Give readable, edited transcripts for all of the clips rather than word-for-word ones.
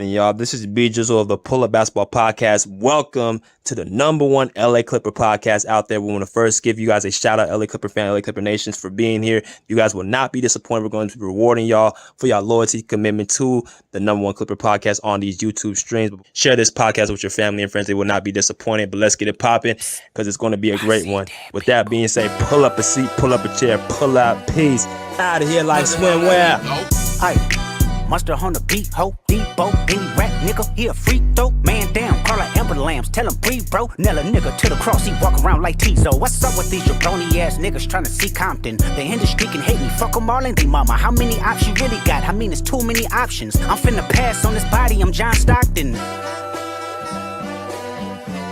And y'all, this is B Jizzle of the Pull Up Basketball Podcast. Welcome to the #1 LA Clipper podcast out there. We want to first give you guys a shout out, LA Clipper fan, LA Clipper Nations, for being here. You guys will not be disappointed. We're going to be rewarding y'all for y'all loyalty, commitment to the #1 Clipper podcast on these YouTube streams. Share this podcast with your family and friends. They will not be disappointed, but let's get it popping because it's going to be a great one. With that being said, pull up a seat, pull up a chair, pull out, peace. Out of here like swimwear. Monster on the beat, ho, Debo, any rap nigga, he a freak throw, man down, call like Amber Lambs, tell him breathe, bro, nail a nigga to the cross, he walk around like Tizo. What's up with these jabroni ass niggas trying to see Compton? The industry can hate me, fuck them all and they mama. How many options you really got? I mean, it's too many options. I'm finna pass on this body, I'm John Stockton.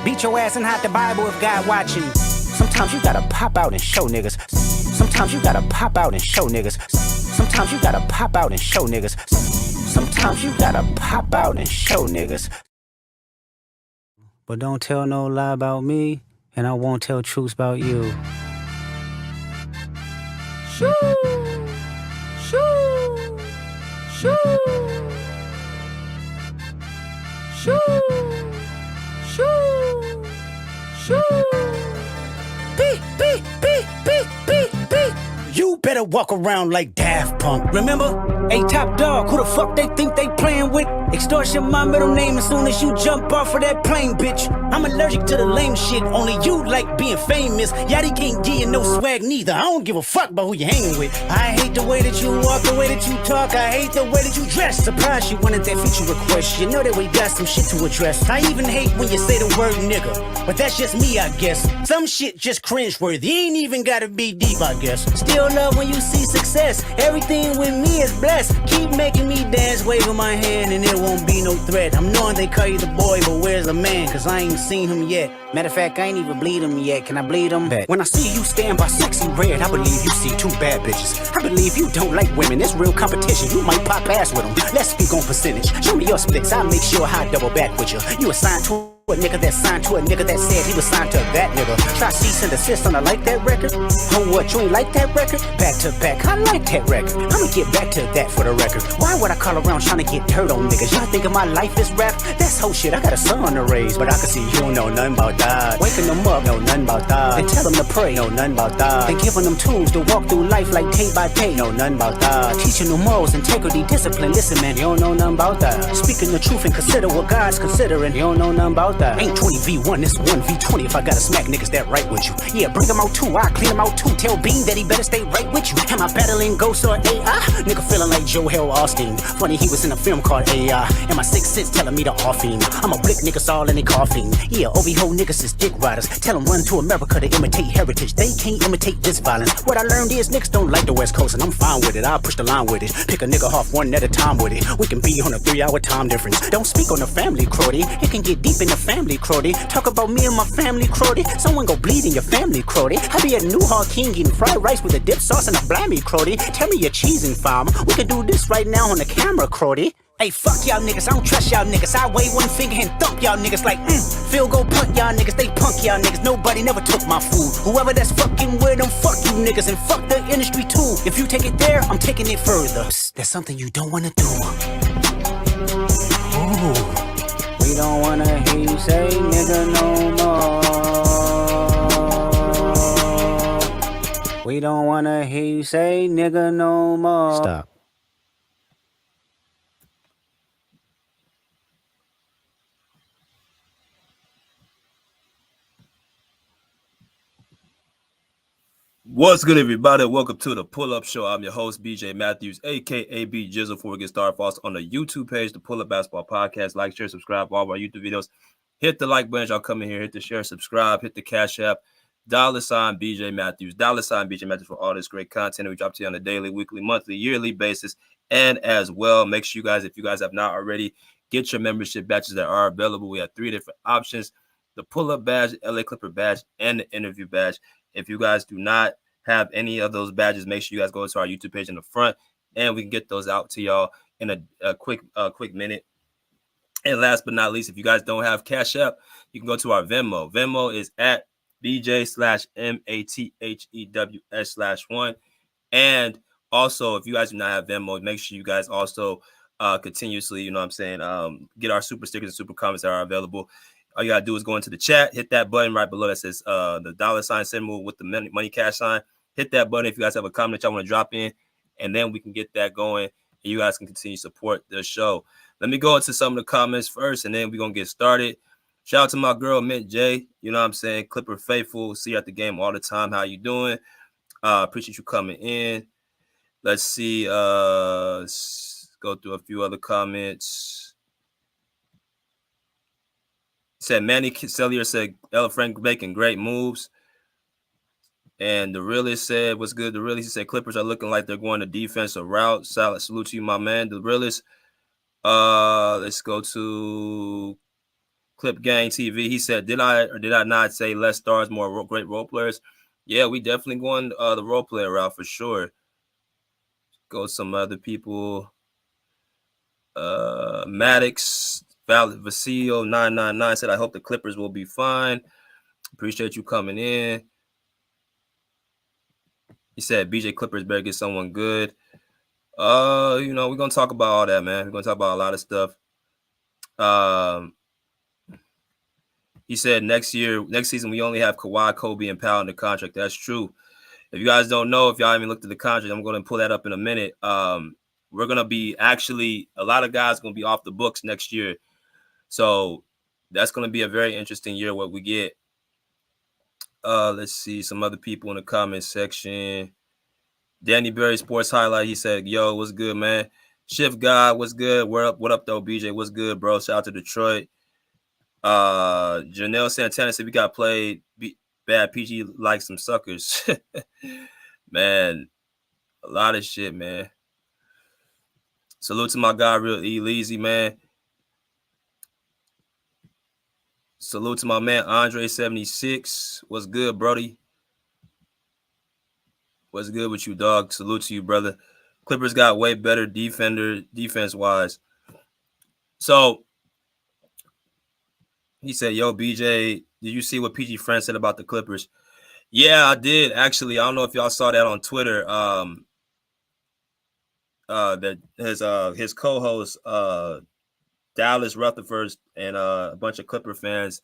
Beat your ass and hide the Bible if God watching. Sometimes you gotta pop out and show niggas. Sometimes you gotta pop out and show niggas. Sometimes you gotta pop out and show niggas. Sometimes you gotta pop out and show niggas. But don't tell no lie about me, and I won't tell truths about you. Shoo! Shoo! Shoo! Shoo! Shoo! Shoo! Beep, beep, beep, beep, beep, beep. You better walk around like Daft Punk. Remember? Hey, Top Dog, who the fuck they think they playing with? Extortion my middle name as soon as you jump off of that plane, bitch. I'm allergic to the lame shit, only you like being famous. Yachty can't give you no swag neither. I don't give a fuck about who you hanging with. I hate the way that you walk, the way that you talk. I hate the way that you dress. Surprised you wanted that feature request. You know that we got some shit to address. I even hate when you say the word nigga, but that's just me, I guess. Some shit just cringeworthy. Ain't even gotta be deep, I guess. Still love when you see success. Everything with me is blessed. Keep making me dance, waving my hand, and it won't be no threat. I'm knowing they call you the boy, but where's the man? Cause I ain't seen him yet. Matter of fact, I ain't even bleed him yet. Can I bleed him? When I see you stand by sexy red, I believe you see two bad bitches. I believe you don't like women. It's real competition. You might pop ass with them. Let's speak on percentage. Show me your splits. I'll make sure I double back with you. You assigned to a nigga that signed to a nigga that said he was signed to that nigga. Try cease and desist on a like that record. Oh, what, you ain't like that record? Back to back, I like that record. I'ma get back to that for the record. Why would I call around trying to get dirt on niggas? Y'all thinking my life is rap? That's whole shit, I got a son to raise. But I can see you don't know nothing about that. Waking them up, know nothing about that. Then tell them to pray, know nothing about that. Then giving them tools to walk through life like tape by tape, know nothing about that. Teaching them morals, integrity, discipline. Listen, man, you don't know nothing about that. Speaking the truth and consider what God's considering. You don't know nothing about that. Ain't 20v1, it's 1v20 if I gotta smack niggas that right with you. Yeah, bring them out too, I clean them out too. Tell Bean that he better stay right with you. Am I battling ghosts or AI? Nigga feeling like Joel Austin. Funny he was in a film called AI. And my 6 cents telling me to off him. I'm a blick niggas all in they coughing. Yeah, OB-ho niggas is dick riders. Tell them run to America to imitate heritage. They can't imitate this violence. What I learned is niggas don't like the West Coast, and I'm fine with it. I'll push the line with it. Pick a nigga off one at a time with it. We can be on a 3-hour time difference. Don't speak on the family, Crody. It can get deep in the family, Crody. Talk about me and my family, Crody. Someone go bleed in your family, Crody. I be at New Hall King eating fried rice with a dip sauce and a blimey, Crody. Tell me your cheesing farm. We can do this right now on the camera, Crody. Hey, fuck y'all niggas, I don't trust y'all niggas. I wave one finger and thump y'all niggas like, field goal punt y'all niggas, they punk y'all niggas. Nobody never took my food. Whoever that's fucking with them, fuck you niggas, and fuck the industry too. If you take it there, I'm taking it further. Psst, that's something you don't wanna do. Ooh. We don't wanna hear you say nigga no more. We don't wanna hear you say nigga no more. Stop. What's good, everybody? Welcome to the Pull Up Show. I'm your host, BJ Matthews, aka B Jizzle. Before we get started, follow us on the YouTube page, the Pull Up Basketball Podcast. Like, share, subscribe all of our YouTube videos. Hit the like button. Y'all come in here. Hit the share, subscribe. Hit the Cash App. $ BJ Matthews. $ BJ Matthews for all this great content we drop to you on a daily, weekly, monthly, yearly basis. And as well, make sure you guys, if you guys have not already, get your membership badges that are available. We have 3 different options: the Pull Up badge, LA Clipper badge, and the interview badge. If you guys do not have any of those badges, make sure you guys go to our YouTube page in the front, and we can get those out to y'all in a quick minute. And last but not least, if you guys don't have Cash App, you can go to our Venmo. Venmo is at BJ/MATHEWS/1. And also, if you guys do not have Venmo, make sure you guys also continuously. You know what I'm saying? Get our super stickers and super comments that are available. All you gotta do is go into the chat, hit that button right below that says the $ symbol with the money cash sign. Hit that button if you guys have a comment y'all want to drop in, and then we can get that going, and you guys can continue to support the show. Let me go into some of the comments first, and then we're gonna get started. Shout out to my girl Mint J. You know what I'm saying? Clipper faithful. See you at the game all the time. How you doing? Appreciate you coming in. Let's see. Go through a few other comments. Said Manny Cellier said Ella Frank making great moves. And the realist said, what's good? The realist said Clippers are looking like they're going the defensive route. Salute to you, my man. The realist. Let's go to Clip Gang TV. He said, did I or did I not say less stars, more great role players? Yeah, we definitely going the role player route for sure. Go some other people. Maddox Vasilio 999 said, I hope the Clippers will be fine. Appreciate you coming in. He said BJ Clippers better get someone good. We're gonna talk about all that, man. We're gonna talk about a lot of stuff. He said next season we only have Kawhi, Kobe, and Powell in the contract. That's true. If you guys don't know, if y'all haven't looked at the contract, I'm gonna pull that up in a minute. We're gonna be a lot of guys gonna be off the books next year. So that's gonna be a very interesting year what we get. Let's see some other people in the comment section. Danny Berry Sports Highlight. He said, "Yo, what's good, man? Shift God, what's good? What up, though, BJ? What's good, bro? Shout out to Detroit." Janelle Santana said, "We got played bad. PG like some suckers." Man, a lot of shit, man. Salute to my guy, Real E Leezy, man. Salute to my man Andre76. What's good, Brody? What's good with you, dog? Salute to you, brother. Clippers got way better defense-wise. So he said, yo, BJ, did you see what PG Friend said about the Clippers? Yeah, I did, actually. I don't know if y'all saw that on Twitter. That his co-host, Dallas Rutherford, and a bunch of Clipper fans,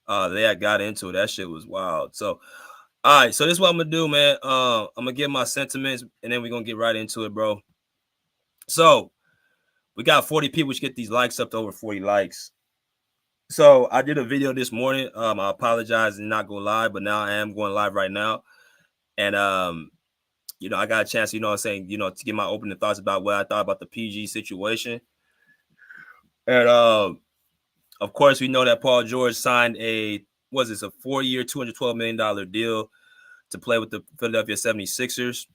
they had got into it. That shit was wild. So, all right, so this is what I'm gonna do, man. I'm gonna give my sentiments, and then we're gonna get right into it, bro. So we got 40 people. We should get these likes up to over 40 likes. So I did a video this morning. I apologize and not go live, but now I am going live right now. And I got a chance, to get my opening thoughts about what I thought about the PG situation. And of course, we know that Paul George signed a 4-year, $212 million deal to play with the Philadelphia 76ers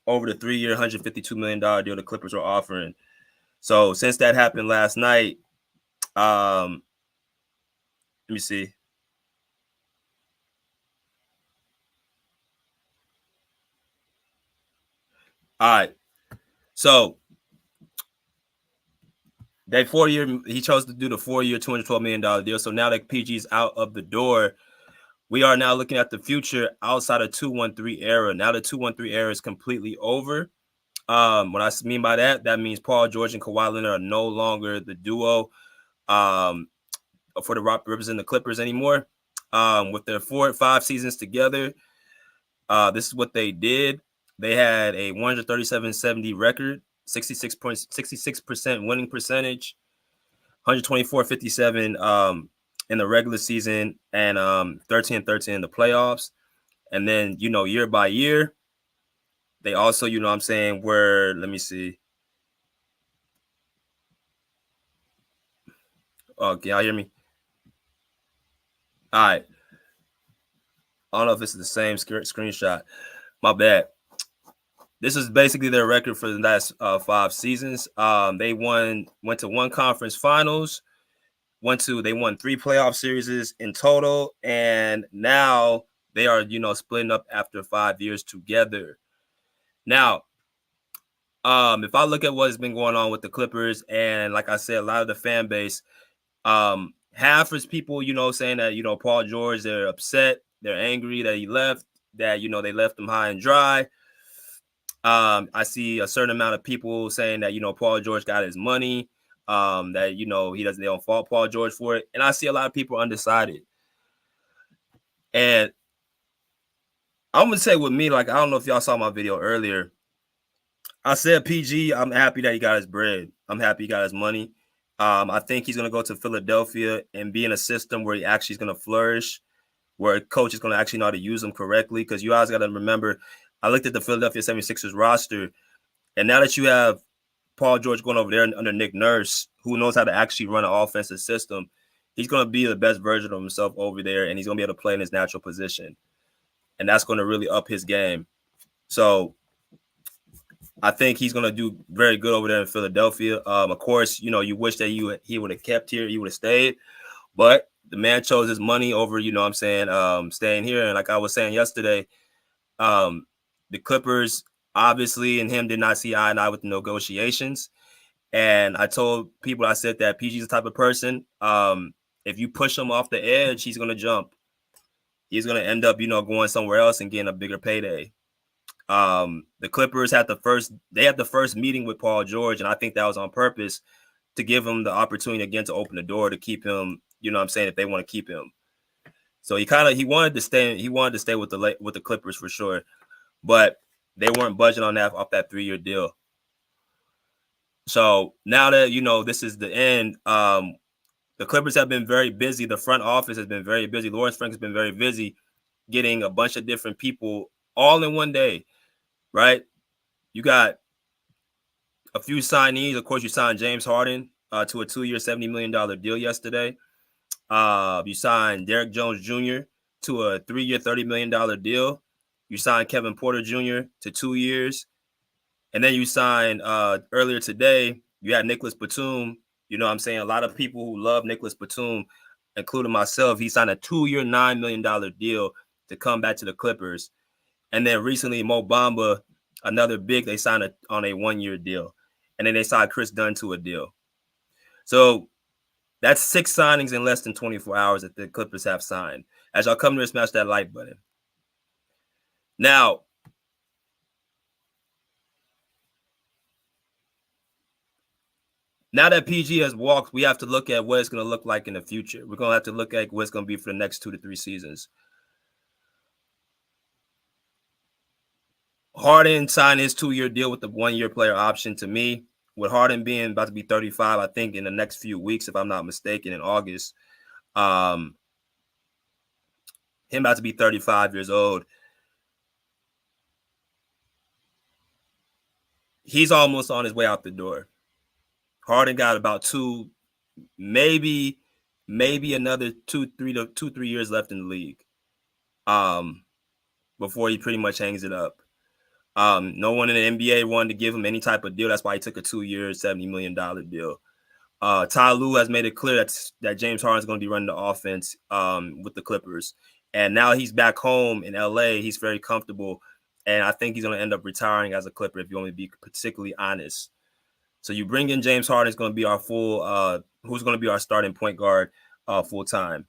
over the 3-year, $152 million deal the Clippers were offering. So since that happened last night, let me see. All right. So that 4-year, he chose to do the 4-year, $212 million deal. So now that PG's out of the door, we are now looking at the future outside of 2-1-3 era. Now the 2-1-3 era is completely over. What I mean by that means Paul George and Kawhi Leonard are no longer the duo for the represent the Clippers anymore. With their 4 or 5 seasons together, this is what they did. They had a 137-70 record, 66% winning percentage, 124-57 in the regular season, and 13-13 in the playoffs. And then, year by year, they also, let me see. Oh, can y'all hear me? All right. I don't know if this is the same screenshot. My bad. This is basically their record for the last 5 seasons. They went to 1 conference finals. They won 3 playoff series in total, and now they are, splitting up after 5 years together. Now, if I look at what's been going on with the Clippers, and like I said, a lot of the fan base, half is people, saying that, Paul George, they're upset, they're angry that he left, that, they left him high and dry. I see a certain amount of people saying that, Paul George got his money, that, they don't fault Paul George for it. And I see a lot of people undecided. And I'm going to say with me, like, I don't know if y'all saw my video earlier. I said PG, I'm happy that he got his bread. I'm happy he got his money. I think he's going to go to Philadelphia and be in a system where he actually is going to flourish, where a coach is going to actually know how to use him correctly. Because you guys got to remember, I looked at the Philadelphia 76ers roster, and now that you have Paul George going over there under Nick Nurse, who knows how to actually run an offensive system, he's going to be the best version of himself over there, and he's going to be able to play in his natural position. And that's going to really up his game. So I think he's going to do very good over there in Philadelphia. Of course, you wish that he would have kept here, he would have stayed. But the man chose his money over, staying here. And like I was saying yesterday, the Clippers obviously and him did not see eye and eye with the negotiations. And I told people, I said that PG's the type of person, if you push him off the edge, he's going to jump. He's going to end up, going somewhere else and getting a bigger payday. The Clippers had the first meeting with Paul George, and I think that was on purpose to give him the opportunity again to open the door to keep him, if they want to keep him. So he wanted to stay with the Clippers for sure. But they weren't budging on that off that 3-year deal. So now that, this is the end, the Clippers have been very busy. The front office has been very busy. Lawrence Frank has been very busy getting a bunch of different people all in one day, right? You got a few signees. Of course, you signed James Harden to a 2-year, $70 million deal yesterday. You signed Derrick Jones Jr. to a 3-year, $30 million deal. You signed Kevin Porter Jr. to 2 years. And then you signed earlier today, you had Nicholas Batum. A lot of people who love Nicholas Batum, including myself, he signed a 2-year, $9 million deal to come back to the Clippers. And then recently, Mo Bamba, another big, they signed on a 1-year deal. And then they signed Chris Dunn to a deal. So that's 6 signings in less than 24 hours that the Clippers have signed. As y'all come here, smash that like button. Now that PG has walked, we have to look at what it's going to look like in the future. We're going to have to look at what it's going to be for the next 2 to 3 seasons. Harden signed his 2-year deal with the 1-year player option. To me, with Harden being about to be 35, I think in the next few weeks, if I'm not mistaken, in August, him about to be 35 years old, he's almost on his way out the door. Harden got about 2, maybe another 2-3 years left in the league, before he pretty much hangs it up. No one in the NBA wanted to give him any type of deal. That's why he took a 2-year, $70 million deal. Ty Lue has made it clear that James Harden is going to be running the offense with the Clippers. And now he's back home in LA. He's very comfortable. And I think he's going to end up retiring as a Clipper, if you want me to be particularly honest. So you bring in James Harden, is going to be our who's going to be our starting point guard full time.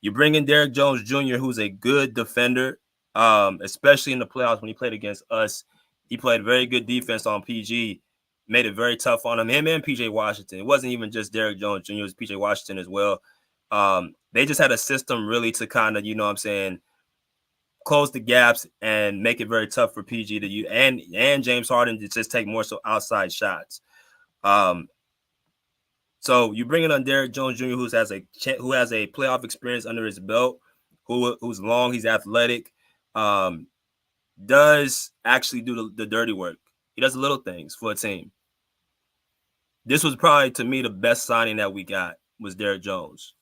You bring in Derrick Jones Jr., who's a good defender, especially in the playoffs when he played against us. He played very good defense on PG, made it very tough on him and PJ Washington. It wasn't even just Derrick Jones Jr., it was PJ Washington as well. They just had a system really to kind of, close the gaps and make it very tough for PG to use and James Harden to just take more so outside shots. So you bring in on Derrick Jones Jr., who has a playoff experience under his belt, who's long, he's athletic, does actually do the dirty work. He does the little things for a team. This was probably, to me, the best signing that we got was Derrick Jones,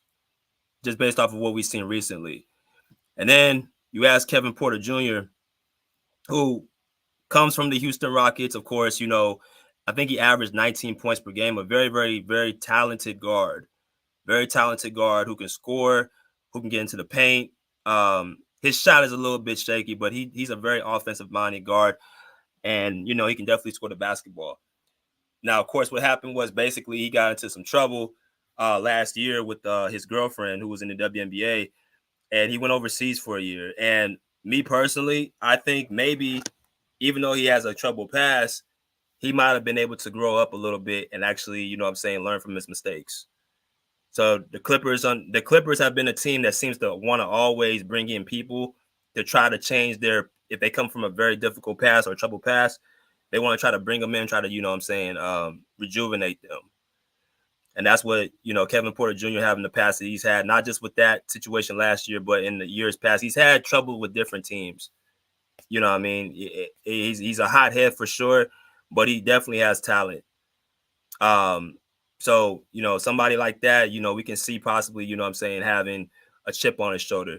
just based off of what we've seen recently. And then you ask Kevin Porter Jr., who comes from the Houston Rockets. Of course, I think he averaged 19 points per game, a very, very, very talented guard. Very talented guard who can score, who can get into the paint. His shot is a little bit shaky, but he's a very offensive-minded guard. And, he can definitely score the basketball. Now, of course, what happened was basically he got into some trouble last year with his girlfriend who was in the WNBA, and he went overseas for a year. And me personally, I think maybe even though he has a troubled past, he might have been able to grow up a little bit and actually, you know what I'm saying, learn from his mistakes. So the Clippers have been a team that seems to want to always bring in people to try to change if they come from a very difficult past or troubled past, they want to try to bring them in, try to, you know what I'm saying, rejuvenate them. And that's what, you know, Kevin Porter Jr. having the past that he's had, not just with that situation last year, but in the years past. He's had trouble with different teams. You know what I mean? He's a hothead for sure, but he definitely has talent. So, you know, somebody like that, you know, we can see possibly, you know what I'm saying, having a chip on his shoulder.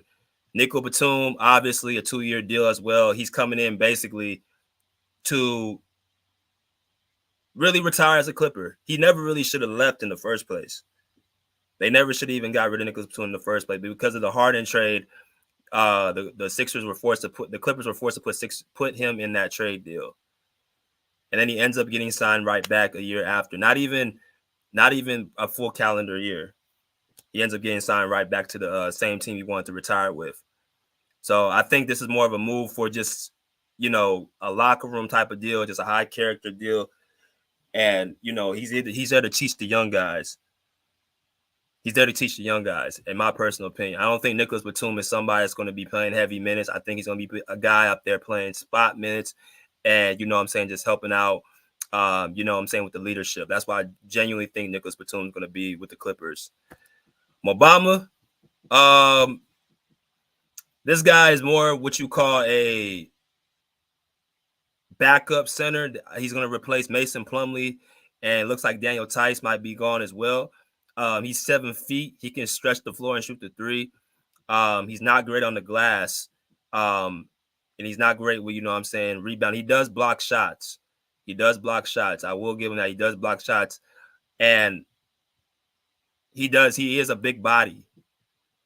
Nico Batum, obviously a 2-year deal as well. He's coming in basically to really retire as a Clipper. He never really should have left in the first place. They never should have even got rid of Nicholas Batum in the first place. But because of the Harden trade, the Sixers were forced to the Clippers were forced to put him in that trade deal. And then he ends up getting signed right back a year after. Not even a full calendar year. He ends up getting signed right back to the same team he wanted to retire with. So I think this is more of a move for just, you know, a locker room type of deal, just a high character deal. And, you know, he's there to teach the young guys. He's there to teach the young guys, in my personal opinion. I don't think Nicholas Batum is somebody that's going to be playing heavy minutes. I think he's going to be a guy up there playing spot minutes and, you know what I'm saying, just helping out, you know what I'm saying, with the leadership. That's why I genuinely think Nicholas Batum is going to be with the Clippers. Mo Bamba, this guy is more what you call a backup center. He's going to replace Mason Plumlee, and it looks like Daniel Tice might be gone as well. He's 7 feet. He can stretch the floor and shoot the three. He's not great on the glass. And he's not great with, you know what I'm saying, rebound. He does block shots. I will give him that. He does block shots. And he is a big body.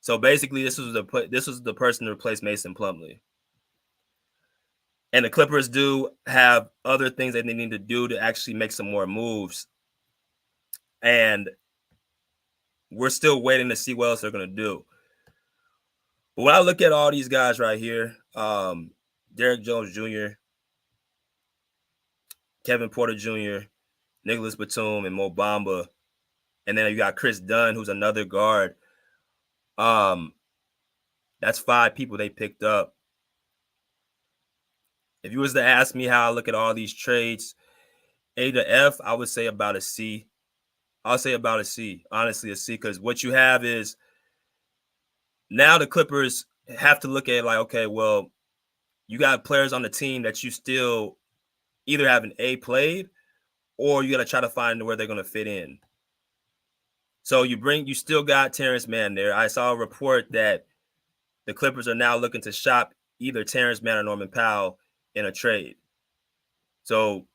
So basically, this was the person to replace Mason Plumlee. And the Clippers do have other things that they need to do to actually make some more moves. And we're still waiting to see what else they're going to do. But when I look at all these guys right here, Derrick Jones Jr., Kevin Porter Jr., Nicholas Batum, and Mo Bamba, and then you got Chris Dunn, who's another guard. That's 5 people they picked up. If you was to ask me how I look at all these trades, A to F, I would say about a C. I'll say about a C, honestly, a C, because what you have is now the Clippers have to look at it like, okay, well, you got players on the team that you still either haven't played or you got to try to find where they're going to fit in. So you still got Terrence Mann there. I saw a report that the Clippers are now looking to shop either Terrence Mann or Norman Powell in a trade. So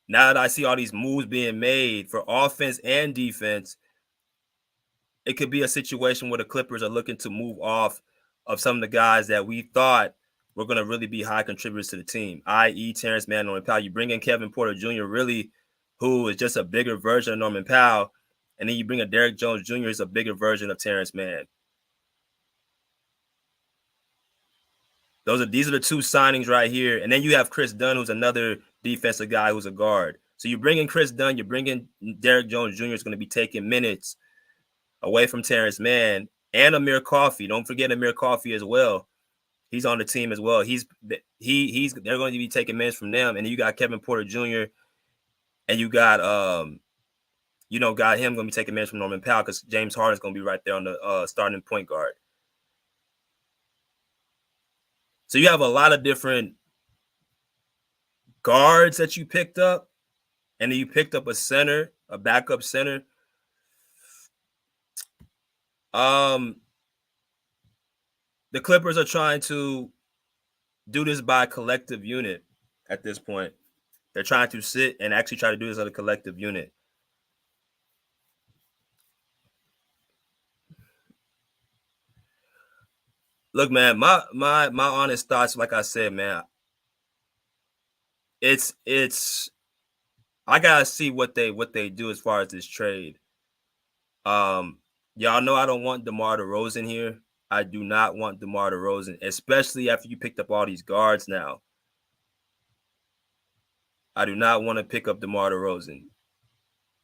now that I see all these moves being made for offense and defense, it could be a situation where the Clippers are looking to move off of some of the guys that we thought were going to really be high contributors to the team, i.e. Terrence Mann, Norman Powell. You bring in Kevin Porter Jr., really, who is just a bigger version of Norman Powell, and then you bring in Derrick Jones Jr., who's a bigger version of Terrence Mann. These are the 2 signings right here. And then you have Chris Dunn, who's another defensive guy who's a guard. So you bring in Chris Dunn, you bring in Derrick Jones Jr. is going to be taking minutes away from Terrence Mann, and Amir Coffey. Don't forget Amir Coffey as well. He's on the team as well. They're going to be taking minutes from them. And then you got Kevin Porter Jr. and you got got him going to be taking minutes from Norman Powell because James Harden's going to be right there on the starting point guard. So you have a lot of different guards that you picked up, and then you picked up a center, a backup center. The Clippers are trying to do this by a collective unit at this point. They're trying to sit and actually try to do this as a collective unit. Look, man, my honest thoughts, like I said, man, it's I gotta see what they do as far as this trade. Y'all know I don't want DeMar DeRozan here. I do not want DeMar DeRozan, especially after you picked up all these guards now. I do not want to pick up DeMar DeRozan.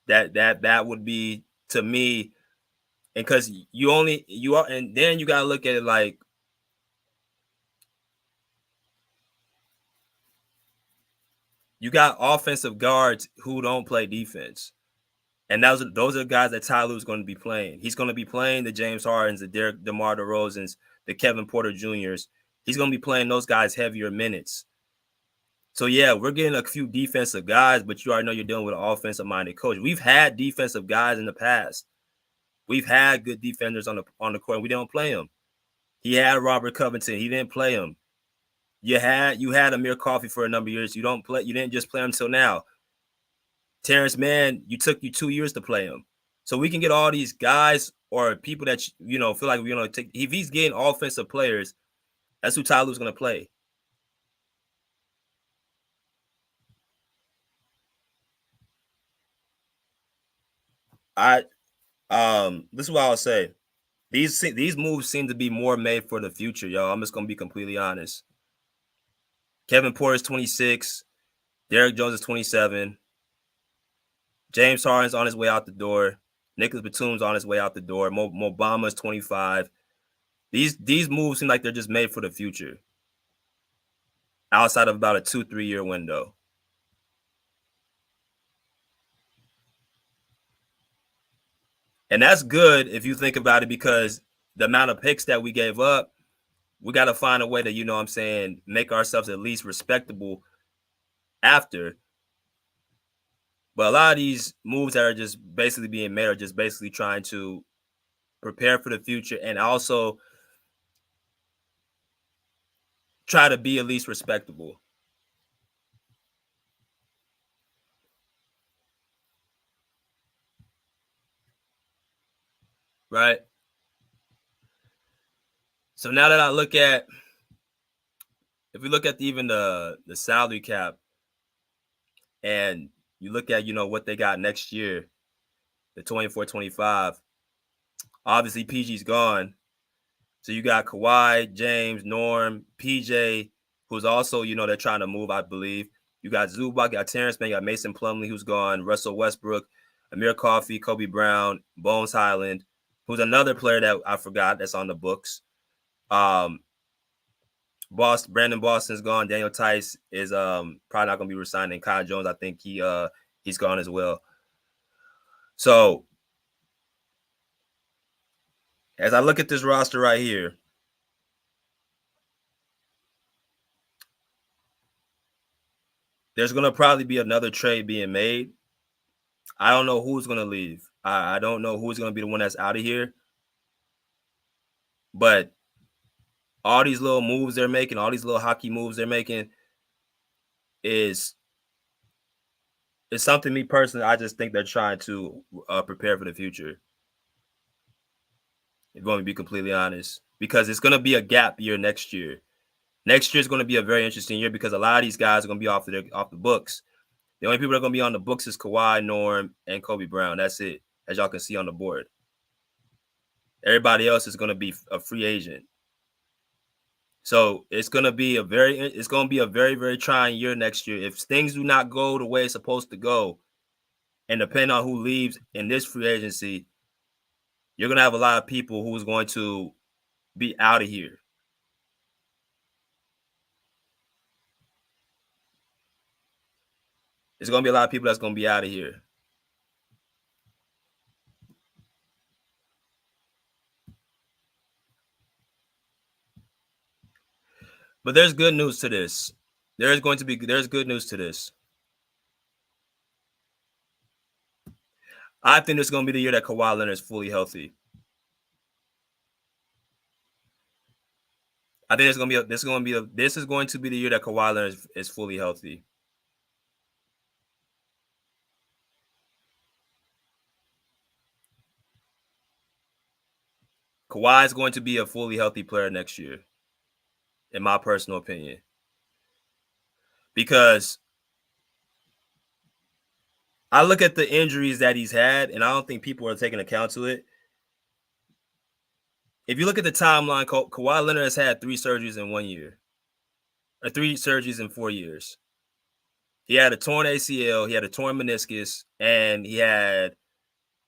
That would be, to me, and because and then you gotta look at it like, you got offensive guards who don't play defense. And those are guys that Ty Lue's going to be playing. He's going to be playing the James Hardens, the DeMar DeRozans, the Kevin Porter Jr.'s. He's going to be playing those guys heavier minutes. So, yeah, we're getting a few defensive guys, but you already know you're dealing with an offensive-minded coach. We've had defensive guys in the past. We've had good defenders on the court, and we don't play them. He had Robert Covington. He didn't play him. You had Amir Coffey for a number of years. You didn't just play him until now. Terrence Mann, you took you 2 years to play him. So we can get all these guys or people that, feel like we're going to take. If he's getting offensive players, that's who Ty Lue's going to play. This is what I'll say. These moves seem to be more made for the future, y'all. I'm just going to be completely honest. Kevin Porter is 26. Derrick Jones is 27. James Harden's on his way out the door. Nicholas Batum's on his way out the door. Mo Bamba's 25. These moves seem like they're just made for the future, outside of about a 2-3 year window. And that's good if you think about it, because the amount of picks that we gave up, we got to find a way to, make ourselves at least respectable after. But a lot of these moves that are just basically being made are just basically trying to prepare for the future and also try to be at least respectable. Right? So now that if we look at even the salary cap, and you look at, what they got next year, the 24-25, obviously PG's gone. So you got Kawhi, James, Norm, PJ, who's also, they're trying to move, I believe. You got Zubac, you got Terrence Mann, you got Mason Plumlee, who's gone, Russell Westbrook, Amir Coffey, Kobe Brown, Bones Highland, who's another player that I forgot that's on the books. Brandon Boston's gone. Daniel Tice is probably not going to be resigning. Kyle Jones, I think he's gone as well. So as I look at this roster right here, there's going to probably be another trade being made. I don't know who's going to leave. I don't know who's going to be the one that's out of here. But all these little moves they're making, all these little hockey moves they're making is something, me personally, I just think they're trying to prepare for the future. If you want me to be completely honest, because it's going to be a gap year next year. Next year is going to be a very interesting year because a lot of these guys are going to be off the books. The only people that are going to be on the books is Kawhi, Norm, and Kobe Brown. That's it, as y'all can see on the board. Everybody else is going to be a free agent. So it's going to be a very, very trying year next year. If things do not go the way it's supposed to go, and depending on who leaves in this free agency, you're going to have a lot of people who's going to be out of here. There's going to be a lot of people that's going to be out of here. But there's good news to this. There's good news to this. I think this is going to be the year that Kawhi Leonard is fully healthy. I think this is going to be the year that Kawhi Leonard is fully healthy. Kawhi is going to be a fully healthy player next year, in my personal opinion. Because I look at the injuries that he's had, and I don't think people are taking account to it. If you look at the timeline, Kawhi Leonard has had 3 surgeries in 1 year, or 3 surgeries in 4 years. He had a torn ACL, he had a torn meniscus, and he had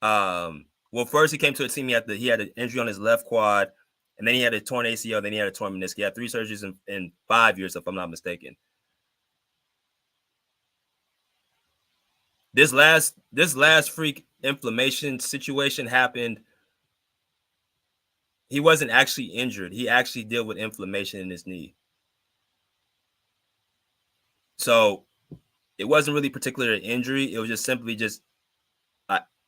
well, first he came to a team. He had an injury on his left quad, and then he had a torn ACL, then he had a torn meniscus. He had 3 surgeries in 5 years, if I'm not mistaken. This last freak inflammation situation happened. He wasn't actually injured. He actually dealt with inflammation in his knee. So it wasn't really particularly an injury. It was just simply just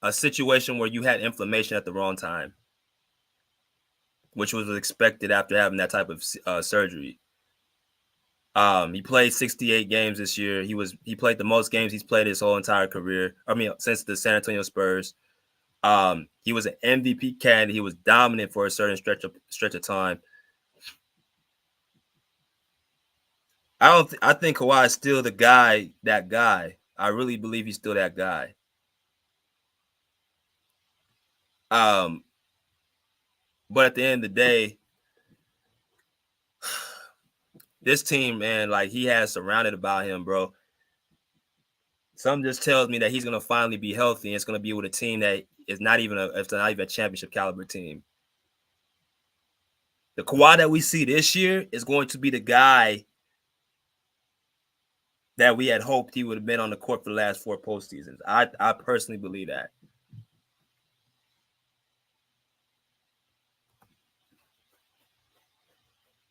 a situation where you had inflammation at the wrong time, which was expected after having that type of surgery. He played 68 games this year. He played the most games he's played his whole entire career. I mean, since the San Antonio Spurs. He was an MVP candidate. He was dominant for a certain stretch of time. I think Kawhi is still that guy. I really believe he's still that guy. But at the end of the day, this team, man, like he has surrounded about him, bro. Something just tells me that he's gonna finally be healthy, and it's gonna be with a team that is not even a championship caliber team. The Kawhi that we see this year is going to be the guy that we had hoped he would have been on the court for the last 4 postseasons. I personally believe that.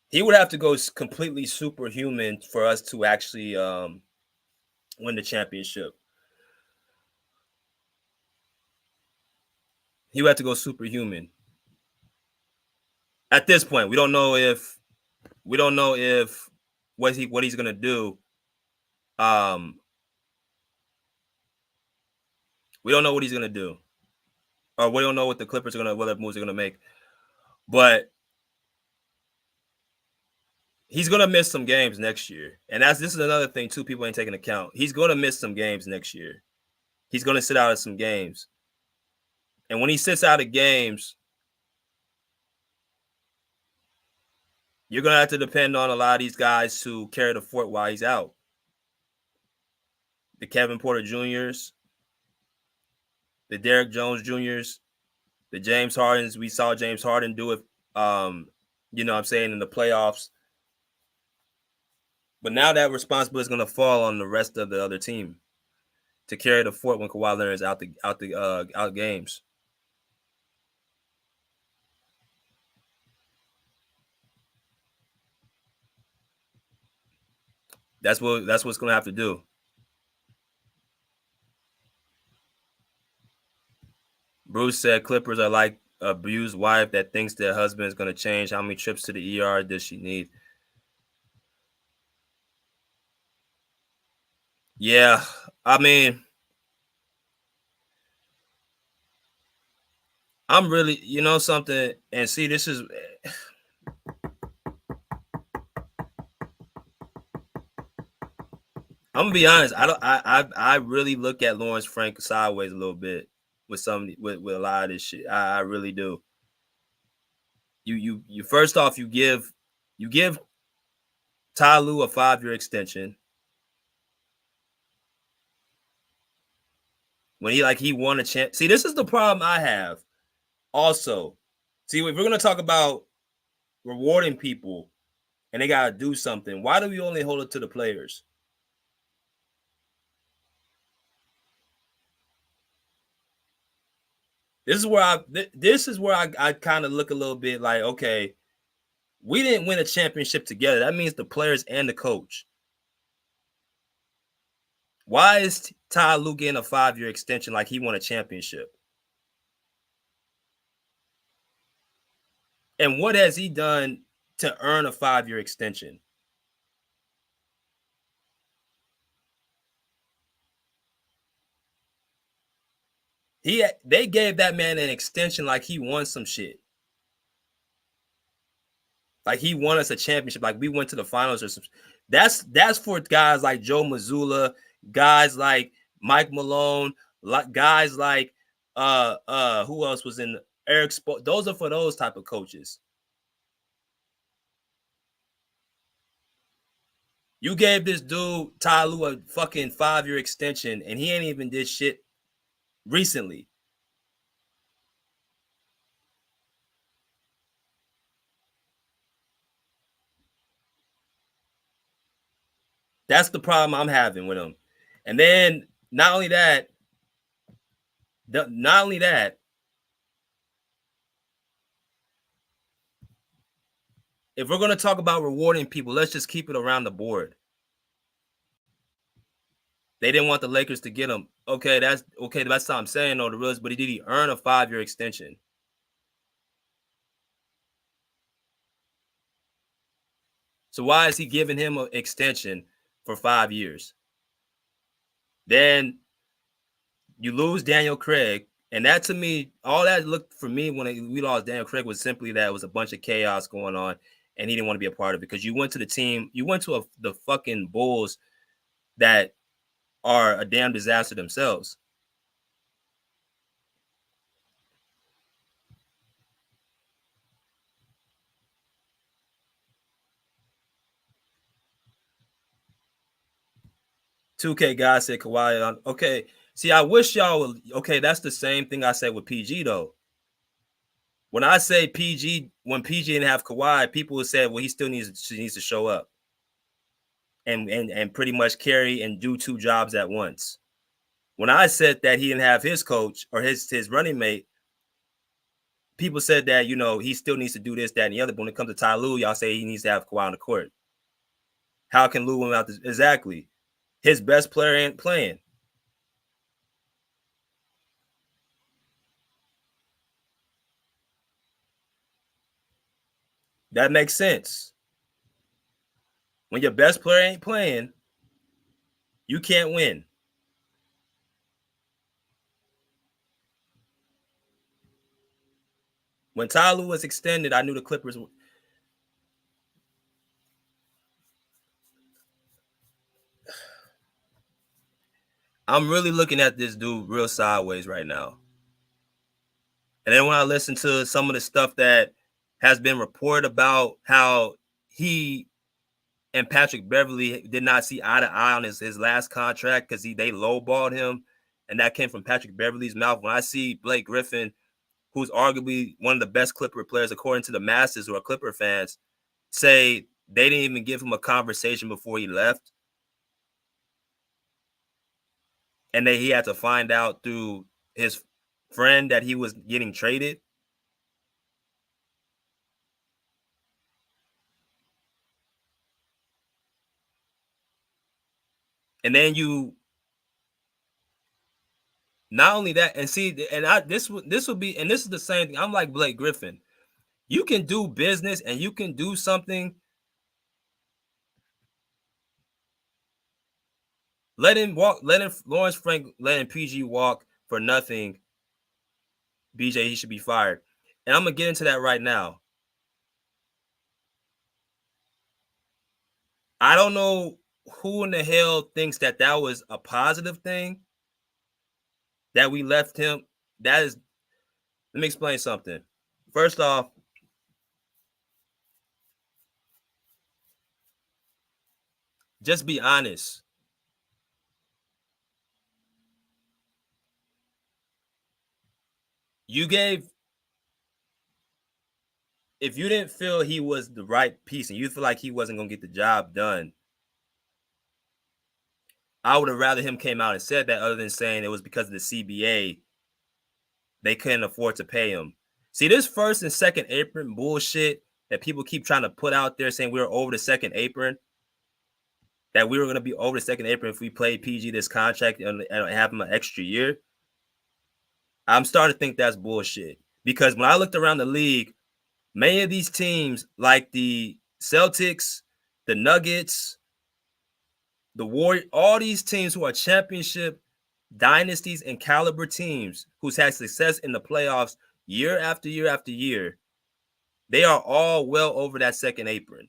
He would have to go completely superhuman for us to actually win the championship. He would have to go superhuman. At this point, we don't know if what he's gonna do. We don't know what he's gonna do, or we don't know what the Clippers are what moves they're gonna make. But he's gonna miss some games next year, and this is another thing too. People ain't taking account. He's gonna miss some games next year. He's gonna sit out of some games, and when he sits out of games, you're gonna have to depend on a lot of these guys to carry the fort while he's out. The Kevin Porter Jr.'s, the Derrick Jones Jr.'s, the James Hardens. We saw James Harden do it, you know what I'm saying, in the playoffs. But now that responsibility is going to fall on the rest of the other team to carry the fort when Kawhi Leonard is out games. That's what's going to have to do. Bruce said Clippers are like an abused wife that thinks their husband is going to change. How many trips to the ER does she need? Yeah, I mean, I'm really, you know something, and see, this is, I'm gonna be honest. I really look at Lawrence Frank sideways a little bit with a lot of this shit. I really do. You first off, you give Ty Lue a 5-year extension when he won a champ. See, this is the problem I have. Also, see, if we're gonna talk about rewarding people and they gotta do something, why do we only hold it to the players? This is where I kind of look a little bit like, okay, we didn't win a championship together. That means the players and the coach. Why is Ty Lue getting a 5-year extension like he won a championship? And what has he done to earn a 5-year extension? They gave that man an extension like he won some shit. Like he won us a championship, like we went to the finals or something. That's for guys like Joe Mazzulla, guys like Mike Malone, guys like who else was in Eric Spo. Those are for those type of coaches. You gave this dude, Ty Lue, a fucking 5-year extension, and he ain't even did shit recently. That's the problem I'm having with him. And then not only that, if we're going to talk about rewarding people, let's just keep it around the board. They didn't want the Lakers to get him. Okay, that's what I'm saying, though, the real, but did he earn a 5-year extension? So why is he giving him an extension for 5 years? Then you lose Daniel Craig, and that, to me, all that looked for me when we lost Daniel Craig was simply that it was a bunch of chaos going on, and he didn't want to be a part of it because you went to the team, you went to the fucking Bulls that are a damn disaster themselves. $2K guy said Kawhi. Okay, see, I wish y'all would. Okay, that's the same thing I said with PG though. When I say PG, when PG didn't have Kawhi, people would say, well, he still needs to show up and pretty much carry and do 2 jobs at once. When I said that he didn't have his coach or his running mate, people said that, you know, he still needs to do this, that, and the other. But when it comes to Ty Lue, y'all say he needs to have Kawhi on the court. How can Lue win out this? Exactly. His best player ain't playing. That makes sense. When your best player ain't playing, you can't win. When Ty Lue was extended, I knew the Clippers. I'm really looking at this dude real sideways right now. And then when I listen to some of the stuff that has been reported about how he and Patrick Beverley did not see eye to eye on his last contract because they lowballed him, and that came from Patrick Beverley's mouth. When I see Blake Griffin, who's arguably one of the best Clipper players according to the masses who are Clipper fans, say they didn't even give him a conversation before he left, and that he had to find out through his friend that he was getting traded. And then you not only that, and see, and this would be, and this is the same thing. I'm like Blake Griffin. You can do business and you can do something. Let him walk. Let him Lawrence Frank. Let him PG walk for nothing. BJ, he should be fired. And I'm gonna get into that right now. I don't know who in the hell thinks that was a positive thing that we left him. That is. Let me explain something. First off, just be honest. You gave. If you didn't feel he was the right piece and you feel like he wasn't going to get the job done, I would have rather him came out and said that other than saying it was because of the CBA. They couldn't afford to pay him. See, this first and second apron bullshit that people keep trying to put out there saying we were over the second apron, that we were going to be over the second apron if we played PG this contract and have him an extra year. I'm starting to think that's bullshit. Because when I looked around the league, many of these teams, like the Celtics, the Nuggets, the Warriors, all these teams who are championship dynasties and caliber teams who's had success in the playoffs year after year after year, they are all well over that second apron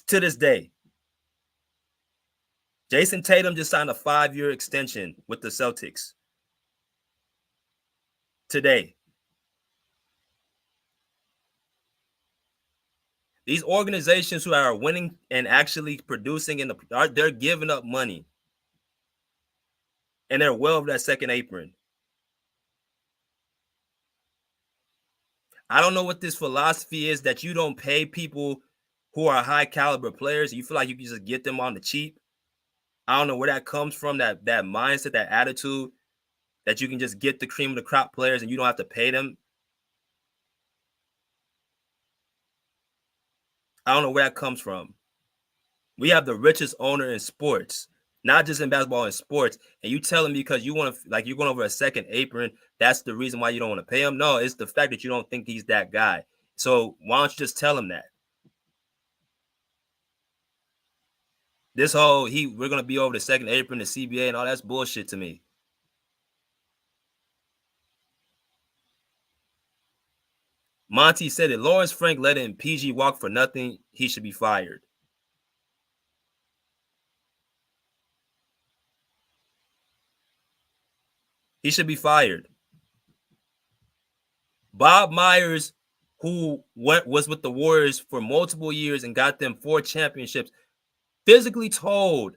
to this day. Jason Tatum just signed a 5-year extension with the Celtics today. These organizations who are winning and actually producing they're giving up money. And they're well over that second apron. I don't know what this philosophy is that you don't pay people who are high caliber players. You feel like you can just get them on the cheap. I don't know where that comes from, that mindset, that attitude that you can just get the cream of the crop players and you don't have to pay them. I don't know where that comes from. We have the richest owner in sports, not just in basketball, in sports. And you tell him because you want to, like, you're going over a second apron, that's the reason why you don't want to pay him? No, it's the fact that you don't think he's that guy. So why don't you just tell him that? This whole we're gonna be over the second apron, the CBA, and all that's bullshit to me. Monty said it. Lawrence Frank letting PG walk for nothing. He should be fired. He should be fired. Bob Myers, who was with the Warriors for multiple years and got them 4 championships, physically told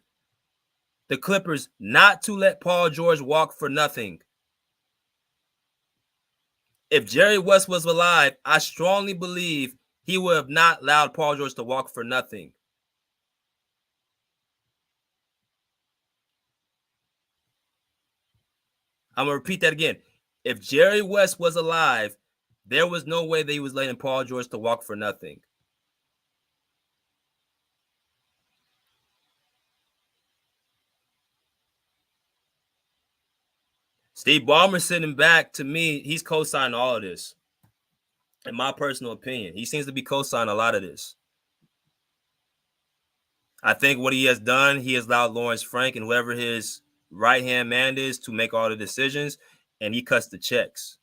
the Clippers not to let Paul George walk for nothing. If Jerry West was alive, I strongly believe he would have not allowed Paul George to walk for nothing. I'm going to repeat that again. If Jerry West was alive, there was no way that he was letting Paul George to walk for nothing. Steve Ballmer sitting back, to me, he's co-signing all of this. In my personal opinion, he seems to be co-signing a lot of this. I think what he has done, he has allowed Lawrence Frank and whoever his right-hand man is to make all the decisions, and he cuts the checks.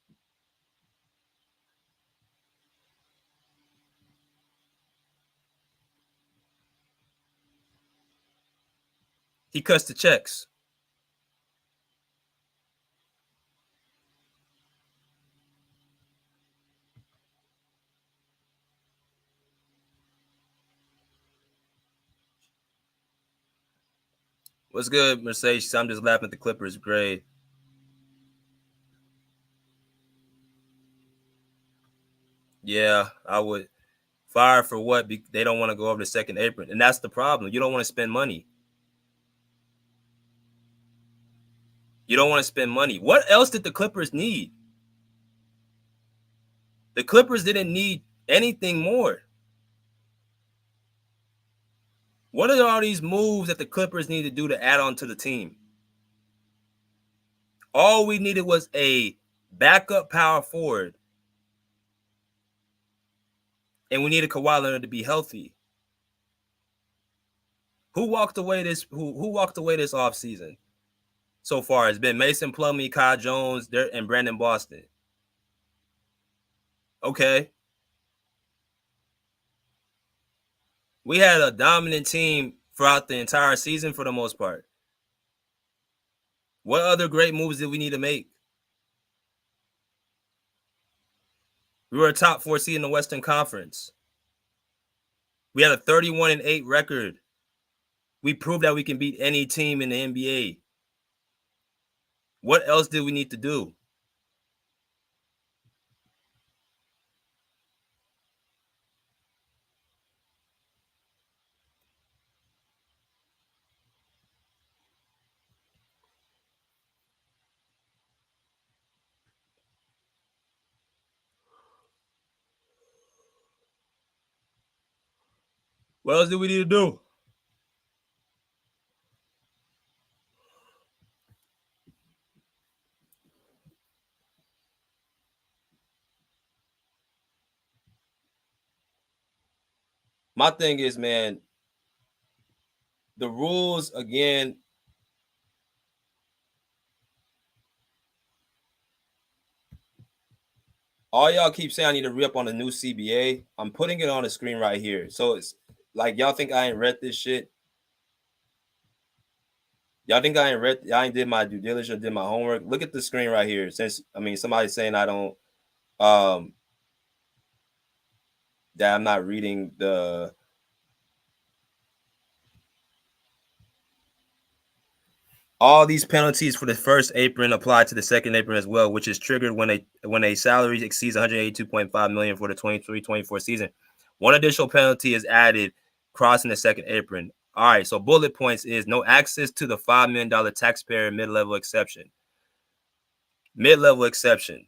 He cuts the checks. What's good, Mercedes? I'm just laughing at the Clippers grade. Yeah, I would. Fire for what? They don't want to go over the second apron. And that's the problem. You don't want to spend money. You don't want to spend money. What else did the Clippers need? The Clippers didn't need anything more. What are all these moves that the Clippers need to do to add on to the team? All we needed was a backup power forward. And we needed Kawhi Leonard to be healthy. Who walked away this offseason so far? It's been Mason Plumlee, Kai Jones, and Brandon Boston. Okay. We had a dominant team throughout the entire season for the most part. What other great moves did we need to make? We were a top 4 seed in the Western Conference. We had a 31-8 record. We proved that we can beat any team in the NBA. What else did we need to do? What else do we need to do? My thing is, man, the rules, again, all y'all keep saying I need to re-up on the new CBA. I'm putting it on the screen right here. So it's like, y'all think I ain't read this shit? Y'all think I ain't did my due diligence or did my homework? Look at the screen right here. Since, I mean, somebody's saying I don't, that I'm not reading the. All these penalties for the first apron apply to the second apron as well, which is triggered when a salary exceeds 182.5 million for the 23-24 season. One additional penalty is added crossing the second apron. All right, so bullet points is no access to the $5 million taxpayer mid-level exception. Mid-level exception.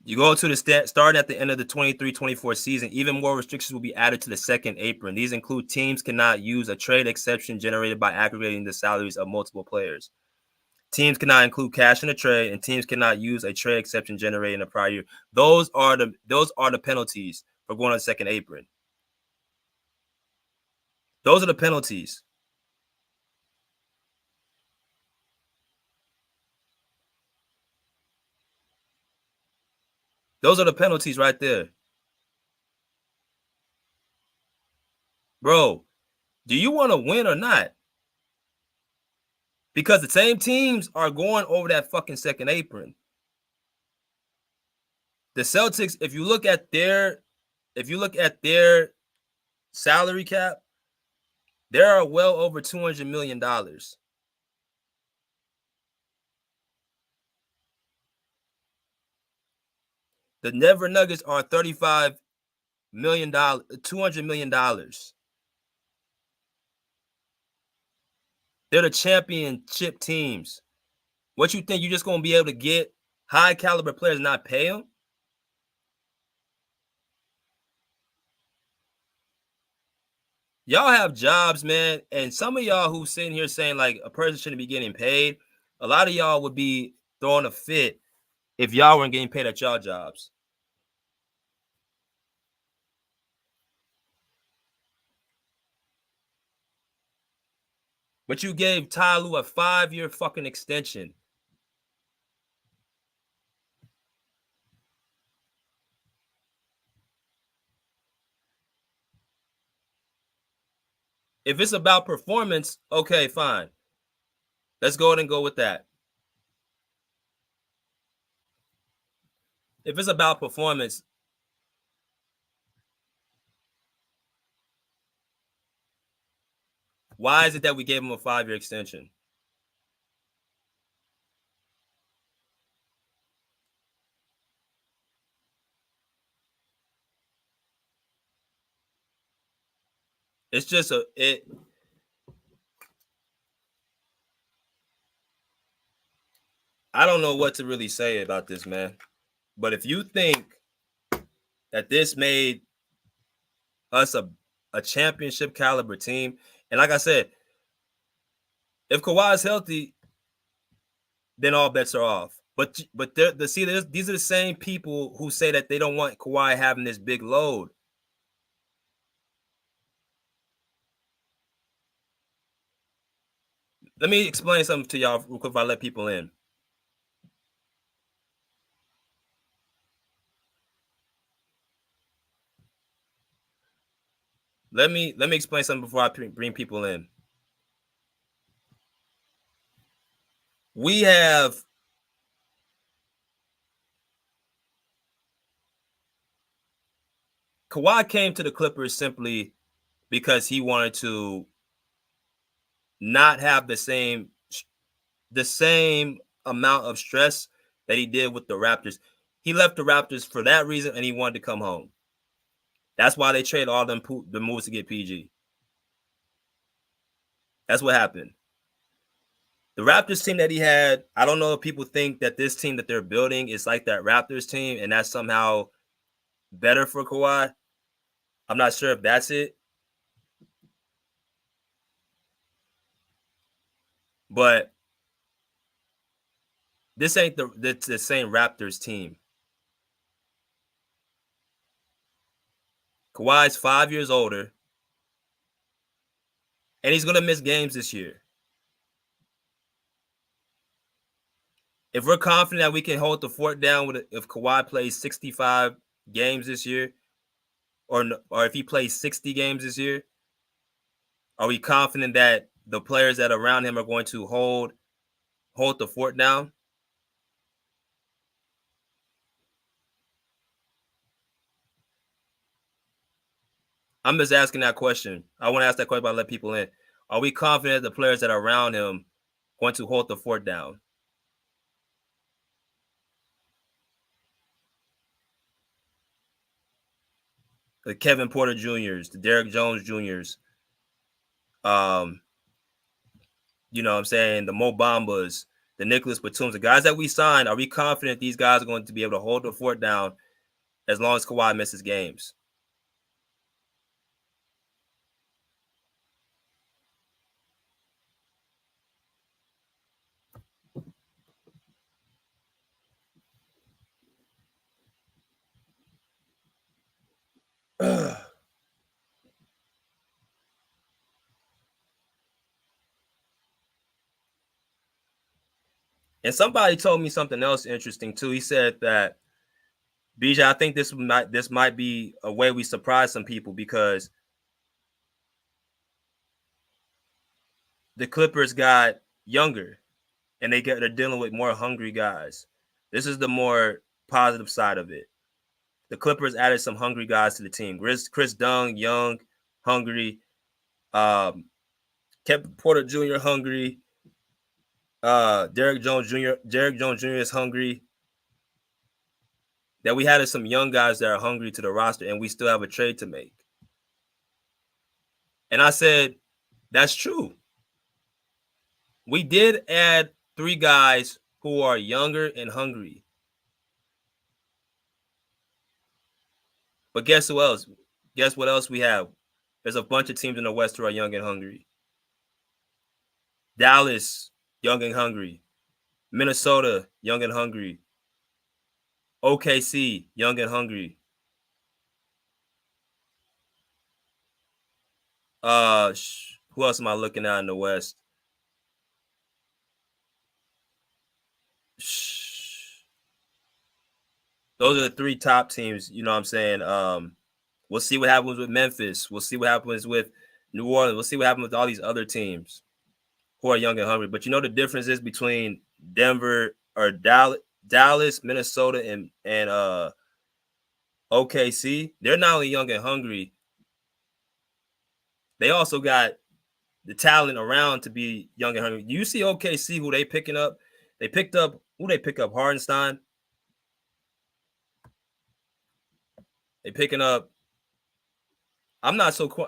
You go to the starting at the end of the 23-24 season, even more restrictions will be added to the second apron. These include teams cannot use a trade exception generated by aggregating the salaries of multiple players. Teams cannot include cash in a trade, and teams cannot use a trade exception generated in a prior year. Those are the penalties for going on the second apron. Those are the penalties. Those are the penalties right there. Bro, do you want to win or not? Because the same teams are going over that fucking second apron. The Celtics, if you look at their salary cap, they are well over $200 million. The Denver Nuggets are $35 million, $200 million. They're the championship teams. What you think, you're just going to be able to get high caliber players and not pay them? Y'all have jobs, man. And some of y'all who sitting here saying like a person shouldn't be getting paid, a lot of y'all would be throwing a fit if y'all weren't getting paid at y'all jobs. But you gave Ty Lue a 5-year fucking extension. If it's about performance, okay, fine. Let's go ahead and go with that. If it's about performance, why is it that we gave him a 5-year extension? It's just I don't know what to really say about this, man. But if you think that this made us a championship caliber team, and like I said, if Kawhi is healthy, then all bets are off. But these are the same people who say that they don't want Kawhi having this big load. Let me explain something to y'all real quick if I let people in. Let me explain something before I bring people in. We have Kawhi came to the Clippers simply because he wanted to not have the same amount of stress that he did with the Raptors. He left the Raptors for that reason, and he wanted to come home. That's why they traded all the moves to get PG. That's what happened. The Raptors team that he had, I don't know if people think that this team that they're building is like that Raptors team, and that's somehow better for Kawhi. I'm not sure if that's it. But this ain't the same Raptors team. Kawhi's 5 years older, and he's going to miss games this year. If we're confident that we can hold the fort down if Kawhi plays 65 games this year, or if he plays 60 games this year, are we confident that the players that are around him are going to hold the fort down? I'm just asking that question. I want to ask that question, but I let people in. Are we confident the players that are around him going to hold the fort down? The Kevin Porter Jr.'s, the Derrick Jones Jr.'s, you know what I'm saying, the Mo Bambas, the Nicholas Batums, the guys that we signed, are we confident these guys are going to be able to hold the fort down as long as Kawhi misses games? And somebody told me something else interesting too. He said that, BJ, I think this might be a way we surprise some people because the Clippers got younger and they're dealing with more hungry guys. This is the more positive side of it. The Clippers added some hungry guys to the team. Chris Dunn, young, hungry. Kevin Porter Jr. hungry. Derrick Jones Jr. is hungry. That we had some young guys that are hungry to the roster, and we still have a trade to make. And I said, that's true. We did add 3 guys who are younger and hungry. But guess who else? Guess what else we have? There's a bunch of teams in the West who are young and hungry. Dallas, young and hungry. Minnesota, young and hungry. OKC, young and hungry. Who else am I looking at in the West? Those are the 3 top teams, you know what I'm saying? We'll see what happens with Memphis. We'll see what happens with New Orleans. We'll see what happens with all these other teams who are young and hungry. But you know the difference is between Denver or Dallas, Minnesota, and OKC. They're not only young and hungry, they also got the talent around to be young and hungry. You see OKC, who they picking up? They picked up Hardenstein. They picking up. I'm not so. Get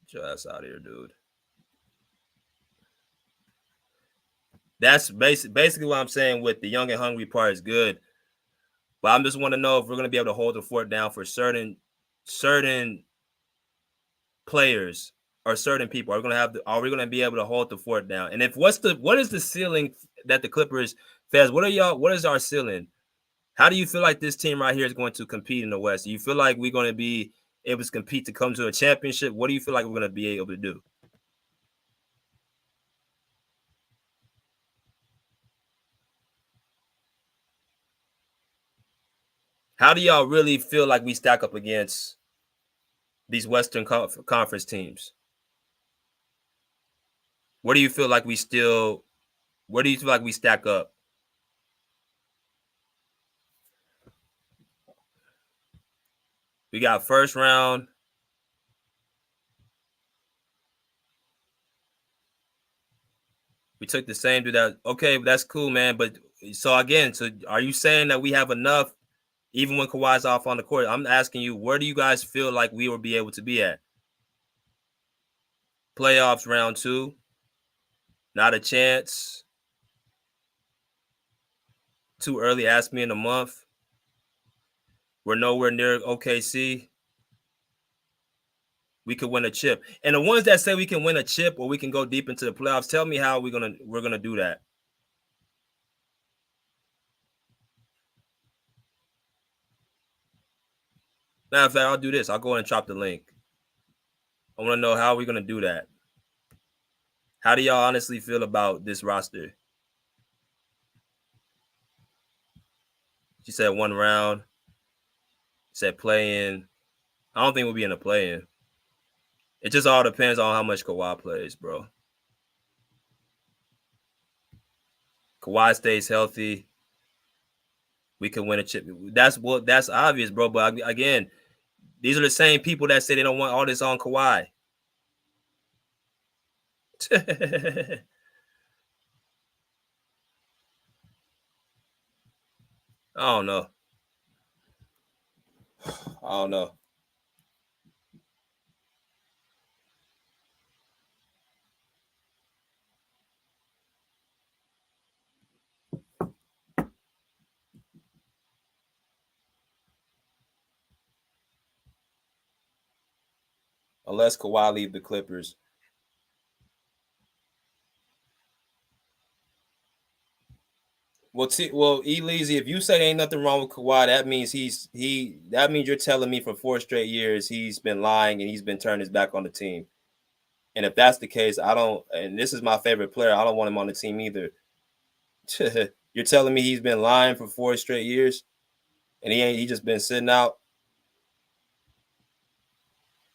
your ass out of here, dude. That's basically what I'm saying with the young and hungry part is good. But I just want to know if we're going to be able to hold the fort down for certain players or certain people. Are we going to be able to hold the fort down? And what is the ceiling that the Clippers fans? What is our ceiling? How do you feel like this team right here is going to compete in the West? Do you feel like we're going to be able to compete to come to a championship? What do you feel like we're going to be able to do? How do y'all really feel like we stack up against these Western Conference teams? Where do you feel like we stack up? We got first round. We took the same to that. Okay, that's cool, man. But so again, are you saying that we have enough even when Kawhi's off on the court? I'm asking you, where do you guys feel like we will be able to be at? Playoffs round 2. Not a chance. Too early. Ask me in a month. We're nowhere near OKC. We could win a chip. And the ones that say we can win a chip or we can go deep into the playoffs, tell me how we're gonna do that. Matter of fact, I'll do this. I'll go ahead and drop the link. I want to know how we're gonna do that. How do y'all honestly feel about this roster? She said 1 round. Said play-in. I don't think we'll be in a play-in. It just all depends on how much Kawhi plays, bro. Kawhi stays healthy, we can win a chip. That's obvious, bro. But again, These are the same people that say they don't want all this on Kawhi. I don't know. I don't know. Unless Kawhi leave the Clippers. Well, Eleazy, if you say there ain't nothing wrong with Kawhi, that means that means you're telling me for 4 straight years he's been lying and he's been turning his back on the team. And if that's the case, I don't. And this is my favorite player. I don't want him on the team either. You're telling me he's been lying for 4 straight years, and he just been sitting out.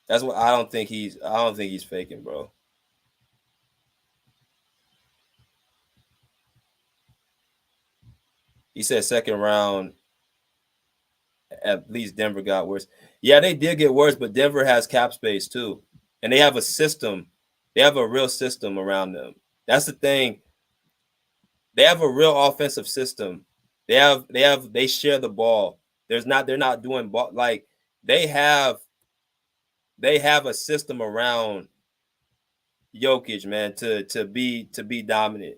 That's what I don't think he's faking, bro. He said second round. At least Denver got worse. Yeah, they did get worse, but Denver has cap space too, and they have a system. They have a real system around them. That's the thing. They have a real offensive system. They share the ball. They're not doing ball like they have a system around Jokic, man, to be dominant.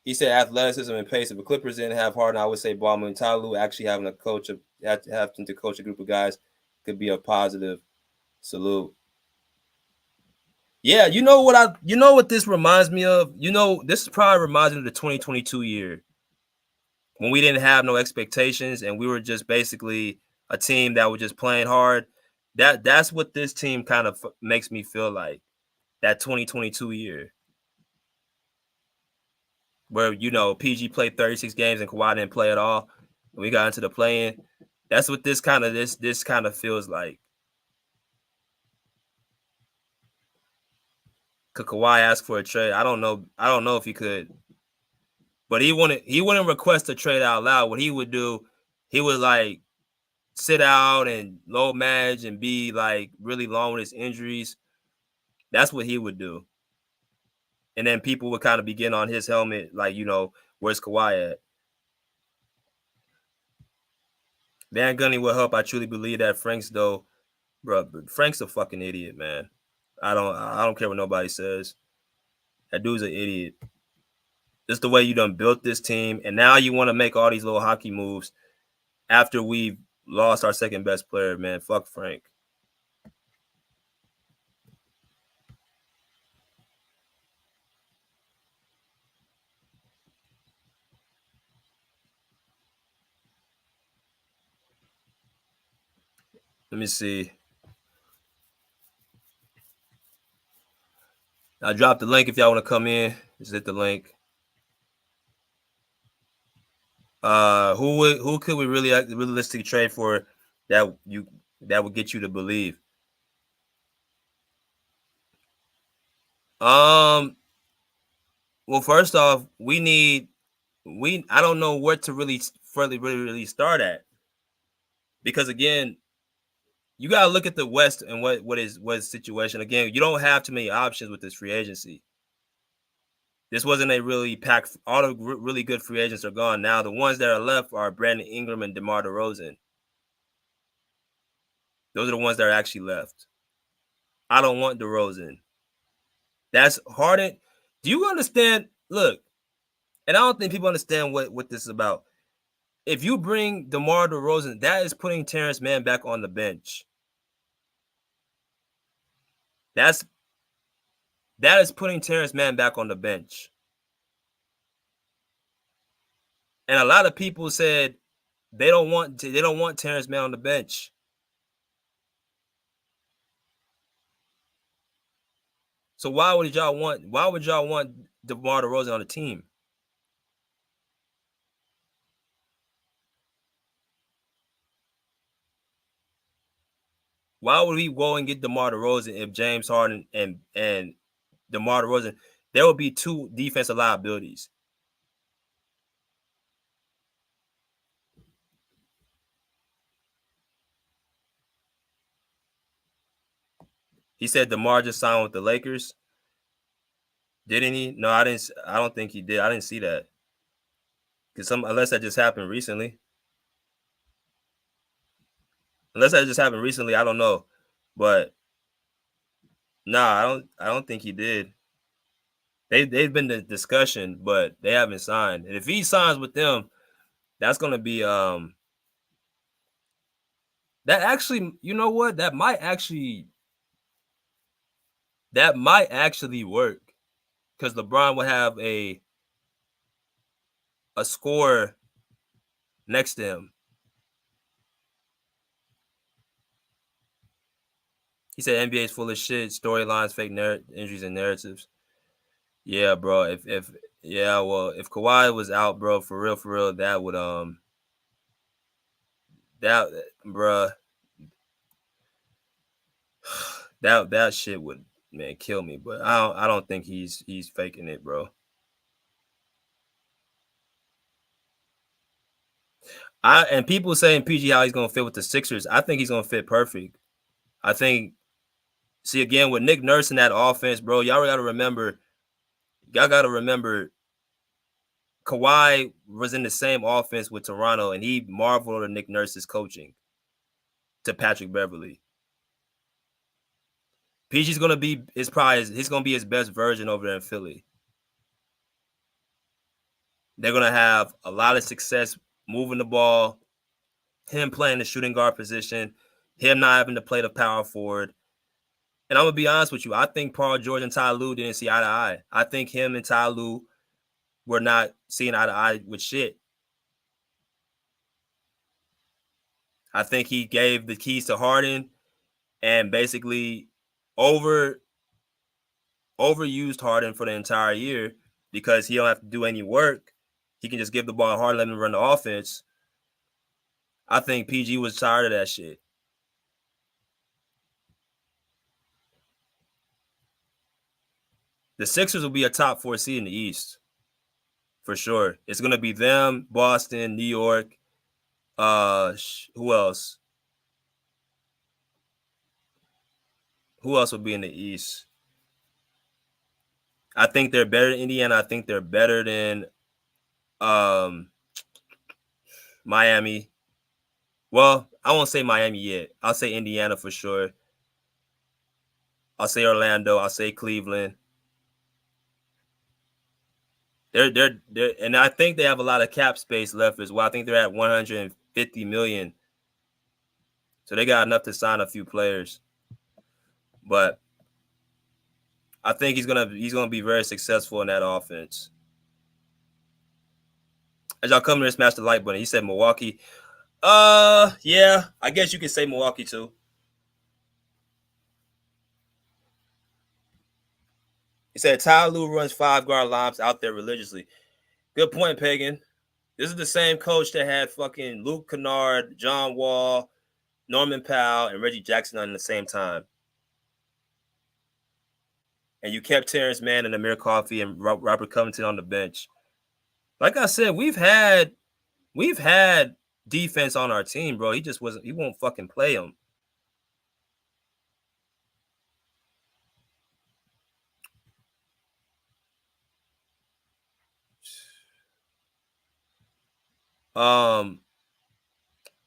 He said athleticism and pace. If the Clippers didn't have Harden, I would say Ballman and Tyloo actually having having to coach a group of guys could be a positive. Salute. Yeah, you know what this reminds me of? This probably reminds me of the 2022 year when we didn't have no expectations and we were just basically a team that was just playing hard. That's what this team kind of makes me feel like, that 2022 year. Where PG played 36 games and Kawhi didn't play at all. We got into the play-in. That's what this kind of feels like. Could Kawhi ask for a trade? I don't know if he could. But he wouldn't request a trade out loud. What he would do, he would like sit out and low manage and be like really long with his injuries. That's what he would do. And then people would kind of begin on his helmet, like, where's Kawhi at? Van Gundy will help. I truly believe that. Frank's though, bro, Frank's a fucking idiot, man. I don't care what nobody says. That dude's an idiot. Just the way you done built this team, and now you want to make all these little hockey moves after we've lost our second best player, man. Fuck Frank. Let me see. I dropped the link if y'all want to come in. Just hit the link. Who could we really realistically trade for that would get you to believe? Well, first off, I don't know where to really start at, because again, you gotta look at the West and what is situation. Again, you don't have too many options with this free agency. This wasn't a really packed. All the really good free agents are gone now. The ones that are left are Brandon Ingram and DeMar DeRozan. Those are the ones that are actually left. I don't want DeRozan. That's Harden. Do you understand? Look, and I don't think people understand what this is about. If you bring DeMar DeRozan, that is putting Terrence Mann back on the bench. That is putting Terrence Mann back on the bench. And a lot of people said they don't want Terrence Mann on the bench. So why would y'all want DeMar DeRozan on the team? Why would he go and get DeMar DeRozan if James Harden and DeMar DeRozan? There would be two defensive liabilities. He said DeMar just signed with the Lakers. Didn't he? No, I didn't. I don't think he did. I didn't see that. Unless that just happened recently. Unless that just happened recently, I don't know. But nah, I don't think he did. They've been the discussion, but they haven't signed. And if he signs with them, that's gonna be that actually, you know what? That might actually work. Because LeBron will have a scorer next to him. He said NBA is full of shit, storylines, fake injuries, and narratives. Yeah, bro. If Kawhi was out, bro, for real, that would bro, that shit would, man, kill me. But I don't think he's faking it, bro. And people saying PG how he's gonna fit with the Sixers. I think he's gonna fit perfect. I think. See, again, with Nick Nurse in that offense, bro, y'all got to remember. Y'all got to remember. Kawhi was in the same offense with Toronto, and he marveled at Nick Nurse's coaching to Patrick Beverley. PG's gonna be he's gonna be his best version over there in Philly. They're gonna have a lot of success moving the ball, him playing the shooting guard position, him not having to play the power forward. And I'm gonna be honest with you, I think Paul George and Ty Lue didn't see eye to eye. I think him and Ty Lue were not seeing eye to eye with shit. I think he gave the keys to Harden and basically overused Harden for the entire year because he don't have to do any work. He can just give the ball to Harden, let him run the offense. I think PG was tired of that shit. The Sixers will be a top 4 seed in the East. For sure. It's going to be them, Boston, New York. Who else? Who else will be in the East? I think they're better than Indiana. I think they're better than Miami. Well, I won't say Miami yet. I'll say Indiana for sure. I'll say Orlando. I'll say Cleveland. They're and I think they have a lot of cap space left as well. I think they're at 150 million. So they got enough to sign a few players. But I think he's gonna be very successful in that offense. As y'all come here, smash the like button. He said Milwaukee. Yeah, I guess you could say Milwaukee too. He said Ty Lue runs 5-guard lobs out there religiously. Good point, Pagan. This is the same coach that had fucking Luke Kennard, John Wall, Norman Powell, and Reggie Jackson on at the same time. And you kept Terrence Mann and Amir Coffey and Robert Covington on the bench. Like I said, we've had defense on our team, bro. He won't fucking play them.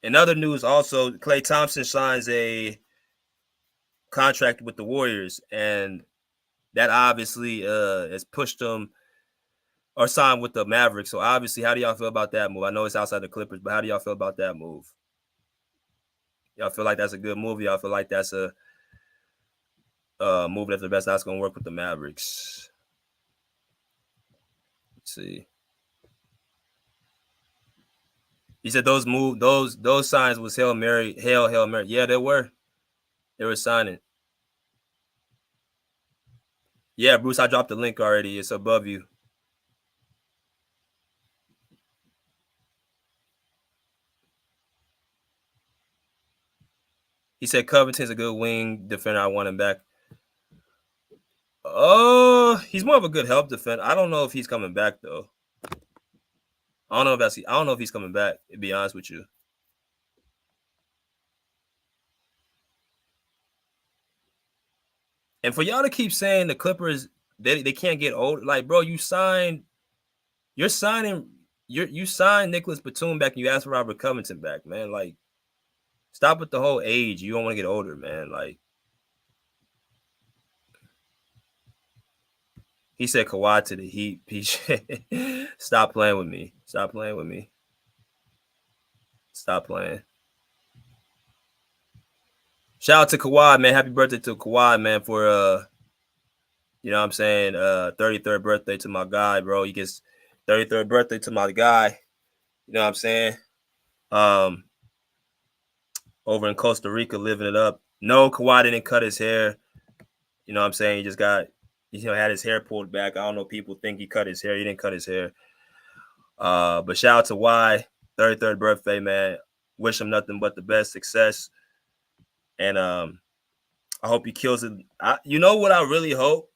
In other news, also, Klay Thompson signs a contract with the Warriors, and that obviously has pushed him or signed with the Mavericks. So obviously, how do y'all feel about that move? I know it's outside the Clippers, but how do y'all feel about that move? Y'all feel like that's a good move? Y'all feel like that's a move that's going to work with the Mavericks? Let's see. He said those signs was Hail Mary. Yeah, they were. They were signing. Yeah, Bruce, I dropped the link already. It's above you. He said Covington's a good wing defender. I want him back. Oh, he's more of a good help defender. I don't know if he's coming back though. I don't know if he's coming back, to be honest with you. And for y'all to keep saying the Clippers, they can't get old. Like, bro, you signed Nicholas Batum back and you asked for Robert Covington back, man. Like, stop with the whole age. You don't want to get older, man. Like, he said Kawhi to the Heat. Stop playing with me. Stop playing with me. Stop playing. Shout out to Kawhi, man. Happy birthday to Kawhi, man, for you know what I'm saying, 33rd birthday to my guy, bro. He gets 33rd birthday to my guy. You know what I'm saying? Over in Costa Rica, living it up. No, Kawhi didn't cut his hair. You know what I'm saying? He just got, had his hair pulled back. I don't know. People think he cut his hair. He didn't cut his hair. But shout out to Y, 33rd birthday, man. Wish him nothing but the best success. And I hope he kills it. You know what I really hope?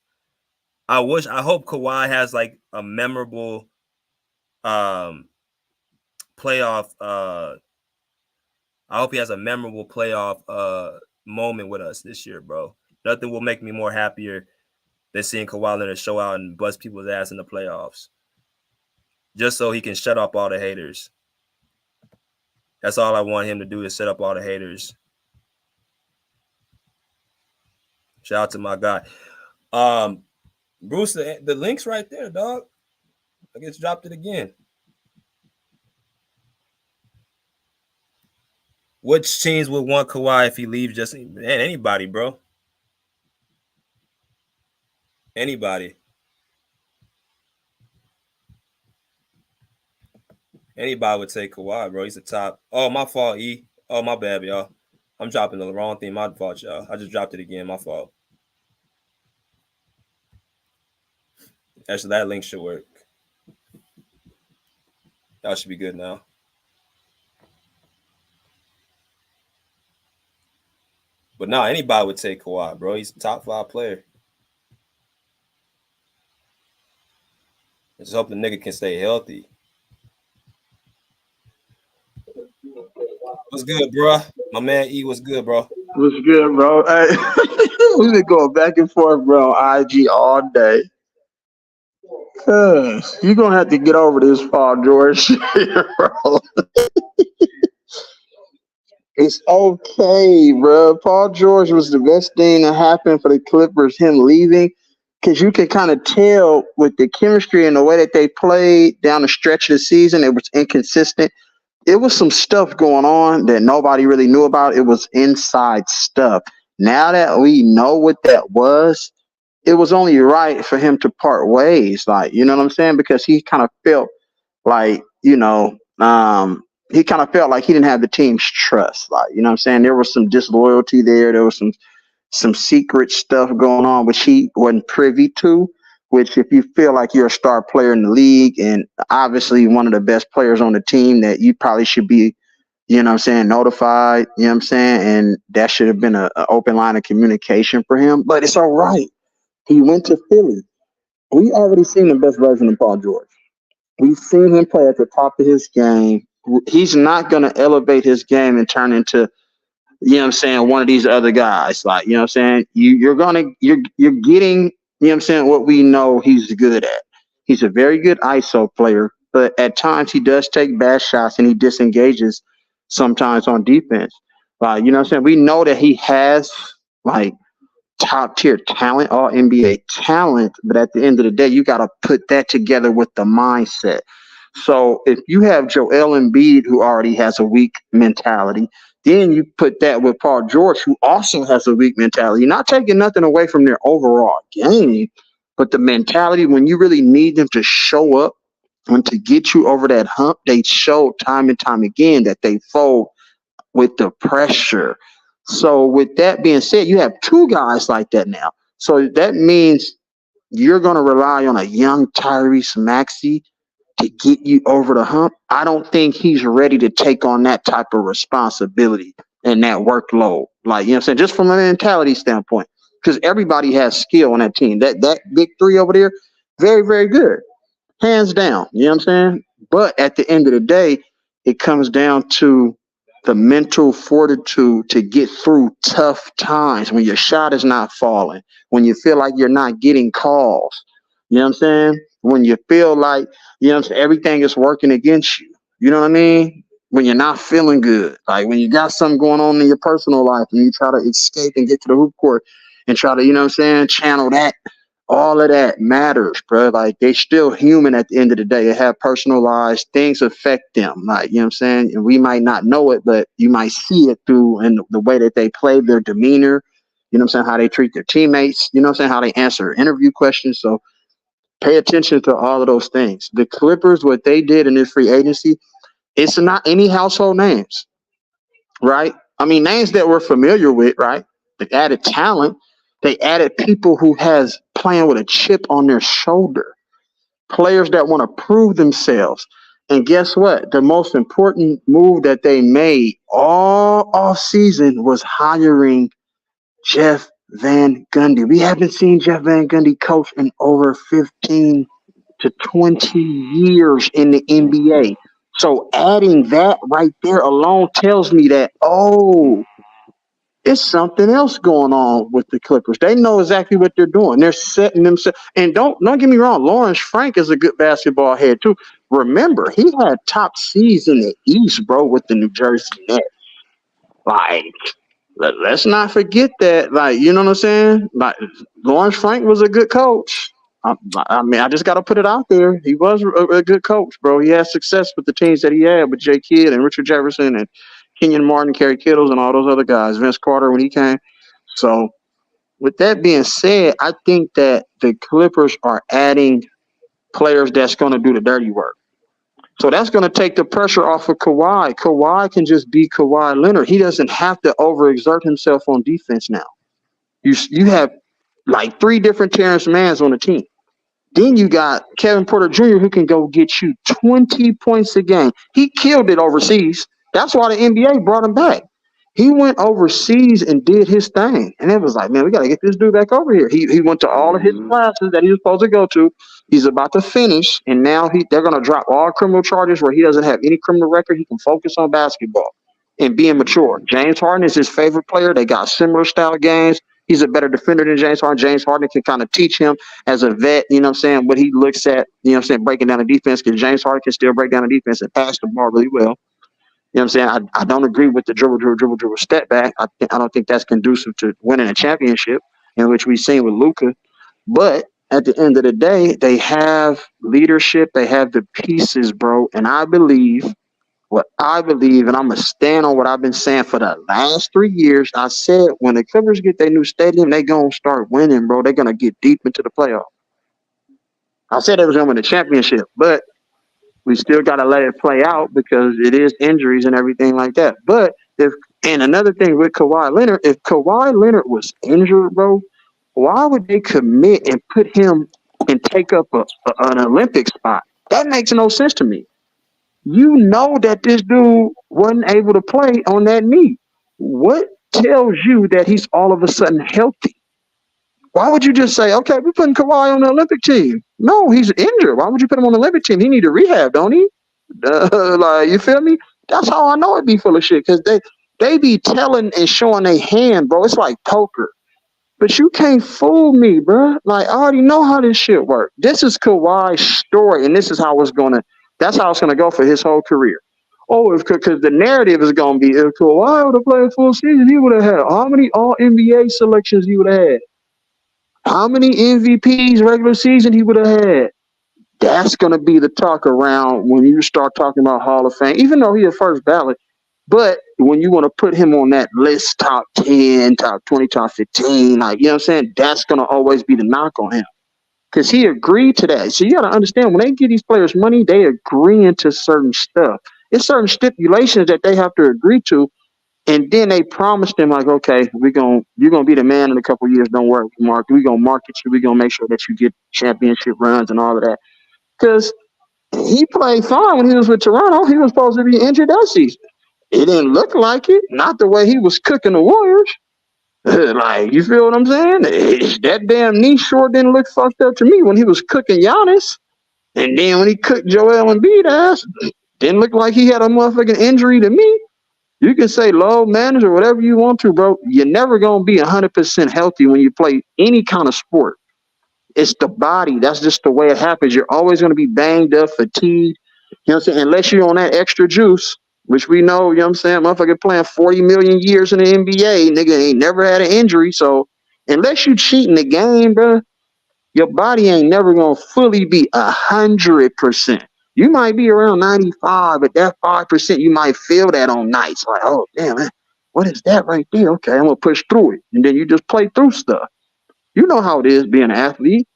I hope Kawhi has like a memorable playoff. I hope he has a memorable playoff moment with us this year, bro. Nothing will make me more happier than seeing Kawhi Leonard show out and bust people's ass in the playoffs. Just so he can shut up all the haters. That's all I want him to do, is shut up all the haters. Shout out to my guy. Bruce, the link's right there, dog. I just dropped it again. Which teams would want Kawhi if he leaves? Anybody, bro. Anybody. Anybody would take Kawhi, bro. He's the top. Oh, my fault, E. Oh, my bad, y'all. I'm dropping the wrong thing. My fault, y'all. I just dropped it again. My fault. Actually, that link should work. That should be good now. But no, anybody would take Kawhi, bro. He's a top 5 player. I just hope the nigga can stay healthy. What's good, bro? My man E, what's good, bro? What's good, bro? Hey, we've been going back and forth, bro, on IG all day. Cause you're gonna have to get over this Paul George shit, bro. It's okay, bro. Paul George was the best thing that happened for the Clippers, him leaving. Because you can kind of tell with the chemistry and the way that they played down the stretch of the season, it was inconsistent. It was some stuff going on that nobody really knew about. It was inside stuff. Now that we know what that was, it was only right for him to part ways. Like, you know what I'm saying? Because he kind of felt like, he kind of felt like he didn't have the team's trust. Like, you know what I'm saying? There was some disloyalty there. There was some secret stuff going on, which he wasn't privy to, which if you feel like you're a star player in the league and obviously one of the best players on the team, that you probably should be, you know what I'm saying, notified, you know what I'm saying? And that should have been an open line of communication for him, but it's all right. He went to Philly. We already seen the best version of Paul George. We've seen him play at the top of his game. He's not going to elevate his game and turn into, you know what I'm saying, one of these other guys. Like, you know what I'm saying? You're getting, you know what I'm saying, what we know he's good at. He's a very good ISO player, but at times he does take bad shots and he disengages sometimes on defense. You know what I'm saying? We know that he has like top tier talent, all NBA talent, but at the end of the day, you got to put that together with the mindset. So if you have Joel Embiid, who already has a weak mentality, then you put that with Paul George, who also has a weak mentality. You're not taking nothing away from their overall game, but the mentality, when you really need them to show up and to get you over that hump, they show time and time again that they fold with the pressure. So with that being said, you have 2 guys like that now. So that means you're going to rely on a young Tyrese Maxey to get you over the hump. I don't think he's ready to take on that type of responsibility in that workload. Like, you know what I'm saying? Just from a mentality standpoint. Because everybody has skill on that team. That big three over there, very, very good. Hands down. You know what I'm saying? But at the end of the day, it comes down to the mental fortitude to get through tough times when your shot is not falling, when you feel like you're not getting calls. You know what I'm saying? When you feel like, you know what I'm saying, everything is working against you. You know what I mean? When you're not feeling good, like when you got something going on in your personal life and you try to escape and get to the hoop court and try to, you know what I'm saying, channel that, all of that matters, bro. Like they still human at the end of the day. They have personal lives. Things affect them. Like, you know what I'm saying? And we might not know it, but you might see it through in the way that they play, their demeanor, you know what I'm saying, how they treat their teammates, you know what I'm saying, how they answer interview questions. So pay attention to all of those things. The Clippers, what they did in this free agency, it's not any household names, right? I mean, names that we're familiar with, right? They added talent. They added people who has playing with a chip on their shoulder, players that want to prove themselves. And guess what? The most important move that they made all off season was hiring Jeff Van Gundy. We haven't seen Jeff Van Gundy coach in over 15 to 20 years in the NBA. So adding that right there alone tells me that, oh, it's something else going on with the Clippers. They know exactly what they're doing. They're setting themselves. And don't get me wrong, Lawrence Frank is a good basketball head too. Remember, he had top seeds in the East, bro, with the New Jersey Nets. Like, let's not forget that. Like, you know what I'm saying? Like, Lawrence Frank was a good coach. I mean, I just got to put it out there. He was a good coach, bro. He had success with the teams that he had with Jay Kidd and Richard Jefferson and Kenyon Martin, Kerry Kittles, and all those other guys. Vince Carter when he came. So, with that being said, I think that the Clippers are adding players that's going to do the dirty work. So that's going to take the pressure off of Kawhi. Kawhi can just be Kawhi Leonard. He doesn't have to overexert himself on defense now. You have like 3 different Terrence Manns on the team. Then you got Kevin Porter Jr. who can go get you 20 points a game. He killed it overseas. That's why the NBA brought him back. He went overseas and did his thing. And it was like, man, we got to get this dude back over here. He went to all of his classes that he was supposed to go to. He's about to finish, and now they're going to drop all criminal charges where he doesn't have any criminal record. He can focus on basketball and being mature. James Harden is his favorite player. They got similar style games. He's a better defender than James Harden. James Harden can kind of teach him as a vet, you know what I'm saying, what he looks at, you know what I'm saying, breaking down the defense, because James Harden can still break down the defense and pass the ball really well. You know what I'm saying? I don't agree with the dribble step back. I don't think that's conducive to winning a championship, in which we've seen with Luka. But at the end of the day, they have leadership. They have the pieces, bro. And I believe, and I'm going to stand on what I've been saying for the last 3 years. I said when the Clippers get their new stadium, they're going to start winning, bro. They're going to get deep into the playoffs. I said they was going to win the championship, but we still got to let it play out because it is injuries and everything like that. But and another thing with Kawhi Leonard, if Kawhi Leonard was injured, bro, why would they commit and put him and take up an Olympic spot? That makes no sense to me. You know that this dude wasn't able to play on that knee. What tells you that he's all of a sudden healthy? Why would you just say, okay, we're putting Kawhi on the Olympic team? No, he's injured. Why would you put him on the Olympic team? He need to rehab, don't he? Like, you feel me? That's how I know it be full of shit, because they be telling and showing their hand, bro. It's like poker. But you can't fool me, bro. Like, I already know how this shit works. This is Kawhi's story, and this is how that's how it's going to go for his whole career. Oh, because the narrative is going to be, if Kawhi would have played full season, he would have had how many All-NBA selections he would have had? How many MVPs regular season he would have had? That's going to be the talk around when you start talking about Hall of Fame, even though he's a first ballot. But when you want to put him on that list, top 10, top 20, top 15, like, you know what I'm saying? That's going to always be the knock on him, because he agreed to that. So you got to understand, when they give these players money, they agreeing to certain stuff. It's certain stipulations that they have to agree to. And then they promised him, like, okay, you're gonna be the man in a couple of years. Don't worry, Mark. We're gonna market you. We're gonna make sure that you get championship runs and all of that. Because he played fine when he was with Toronto. He was supposed to be injured that season. It didn't look like it. Not the way he was cooking the Warriors. Like, you feel what I'm saying? That damn knee sure didn't look fucked up to me when he was cooking Giannis. And then when he cooked Joel Embiid ass, didn't look like he had a motherfucking injury to me. You can say load manage or whatever you want to, bro. You're never going to be 100% healthy when you play any kind of sport. It's the body. That's just the way it happens. You're always going to be banged up, fatigued. You know what I'm saying? Unless you're on that extra juice, which we know, you know what I'm saying? Motherfucker playing 40 million years in the NBA, nigga ain't never had an injury. So unless you cheat in the game, bro, your body ain't never gonna fully be 100%. You might be around 95, but that 5% you might feel that on nights. Like, oh damn, man, what is that right there? Okay, I'm gonna push through it. And then you just play through stuff. You know how it is being an athlete.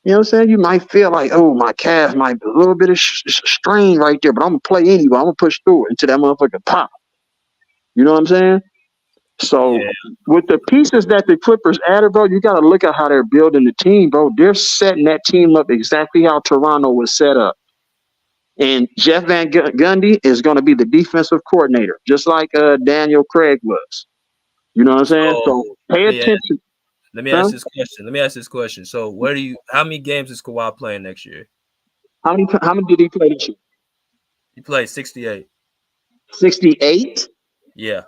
You know what I'm saying? You might feel like, oh, my calf might be a little bit of strain right there, but I'm gonna play anyway. I'm gonna push through it until that motherfucker pop. You know what I'm saying? So Yeah. with the pieces that the Clippers added, bro, you got to look at how they're building the team, bro. They're setting that team up exactly how Toronto was set up. And Jeff Van Gundy is going to be the defensive coordinator, just like Daniel Craig was. You know what I'm saying? So So pay attention. let me Huh? ask this question. So how many games is Kawhi playing next year? How many did he play this year? He played 68. 68. Yeah.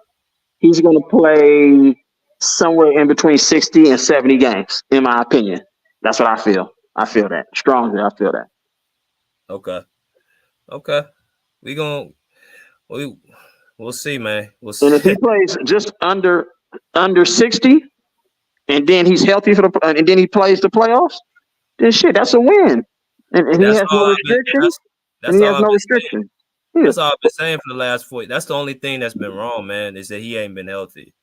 He's going to play somewhere in between 60 and 70 games, in my opinion. That's what I feel. I feel that strongly. I feel that. Okay. Okay. We we'll see, man. We'll And if see. he plays just under 60, and then he's healthy and then he plays the playoffs, then shit, that's a win. And he That's has all no I've been. restrictions. And That's he all has I've no been saying. restrictions. Yeah. That's all I've been saying for the last 40. That's the only thing that's been wrong, man. Is that he ain't been healthy.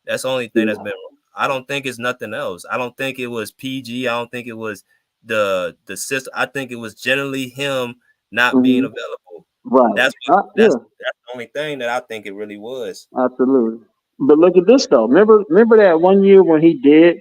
That's the only thing that's been wrong. I don't think it's nothing else. I don't think it was PG. I don't think it was the system. I think it was generally him not being Mm-hmm. available. Right. That's Yeah. the only thing that I think it really was. Absolutely. But look at this though. Remember that one year when he did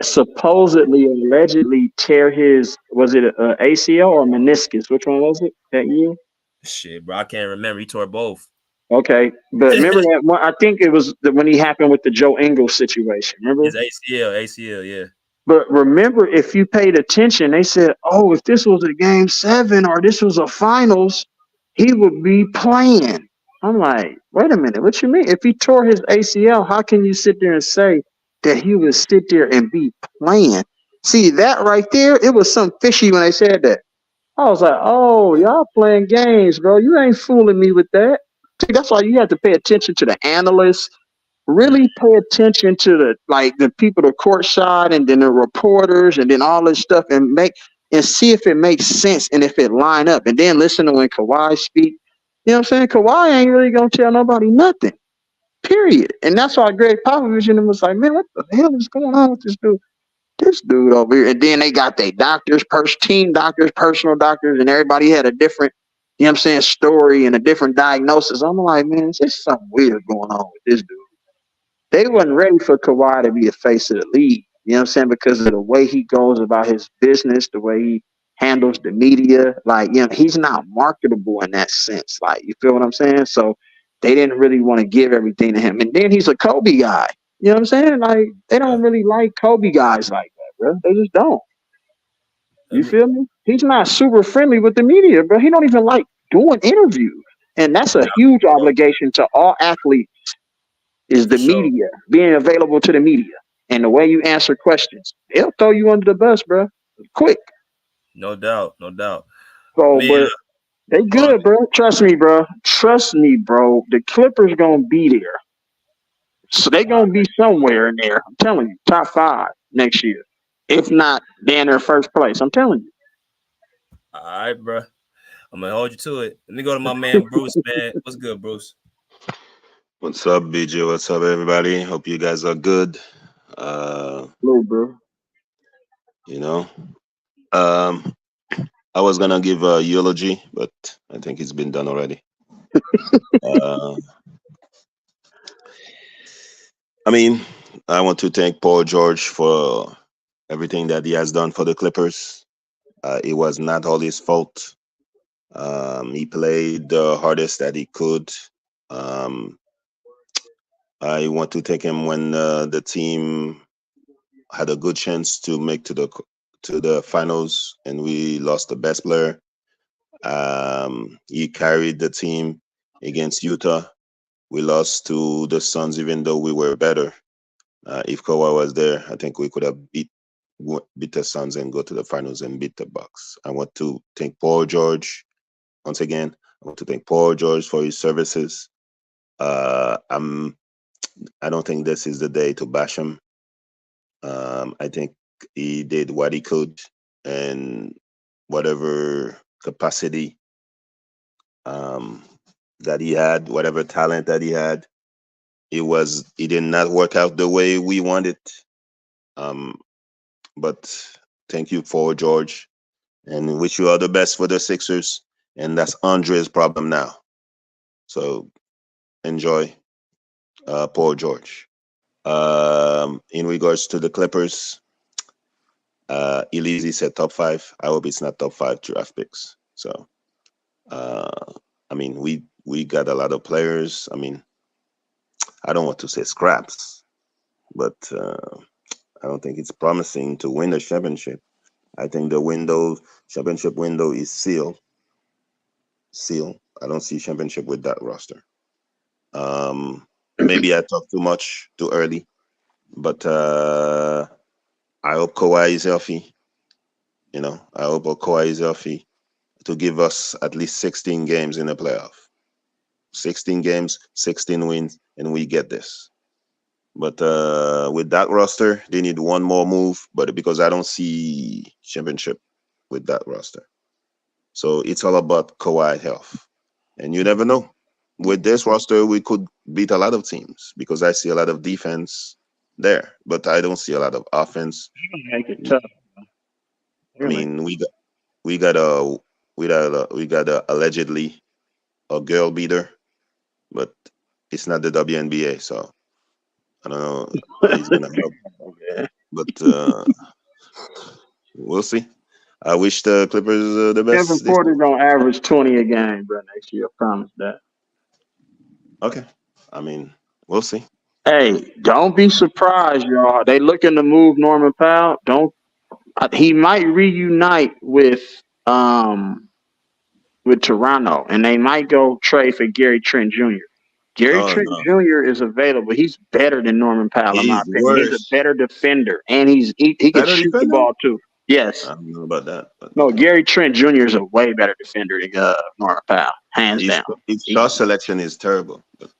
supposedly allegedly tear his, was it a ACL or meniscus? Which one was it that year? Shit, bro, I can't remember. He tore both. Okay, but remember that one? I think it was when he happened with the Joe Ingles situation. Remember? His ACL, yeah. But remember, if you paid attention, they said, "Oh, if this was a game 7 or this was a finals, he would be playing." I'm like, wait a minute, what you mean? If he tore his ACL, how can you sit there and say that he would sit there and be playing? See that right there? It was some fishy when they said that. I was like, oh, y'all playing games, bro. You ain't fooling me with that. See, that's why you have to pay attention to the analysts. Really pay attention to the people, the court side, and then the reporters, and then all this stuff, and see if it makes sense and if it line up. And then listen to when Kawhi speak. You know what I'm saying? Kawhi ain't really gonna tell nobody nothing. Period. And that's why Greg Popovich and him was like, man, what the hell is going on with this dude? This dude over here. And then they got their doctors, team doctors, personal doctors, and everybody had a different, you know what I'm saying, story and a different diagnosis. I'm like, man, there's something weird going on with this dude. They wasn't ready for Kawhi to be a face of the league. You know what I'm saying? Because of the way he goes about his business, the way he handles the media. Like, you know, he's not marketable in that sense. Like, you feel what I'm saying? So they didn't really want to give everything to him. And then he's a Kobe guy. You know what I'm saying? Like, they don't really like Kobe guys like that, bro. They just don't. You feel me? He's not super friendly with the media, bro. He don't even like doing interviews. And that's a huge obligation to all athletes is the Sure. media, being available to the media. And the way you answer questions. They'll throw you under the bus, bro. Quick. No doubt. So, Man, but they good, bro. Trust me, bro. The Clippers gonna be there. So they gonna be somewhere in there. I'm telling you, top 5 next year. If not, they're in their first place. I'm telling you. all right, bro. I'm gonna hold you to it. Let me go to my man Bruce, man. What's good, Bruce? What's up, BJ? What's up, everybody? Hope you guys are good. Little bro. You know, um, I was gonna give a eulogy, but I think it's been done already. uh, I mean, I want to thank Paul George for everything that he has done for the Clippers. It was not all his fault. He played the hardest that he could. Um, I want to take him when the team had a good chance to make to the finals, and we lost the best player. He carried the team against Utah. We lost to the Suns, even though we were better. If Kawhi was there, I think we could have beat the Suns and go to the finals and beat the Bucks. I want to thank Paul George once again. I want to thank Paul George for his services. I don't think this is the day to bash him. I think he did what he could and whatever capacity that he had, whatever talent that he had. It did not work out the way we wanted. Um, but thank you for George, and wish you all the best for the Sixers. And that's Andre's problem now. So enjoy, Paul George. In regards to the Clippers, Elise said top 5. I hope it's not top 5 draft picks. So, I mean, we got a lot of players. I mean, I don't want to say scraps, but I don't think it's promising to win the championship. I think the championship window is sealed. I don't see championship with that roster. Maybe I talked too much too early, but I hope Kawhi is healthy. I hope Kawhi is healthy to give us at least 16 games in the playoff. 16 games, 16 wins, and we get this. But with that roster, they need one more move. But because I don't see championship with that roster, so it's all about Kawhi health. And you never know. With this roster, we could beat a lot of teams because I see a lot of defense there, but I don't see a lot of offense. Make it tough. I mean, we got a allegedly a girl beater, but it's not the WNBA, so I don't know how he's gonna help. But we'll see. I wish the Clippers the best. Kevin Porter gonna average 20 a game, bro, next year. I promise that. Okay. I mean, we'll see. Hey, don't be surprised, y'all. They looking to move Norman Powell. Don't he might reunite with Toronto, and they might go trade for Gary Trent Jr. Gary Oh Trent no, Jr. is available. He's better than Norman Powell, in my he's opinion. He's a worse. better defender, and he can Better shoot the defender? ball too. Yes. I don't know about that, but No, okay. Gary Trent Jr. is a way better defender than Norman Powell, hands down. His shot selection is terrible. But,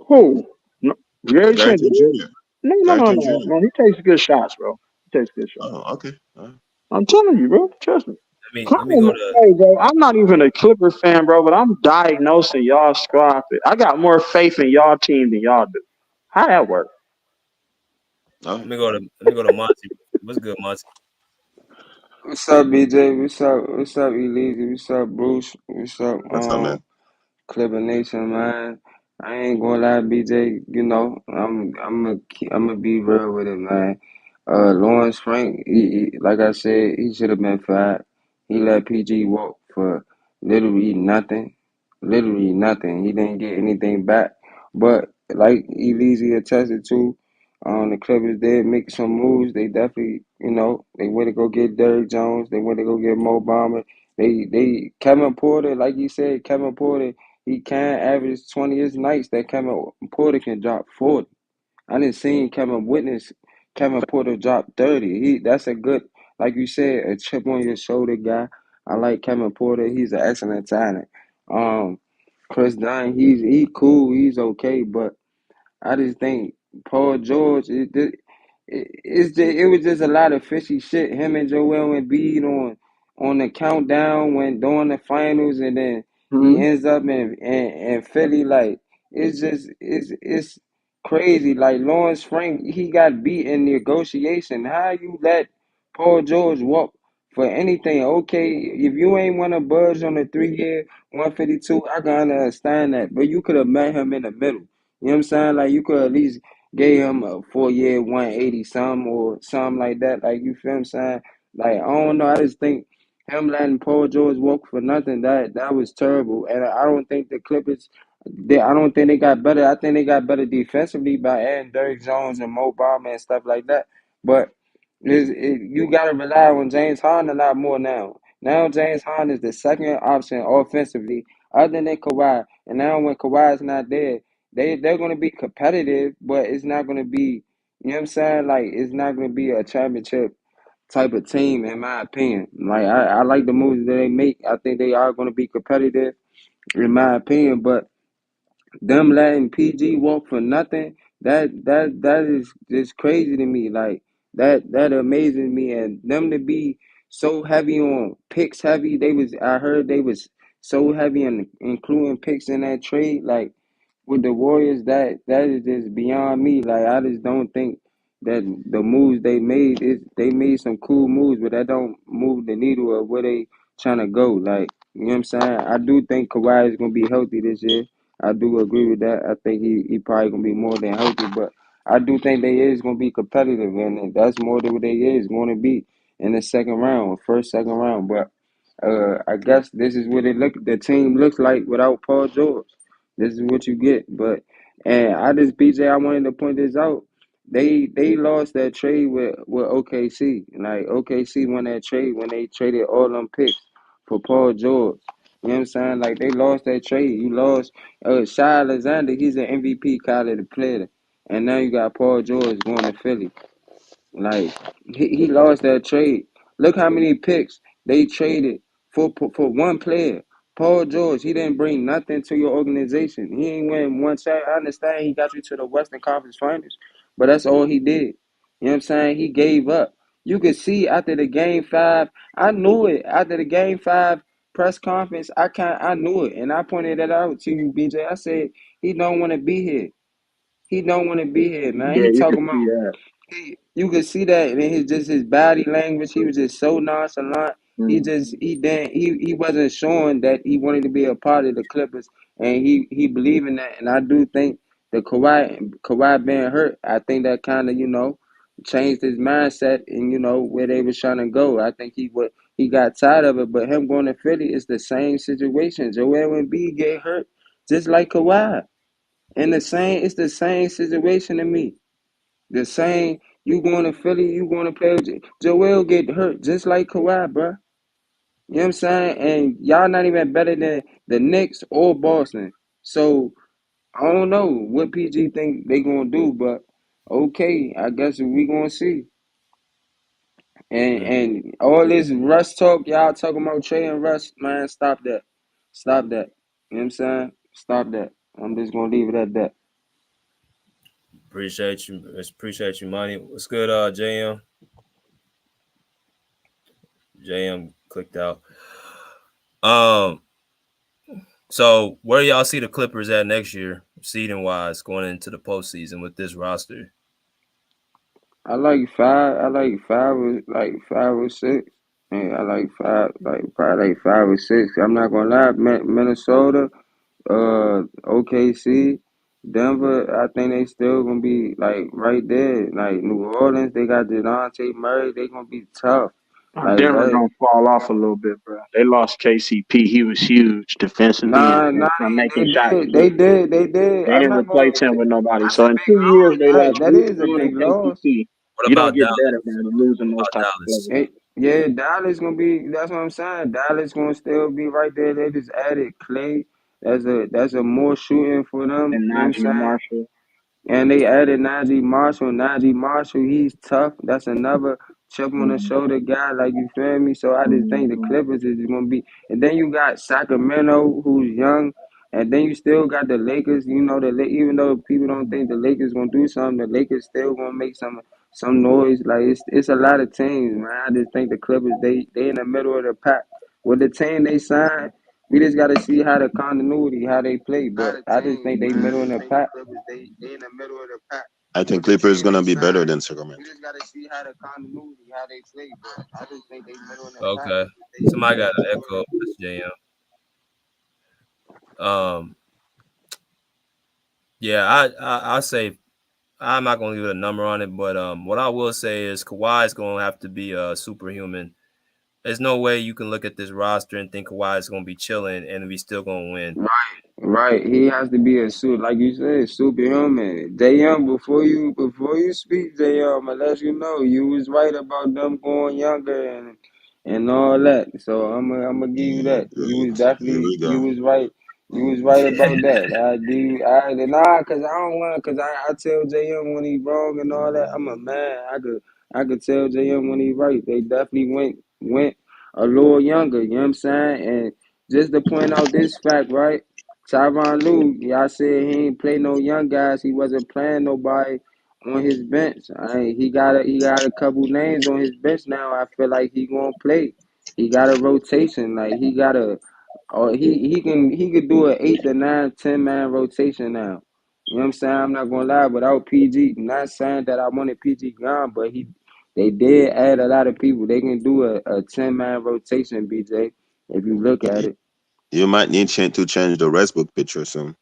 Who? No, Gary Gary Trent Trent Jr.? Jr. No, no, Gary no, Trent no, Jr. no. He takes good shots, bro. He takes good shots. Oh, okay. I'm telling you, bro. Trust me. Come Let me on, go man. to. Hey, bro. I'm not even a Clipper fan, bro, but I'm diagnosing y'all squad. I got more faith in y'all team than y'all do. How that work? All Let right. me go to. Let me go to Monty. What's good, Monty? What's up, BJ? What's up, Elise? What's up, Bruce? What's up, What's up, man? Clipper Nation, man? I ain't gonna lie, BJ. You know, I'm gonna be real with it, man. Lawrence Frank, like I said, he should have been fired. He let PG walk for literally nothing. Literally nothing. He didn't get anything back. But like Elise attested to, the Clippers did make some moves. They definitely, they went to go get Derrick Jones. They went to go get Mo Bamba. They Kevin Porter, like you said, Kevin Porter, he can average 20 nights that Kevin Porter can drop 40. I didn't see Kevin Porter drop 30. That's a good, like you said, a chip on your shoulder guy. I like Kevin Porter. He's an excellent talent. Um, Chris Dunn, he cool, he's okay, but I just think Paul George, it was just a lot of fishy shit. Him and Joel Embiid on the countdown when during the finals, and then he ends up in Philly. Like it's crazy. Like Lawrence Frank, he got beat in negotiation. How you let Paul George walk for anything? Okay, if you ain't want to budge on the 3 year 152, I can understand that, but you could have met him in the middle. You know what I'm saying? Like you could at least gave him a 4 year 180 some or something like that. Like you feel what I'm saying? Like I don't know. I just think him letting Paul George walk for nothing, that was terrible. And I don't think the Clippers I don't think they got better. I think they got better defensively by adding Derrick Jones and Mo Bamba and stuff like that. But you got to rely on James Harden a lot more now. Now James Harden is the second option offensively, other than Kawhi. And now when Kawhi is not there, they're going to be competitive, but it's not going to be. You know what I'm saying? Like it's not going to be a championship type of team, in my opinion. Like I like the moves that they make. I think they are going to be competitive, in my opinion. But them letting PG walk for nothing, that is just crazy to me. Like that amazes me. And them to be so heavy on picks heavy, I heard they was so heavy on including picks in that trade. Like with the Warriors, that is just beyond me. Like I just don't think that the moves they made some cool moves, but that don't move the needle of where they trying to go. Like you know what I'm saying? I do think Kawhi is gonna be healthy this year. I do agree with that. I think he probably gonna be more than healthy, but I do think they is gonna be competitive, and that's more than what they is going to be in the second round, second round. But I guess this is what the team looks like without Paul George. This is what you get. But and I just BJ, I wanted to point this out. They lost that trade with OKC. Like OKC won that trade when they traded all them picks for Paul George. You know what I'm saying? Like they lost that trade. You lost Shai Alexander, he's an MVP caliber player. And now you got Paul George going to Philly. Like he lost that trade. Look how many picks they traded for one player. Paul George, he didn't bring nothing to your organization. He ain't win one shot. I understand he got you to the Western Conference Finals, but that's all he did. You know what I'm saying? He gave up. You could see after the game five, I knew it. After the game five press conference, I knew it. And I pointed that out to you, BJ. I said, he don't want to be here. He don't want to be here, man. Yeah, He you could talking about see that. you could see that in his body language. He was just so nonchalant. He wasn't showing that he wanted to be a part of the Clippers, and he believed in that. And I do think the Kawhi being hurt, I think that kind of changed his mindset and where they was trying to go. I think he got tired of it, but him going to Philly is the same situation. Joel Embiid get hurt just like Kawhi, and it's the same situation to me. The same, you going to Philly, you going to play with Joel get hurt just like Kawhi, bro. You know what I'm saying? And y'all not even better than the Knicks or Boston. So I don't know what PG think they gonna do, but okay, I guess we gonna see. And all this Russ talk, y'all talking about Trey and Russ, man, stop that. Stop that. You know what I'm saying? Stop that. I'm just gonna leave it at that. Appreciate you. Appreciate you, money. What's good, JM? JM clicked out. Um, so where y'all see the Clippers at next year, seeding wise, going into the postseason with this roster? I like five. I like 5 or 6. And I like five, probably like 5 or 6. I'm not gonna lie, Minnesota, OKC, Denver. I think they still gonna be like right there. Like New Orleans, they got Dejounte Murray. They gonna be tough. Like Denver that. gonna fall off a little bit, bro. They lost KCP. He was huge defensively and Nah, from making they shots did, too. they did. They I'm didn't not gonna. replace him with nobody. That's a So in big 2 years, they loss. lost That Bruce is a Brown and big loss. KCP. What You don't about get Dallas? better by losing What those about type of Dallas? players. Yeah, Dallas gonna be. That's what I'm saying. Dallas gonna still be right there. They just added Clay. That's a more shooting for them. And You know what I'm Najee saying? Marshall. And they added Najee Marshall. Najee Marshall, he's tough. That's another chip on the shoulder guy. Like you feel me? So I just think the Clippers is gonna be. And then you got Sacramento, who's young. And then you still got the Lakers. Even though people don't think the Lakers gonna do something, the Lakers still gonna make some noise. Like it's a lot of teams, man. I just think the Clippers they in the middle of the pack. With the team they signed, we just got to see how the continuity, how they play. But I just think they middle in the pack. They in the middle of the pack. I think With the Clippers team they gonna be better signed, than we Sacramento. just got to see how the continuity, how they play. But I just think they middle in the pack. Okay, somebody got an echo. That's JM. Um, yeah, I say I'm not gonna give a number on it, but what I will say is Kawhi is gonna have to be superhuman There's no way you can look at this roster and think Kawhi is going to be chilling and we still going to win. Right. He has to be a suit, like you said, superhuman. Young, before you speak, Young, unless you know you was right about them going younger and all that. So I'm gonna give you that. You was Here definitely we go. right. You was right about that. I give you cause I don't want cause I tell Young when he wrong and all that. I'm a man. I could tell Young when he right. They definitely went a little younger, you know what I'm saying? And just to point out this fact, right? Tyronn Lue, y'all said he ain't play no young guys. He wasn't playing nobody on his bench. He got a couple names on his bench now. I feel like he gonna play. He got a rotation. Like he got a, or he could do an 8 to 9, 10-man rotation now. You know what I'm saying? I'm not gonna lie. Without PG, not saying that I wanted PG gone, but they did add a lot of people. They can do a 10-man rotation, BJ. If you look at it. You might need to change the Westbrook picture soon.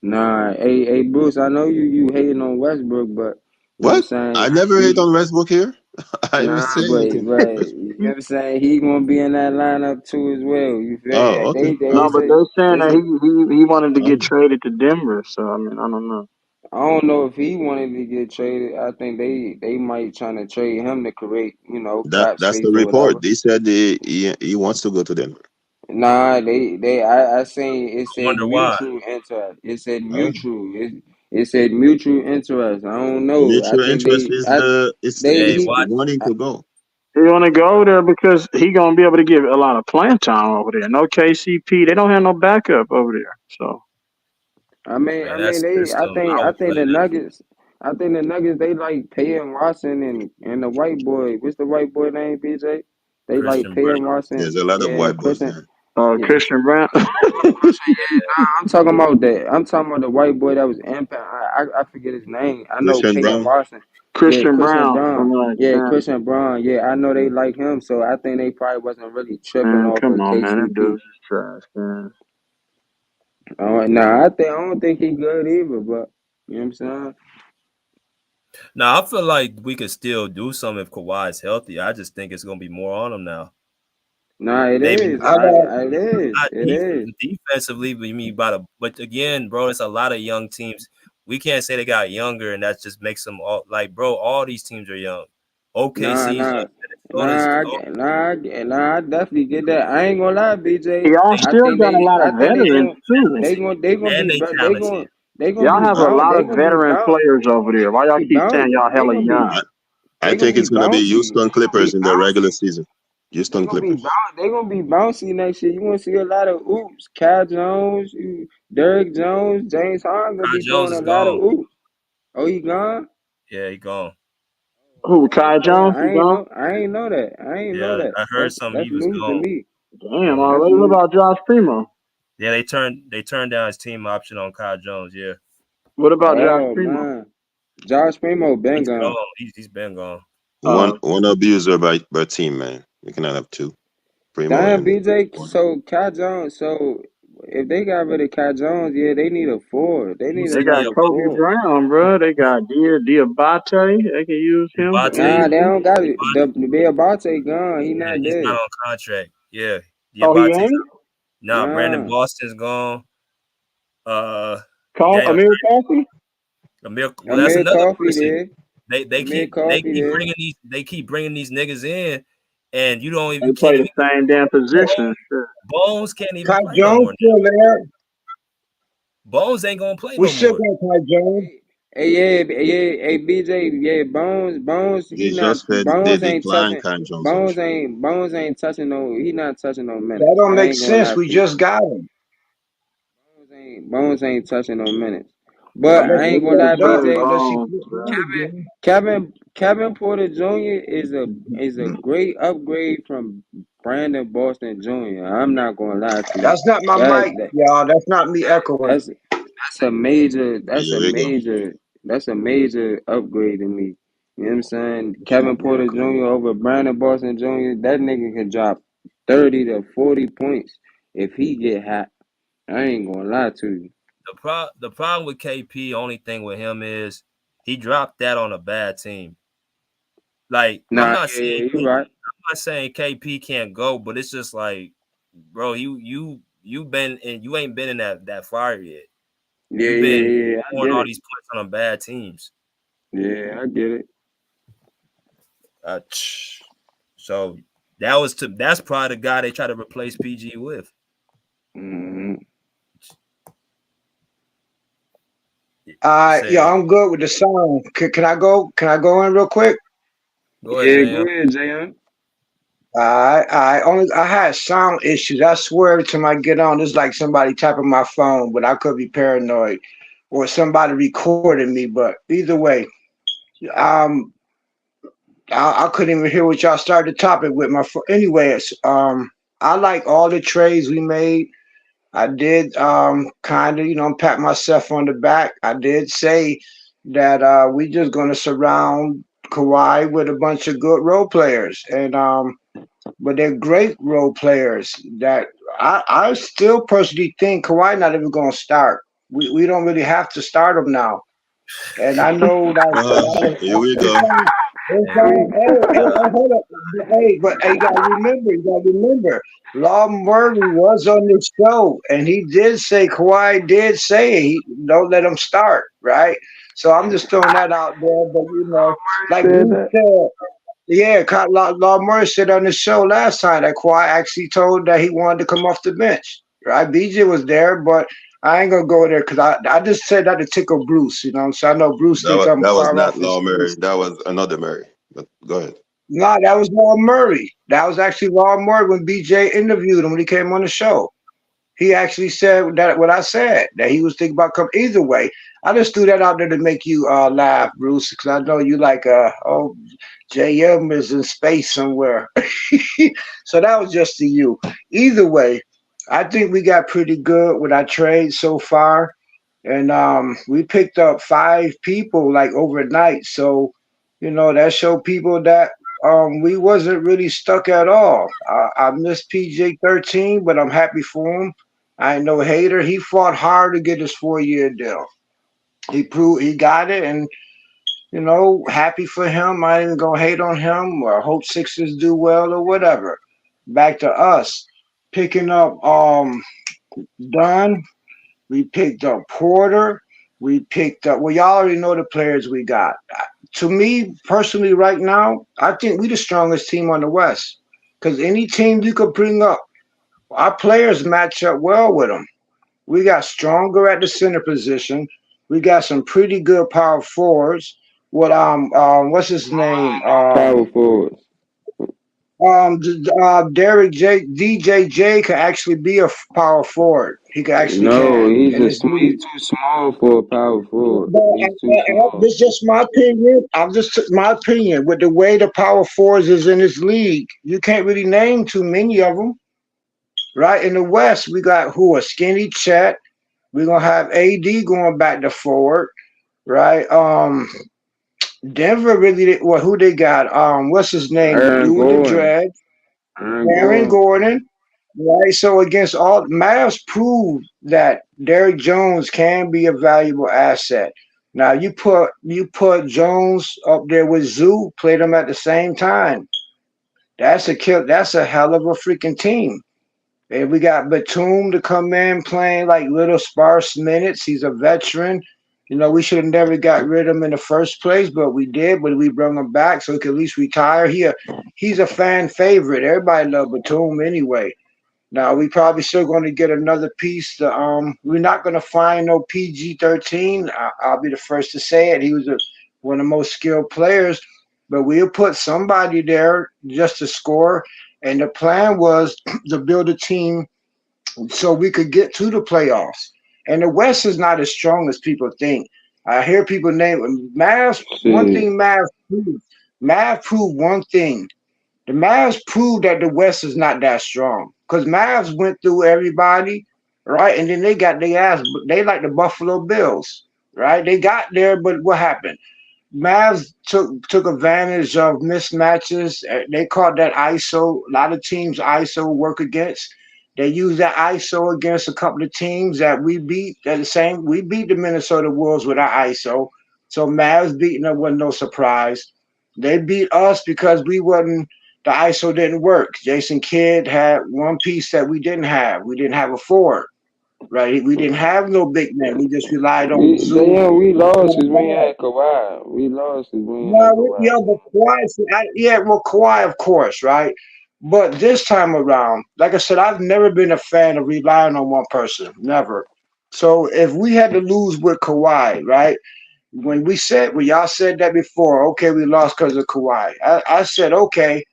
Nah, hey, Bruce, I know you hating on Westbrook, but you know what I'm What? saying? I never hate on Westbrook here. I didn't Nah, say but anything about Westbrook. you know what I'm saying? He gonna be in that lineup too as well. You feel me? Oh, okay. No, but Okay. they're saying that It's a, he wanted to get Um, traded to Denver. So I mean, I don't know. I don't know if he wanted to get traded. I think they might trying to trade him to create, cap that's the space or whatever. report. They said he wants to go to Denver. Nah, I seen it I said wonder why. mutual interest. It said Oh. mutual. It said mutual interest. I don't know. I Mutual think interest is they Hey, is he watch. wanting to go. He want to go there because he gonna be able to get a lot of playing time over there. No KCP, they don't have no backup over there. So Man, that they. system, I I would think play the that. Nuggets. I think the Nuggets. They like paying Watson and the white boy. What's the white boy name? BJ. They like Christian paying Brown. Watson. There's a lot of Yeah, white boys Christian. there. Yeah, Christian Brown. Christian. Yeah, nah. I'm talking about that. I'm talking about the white boy that was impact. I forget his name. I know Christian paying Brown. Watson. Yeah, Christian Christian Brown. Brown. I'm like, Yeah, man, Christian Brown. Yeah, I know they like him. So I think they probably wasn't really tripping man, off come of on, man, that KCP. dude's just trash, man. Nah, I don't think he good either. But you know what I'm saying. Now, I feel like we could still do something if Kawhi is healthy. I just think it's going to be more on him now. Nah, it Maybe is. not, I got It is. not It is. defensively, but you mean but again, bro, it's a lot of young teams. We can't say they got younger, and that just makes them all like, bro. All these teams are young. Nah, OKC's nah, young. Minnesota's I definitely get that. I ain't gonna lie, BJ. Y'all they, I still think got a they, lot I of think they veterans going too. they gonna and be, they but talented. they gonna Y'all be have a bound. lot They of gonna be veteran bound. players over there. Why They y'all gonna be keep saying bound. y'all hella young? I They gonna think be it's gonna be bouncy. Houston They gonna be Clippers in the regular bouncy. season. They Houston gonna be Clippers. bound. They gonna be bouncy next year. You gonna see a lot of oops. Cal Jones, Derrick Jones, James Harden gonna Kai be Jones doing is a lot of gone. oops. Oh, he gone? Yeah, he gone. Who? Oh, Kai okay. Jones? He gone? I ain't know that. I ain't know Yeah, that. I heard something. That's He was news to gone. me. Damn, hmm That's already. What news. about Josh Primo? Yeah, they turned down his team option on Kai Jones. Yeah, What about Josh Oh Primo? man, Josh Primo been he's gone. gone. He's been gone. One abuser by team, man. You cannot have two. Primo Damn, and BJ. one. So Cal Jones. So if they got rid of Cal Jones, yeah, they need a forward. They need Who's They the got another Kobe forward. Brown, bro. They got Diabate. They can use him Ibate? Nah, they easily. don't got it. The Bill Bate gone. He Yeah, not he's not there. on contract. Yeah, Oh, he Diabate's ain't? nah. Brandon Nah. Boston's gone. Uh, Call damn. Amir Coffee? Amir, well, that's Amir another Coffee person. there. They Amir keep Coffee there. bringing these niggas in, and They you play can't the even same damn position. Shit. Bones can't even Ty play no Jones more now. still there. Bones ain't gonna play We no still more. got Ty Jones. Hey, BJ, yeah, Bones, They just said they declined Kai Jones option. Bones ain't touching no, he not touching no That minutes. don't I make ain't gonna sense. lie We to you. just got him. Bones ain't touching no minutes. I But bet I he ain't gonna still lie, does, BJ. unless he Bones, quit bro. running again. Kevin Porter Jr. is a great upgrade from Brandon Boston Jr. I'm not gonna lie to you. That's not my That mic, that y'all. That's not me echoing. Here we go. that's a major upgrade to me. You know what I'm saying? That's Kevin not me Porter echoing. Jr. over Brandon Boston Jr. That nigga can drop 30 to 40 points if he get hot. I ain't gonna lie to you. The problem with KP, only thing with him is he dropped that on a bad team. Like Nah, yeah, you right. not saying KP can't go, but it's just like, bro, you been and you ain't been in that fire yet. Yeah, You've been yeah. I scoring get all it. these points on bad teams. Yeah, I get it. So that's probably the guy they try to replace PG with. Mm-hmm. Yeah, I'm good with the sound. Can I go? Can I go in real quick? Go ahead, Yeah, Jam. go ahead, Jayon. I had sound issues. I swear every time I get on, it's like somebody tapping my phone, but I could be paranoid or somebody recording me. But either way, um, I couldn't even hear what y'all started the topic with my phone. Anyways, I like all the trades we made. I did kind of, pat myself on the back. I did say that we just going to surround Kawhi with a bunch of good role players, and but they're great role players. That I still personally think Kawhi not even going to start. We don't really have to start him now. And I know Here we go. hold up. Hey, you gotta remember, Law Murray was on the show, and he did say, Kawhi did say, he don't let him start, right? So I'm just throwing that out there, but like Said we that. said, yeah, Law Murray said on the show last time that Kawhi actually told that he wanted to come off the bench, right? BJ was there, but I ain't gonna go there because I just said that to tickle Bruce, so I know Bruce That think was I'm that was far not off his Law face. Murray. That was another Murray. But go ahead. No, that was Law Murray. That was actually Law Murray when BJ interviewed him when he came on the show. He actually said that what I said, that he was thinking about coming. Either way, I just threw that out there to make you laugh, Bruce, because I know you like, JM is in space somewhere. So that was just to you. Either way, I think we got pretty good with our trade so far. And we picked up 5 people like overnight. So, that showed people that we wasn't really stuck at all. I miss PJ 13, but I'm happy for him. I ain't no hater. He fought hard to get his 4-year deal. He proved he got it, and happy for him. I ain't even gonna hate on him or hope Sixers do well or whatever. Back to us picking up Dunn. We picked up Porter. We picked up. Well, y'all already know the players we got. To me personally, right now, I think we the strongest team on the West. Because any team you could bring up, our players match up well with them. We got stronger at the center position. We got some pretty good power forwards. What's his name? Power forwards. Derek J. DJJ can actually be a power forward. He can actually No, can he's in this league. he's too small for a power forward. But He's too small. this is just my opinion. I'm just my opinion. With the way the power forwards is in this league, you can't really name too many of them. Right in the West, we got who a skinny Chet. We're gonna have AD going back to forward. Right. Denver really. Well, who they got? What's his name? The Aaron dude with the Gordon. dread. Aaron Aaron Gordon. Gordon. Right. So against all Mavs proved that Derrick Jones can be a valuable asset. Now you put Jones up there with Zoo, play them at the same time. That's a hell of a freaking team. And we got Batum to come in playing like little sparse minutes. He's a veteran. We should have never got rid of him in the first place, but we did. But we brought him back so he could at least retire. He's a fan favorite. Everybody love Batum anyway. Now we probably still going to get another piece. We're not going to find no PG-13. I'll be the first to say it. He was one of the most skilled players, but we'll put somebody there just to score. And the plan was to build a team so we could get to the playoffs. And the West is not as strong as people think. I hear people name Mavs. One Shit. thing Mav proved one thing. The Mavs proved that the West is not that strong because Mavs went through everybody, right? And then they got their ass. They like the Buffalo Bills, right? They got there, but what happened? Mavs took advantage of mismatches. They called that ISO. A lot of teams ISO work against. They used that ISO against a couple of teams that we beat. At the same, we beat the Minnesota Wolves with our ISO. So Mavs beating them wasn't no surprise. They beat us because we wasn't. the ISO didn't work. Jason Kidd had one piece that we didn't have. We didn't have a forward, right? We didn't have no big man. We just relied on Zoo. We lost because we ain't had Kawhi. We lost because we ain't had No, Kawhi. yeah, but Kawhi, of course, right? But this time around, like I said, I've never been a fan of relying on one person, never. So if we had to lose with Kawhi, right? When y'all said that before, okay, we lost because of Kawhi. I said, okay,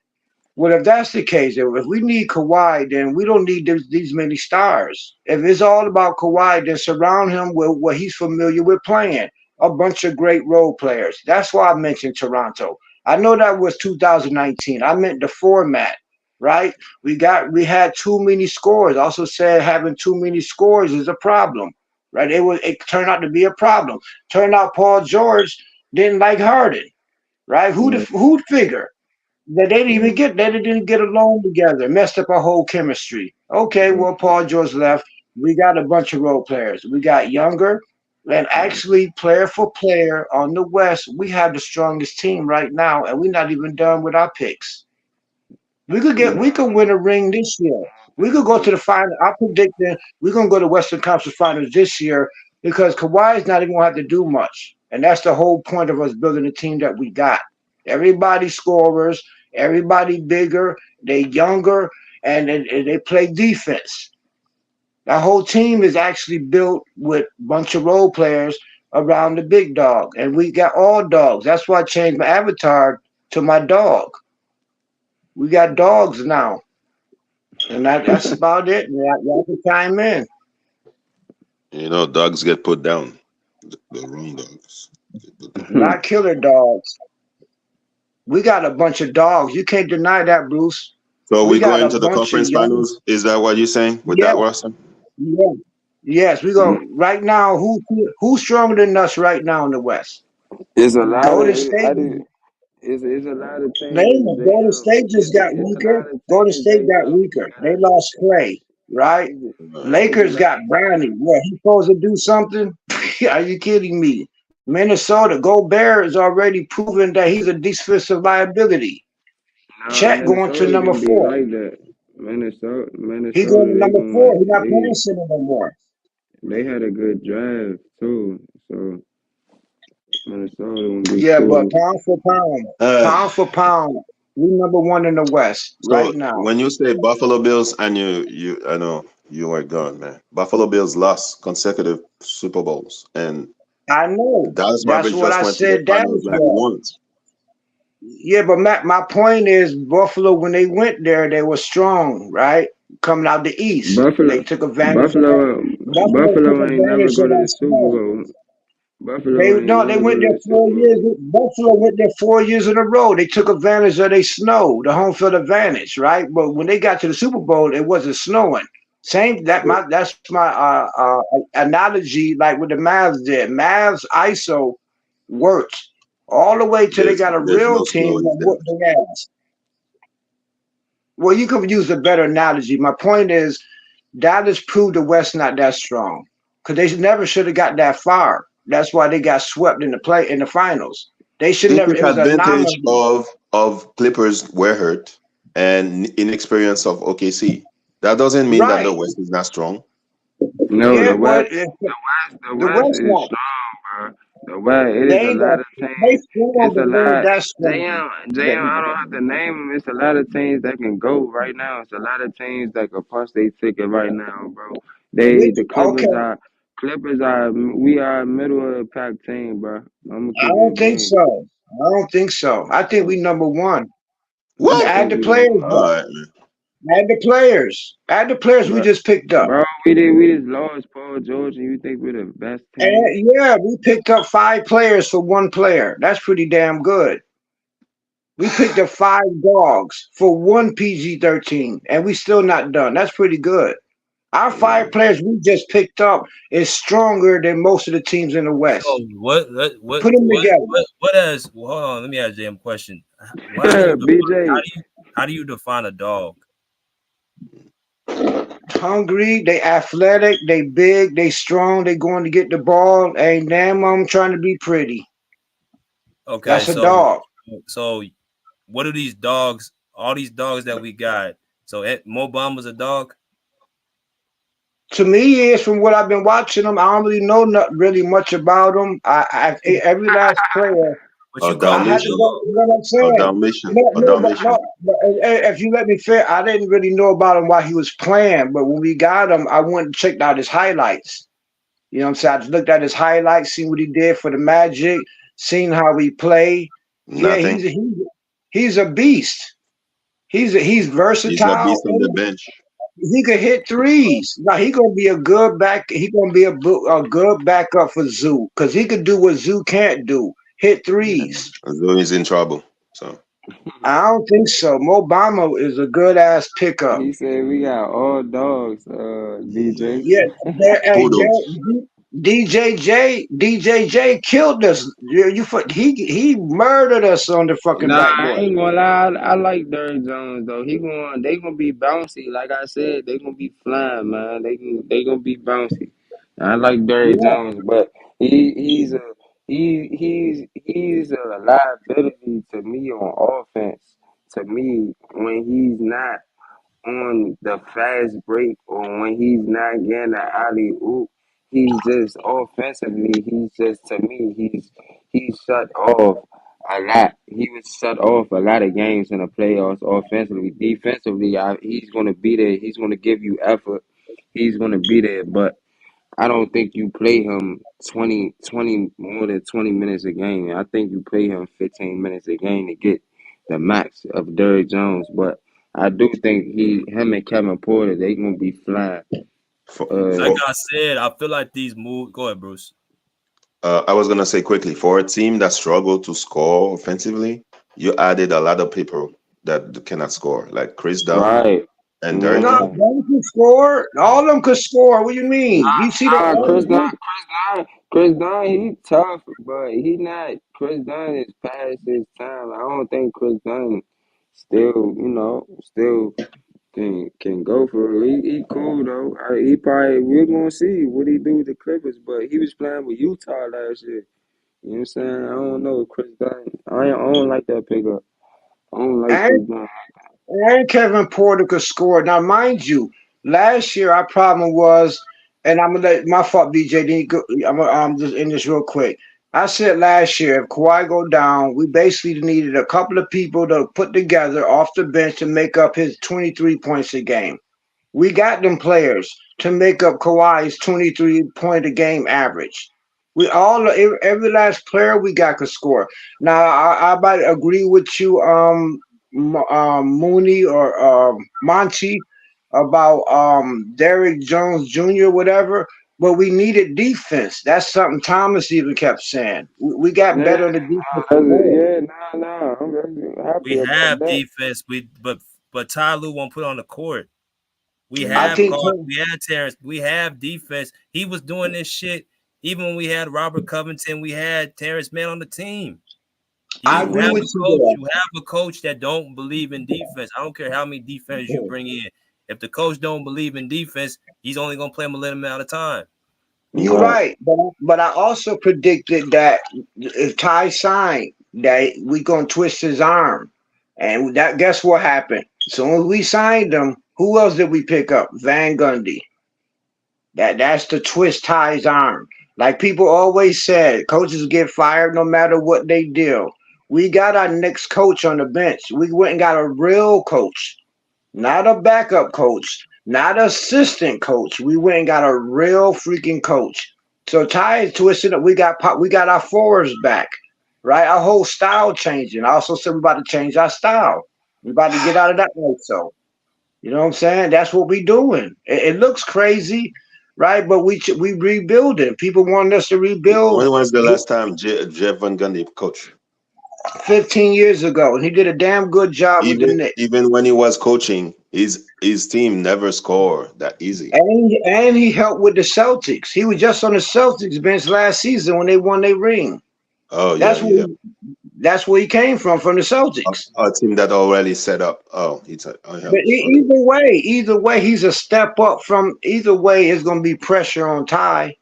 well, if that's the case, if we need Kawhi, then we don't need these many stars. If it's all about Kawhi, then surround him with what he's familiar with playing. A bunch of great role players. That's why I mentioned Toronto. I know that was 2019. I meant the format, right? We had too many scores. Also said having too many scores is a problem, right? It turned out to be a problem. Turned out Paul George didn't like Harden, right? Who'd figure? That they didn't get along together, messed up our whole chemistry. Okay, well, Paul George left. We got a bunch of role players. We got younger, and actually, player for player on the West, we have the strongest team right now, and we're not even done with our picks. We could win a ring this year. We could go to the final. I'm predicting we're gonna go to Western Conference Finals this year because Kawhi's not even gonna have to do much, and that's the whole point of us building the team that we got. Everybody scorers, everybody bigger, they younger, and they play defense. The whole team is actually built with a bunch of role players around the big dog, and we got all dogs. That's why I changed my avatar to my dog. We got dogs now, and that's about it. Y'all can chime in. Dogs get put down. The wrong dogs. Not killer dogs. We got a bunch of dogs. You can't deny that, Bruce. So we go into the conference finals. Is that what you're saying with that, Watson? Yeah. Yes, we go right now. Who's stronger than us right now in the West? It's a lot Golden of State. it's a lot of Name teams. Golden State just got weaker. Golden State got weaker. They lost Clay, right? Lakers got Brownie. What, he supposed to do something? Are you kidding me? Minnesota, Gobert is already proven that he's a defensive liability. Chet going to number 4. Like that. Minnesota. He's going to number 4. He's not playing center no more. They had a good draft too, so Minnesota. But pound for pound, we number 1 in the West right now. When you say Buffalo Bills, and I know you are gone, man. Buffalo Bills lost consecutive Super Bowls, and I know that's what I said. Yeah, but my point is, Buffalo, when they went there, they were strong, right? Coming out the East, they took advantage. Buffalo ain't never go to the Super Bowl. They went there 4 years. Buffalo went there 4 years in a row. They took advantage of their snow, the home field advantage, right? But when they got to the Super Bowl, it wasn't snowing. That's my analogy, like what the Mavs did. Mavs ISO worked all the way till they got a real team that whooped their ass. Well, you could use a better analogy. My point is, Dallas proved the West not that strong because they never should have got that far. That's why they got swept in the finals. They should never. It was advantage of Clippers were hurt and inexperience of OKC. That doesn't mean that the West is not strong. No, the West is strong, bro. The West, it is a lot of teams. It's a lot. JM, I don't have to name them. It's a lot of teams that can go right now. It's a lot of teams that can punch their ticket right now, bro. The Clippers are. We are a middle of the pack team, bro. I don't think so. I think we number 1. What? Add the players. Add the players we just picked up. Bro, we just lost Paul George, and you think we're the best team? We picked up 5 players for 1 player. That's pretty damn good. We picked up 5 dogs for 1 PG-13, and we still not done. That's pretty good. Our 5 players we just picked up is stronger than most of the teams in the West. Oh, what put them together? Hold on, let me ask Jam a question. How do you define a dog? Hungry, they athletic, they big, they strong, they going to get the ball. Ain't damn I'm trying to be pretty. Okay, that's a dog. So what do these dogs all these dogs that we got. So Mo Bamba's a dog. To me, he is from what I've been watching him. I don't really know really much about him. Every last player. But Or you call I him a had to Dalmatian, go. dog. You know what I'm or saying? Dalmatian, No, or no, but Dalmatian. no. But if you let me fair, I didn't really know about him while he was playing. But when we got him, I went and checked out his highlights. You know what I'm saying? I just looked at his highlights, seen what he did for the Magic, seen how he played. Yeah, Nothing. he's a beast. He's He's a versatile. beast on the bench. He could hit threes. Now he gonna be a good back. He gonna be a good backup for Zoo because he could do what Zoo can't do. Hit threes. Although he's in trouble. So I don't think so. Mo Bamba is a good ass pickup. He said we got all dogs, DJ. Yeah, hey, poodles. DJJ killed us. He murdered us on the fucking Nah, I backboard. ain't gonna lie. I like Derrick Jones though. They gonna be bouncy. Like I said, they gonna be flying, man. They gonna be bouncy. I like Derrick Yeah, Jones, but he's a liability to me on offense. To me, when he's not on the fast break or when he's not getting the alley oop, he's just offensively. He's just to me. He's shut off a lot. He was shut off a lot of games in the playoffs offensively. Defensively, he's going to be there. He's going to give you effort. He's going to be there. But I don't think you play him 20 more than 20 minutes a game. I think you play him 15 minutes a game to get the max of Derrick Jones. But I do think him and Kevin Porter, they going to be flying. For, Like for I said, I feel like these moves. Go ahead, Bruce. I was gonna say quickly, for a team that struggled to score offensively, you added a lot of people that cannot score, like Chris Dunn Right. and Derrick no, Yeah. Jones. they could score. All of them could score. What do you mean? You see Nah, the Chris Dunn, he tough, but he not. Chris Dunn is past his time. I don't think Chris Dunn still can go for it. He cool though. We're gonna see what he do with the Clippers, but he was playing with Utah last year. You know what I'm saying? I don't know Chris Dunn. I don't like that pickup. I don't like Chris and Dunn. and Kevin Porter could score. Now, mind you, last year our problem was, and I'm gonna let my fault, BJ. I'm just in this real quick. I said last year if Kawhi go down, we basically needed a couple of people to put together off the bench to make up his 23 points a game. We got them players to make up Kawhi's 23-point a game average. We all every last player we got could score. Now I might agree with you, Mooney or Monty about Derrick Jones Jr. whatever. But we needed defense. That's something Thomas even kept saying. We got Yeah, better on the defensive end. I'm happy We about have that. defense. But Ty Lue won't put on the court. We I have Mm-hmm. think guard. We have Terrence. We have defense. He was doing this shit even when we had Robert Covington. We had Terrence Mann on the team. I You agree have with a you coach. there. You have a coach that don't believe in defense. I don't care how many defenders you bring in. If the coach don't believe in defense, he's only gonna play him a little amount of time. You're Right. right, but I also predicted that if Ty signed, that we gonna twist his arm, and that guess what happened? So when we signed him, who else did we pick up? Van Gundy. That's to twist Ty's arm. Like people always said, coaches get fired no matter what they do. We got our next coach on the bench. We went and got a real coach, not a backup coach, not assistant coach. We went and got a real freaking coach. So Ty is twisted up. We got our forwards back, right? Our whole style changing. I also said we're about to change our style. We're about to get out of that way. So you know what I'm saying? That's what we doing. It looks crazy, right? But we rebuilding. People want us to rebuild When was the last time Jeff Van Gundy coach? 15 years ago, and he did a damn good job with the Knicks. Even when he was coaching, his team never scored that easy. And he helped with the Celtics. He was just on the Celtics bench last season when they won their ring. Oh That's yeah, yeah. that's where he came from the Celtics. A team that already set up. Oh, But either way, he's a step up from. Either way, it's going to be pressure on Ty.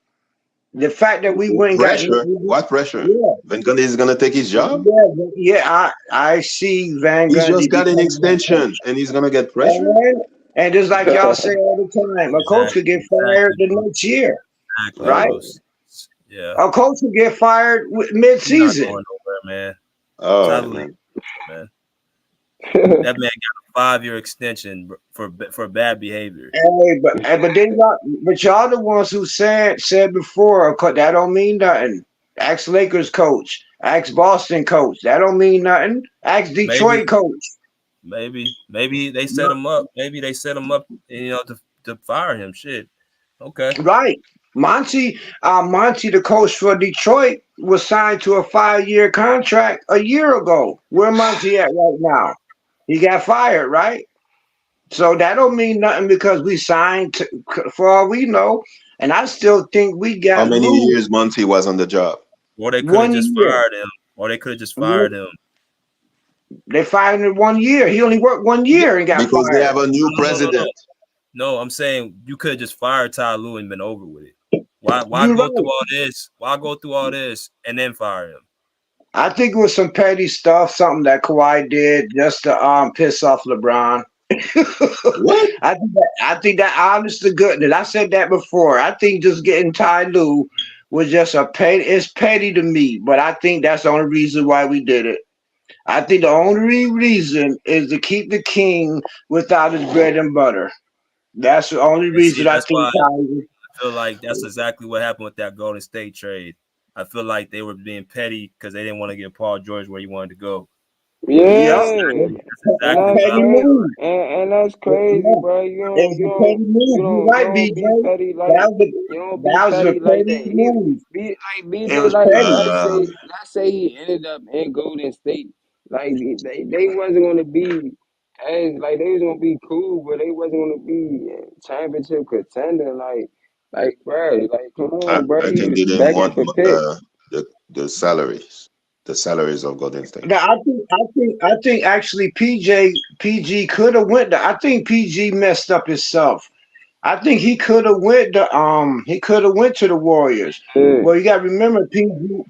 The fact that we went and got Pressure? What pressure? yeah, Van Gundy is gonna take his job? I see Van He just Gundy got an becoming a extension, coach. and he's gonna get pressure. And just like y'all say all the time, a coach could get fired the Bro. next year, Exactly, right? bro. Yeah. A coach could get fired He's not mid-season. going nowhere, man. All right, Totally, man. man. That man got a 5-year extension for bad behavior. Hey, but y'all the ones who said before that don't mean nothing. Ask Lakers coach, ask Boston coach. That don't mean nothing. Ask Detroit coach. Maybe they set him up. Maybe they set him up, to fire him. Shit. Okay. Right. Monty, the coach for Detroit, was signed to a 5-year contract a year ago. Where Monty at right now? He got fired, right? So that don't mean nothing because we signed for all we know. And I still think we How got many Lou years Monty was on the job? Or they could have 1 just year. fired him. Or they could have just fired him. They fired him 1 year. He only worked 1 year and got Because fired. they have a new president. No, I'm saying you could have just fired Ty Lue and been over with it. Why You're go right. through all this? Why go through all this and then fire him? I think it was some petty stuff, something that Kawhi did just to piss off LeBron. What? I think that honest to goodness. I said that before. I think just getting Ty Lue was just it's petty to me, but I think that's the only reason why we did it. I think the only reason is to keep the king without his bread and butter. That's the only And see, reason I that's think why Ty I feel like that's exactly what happened with that Golden State trade. I feel like they were being petty because they didn't want to get Paul George where he wanted to go. Yeah, That's and exactly that's what petty happened. move. and that's crazy, Yeah. bro. It's a petty move. You're right, You don't be BJ. petty like That was you don't be that was a petty like that. petty move. Be like It BJ, was like petty. let's say he ended up in Golden State. Like they wasn't gonna be as like they was gonna be cool, but they wasn't gonna be championship contender. Like bro, like come on, bro. I He think was they didn't begging want for picks. the salaries of Golden State. Now, I think actually PG could have went. I think PG messed up himself. I think he could have went to the Warriors. Yeah. Well, you got to remember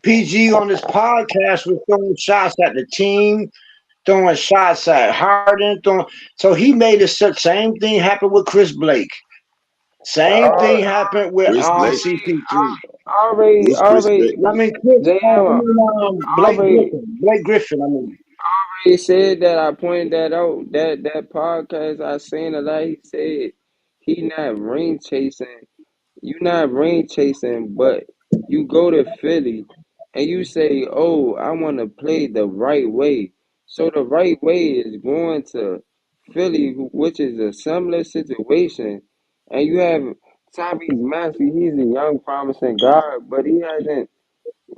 PG on this podcast was throwing shots at the team, throwing shots at Harden, so he made the same thing happen with Chris Blake. Same thing happened with Chris Blake. CP3. Already, Who's Chris Blake? I mean, Chris, JM, Blake already, Griffin. Blake Griffin. I mean, he said that I pointed that out. That podcast I seen a lot. He said he not ring chasing. You not ring chasing, but you go to Philly and you say, "Oh, I want to play the right way." So the right way is going to Philly, which is a similar situation, and you have Tyrese Maxey. He's a young, promising guard, but he hasn't.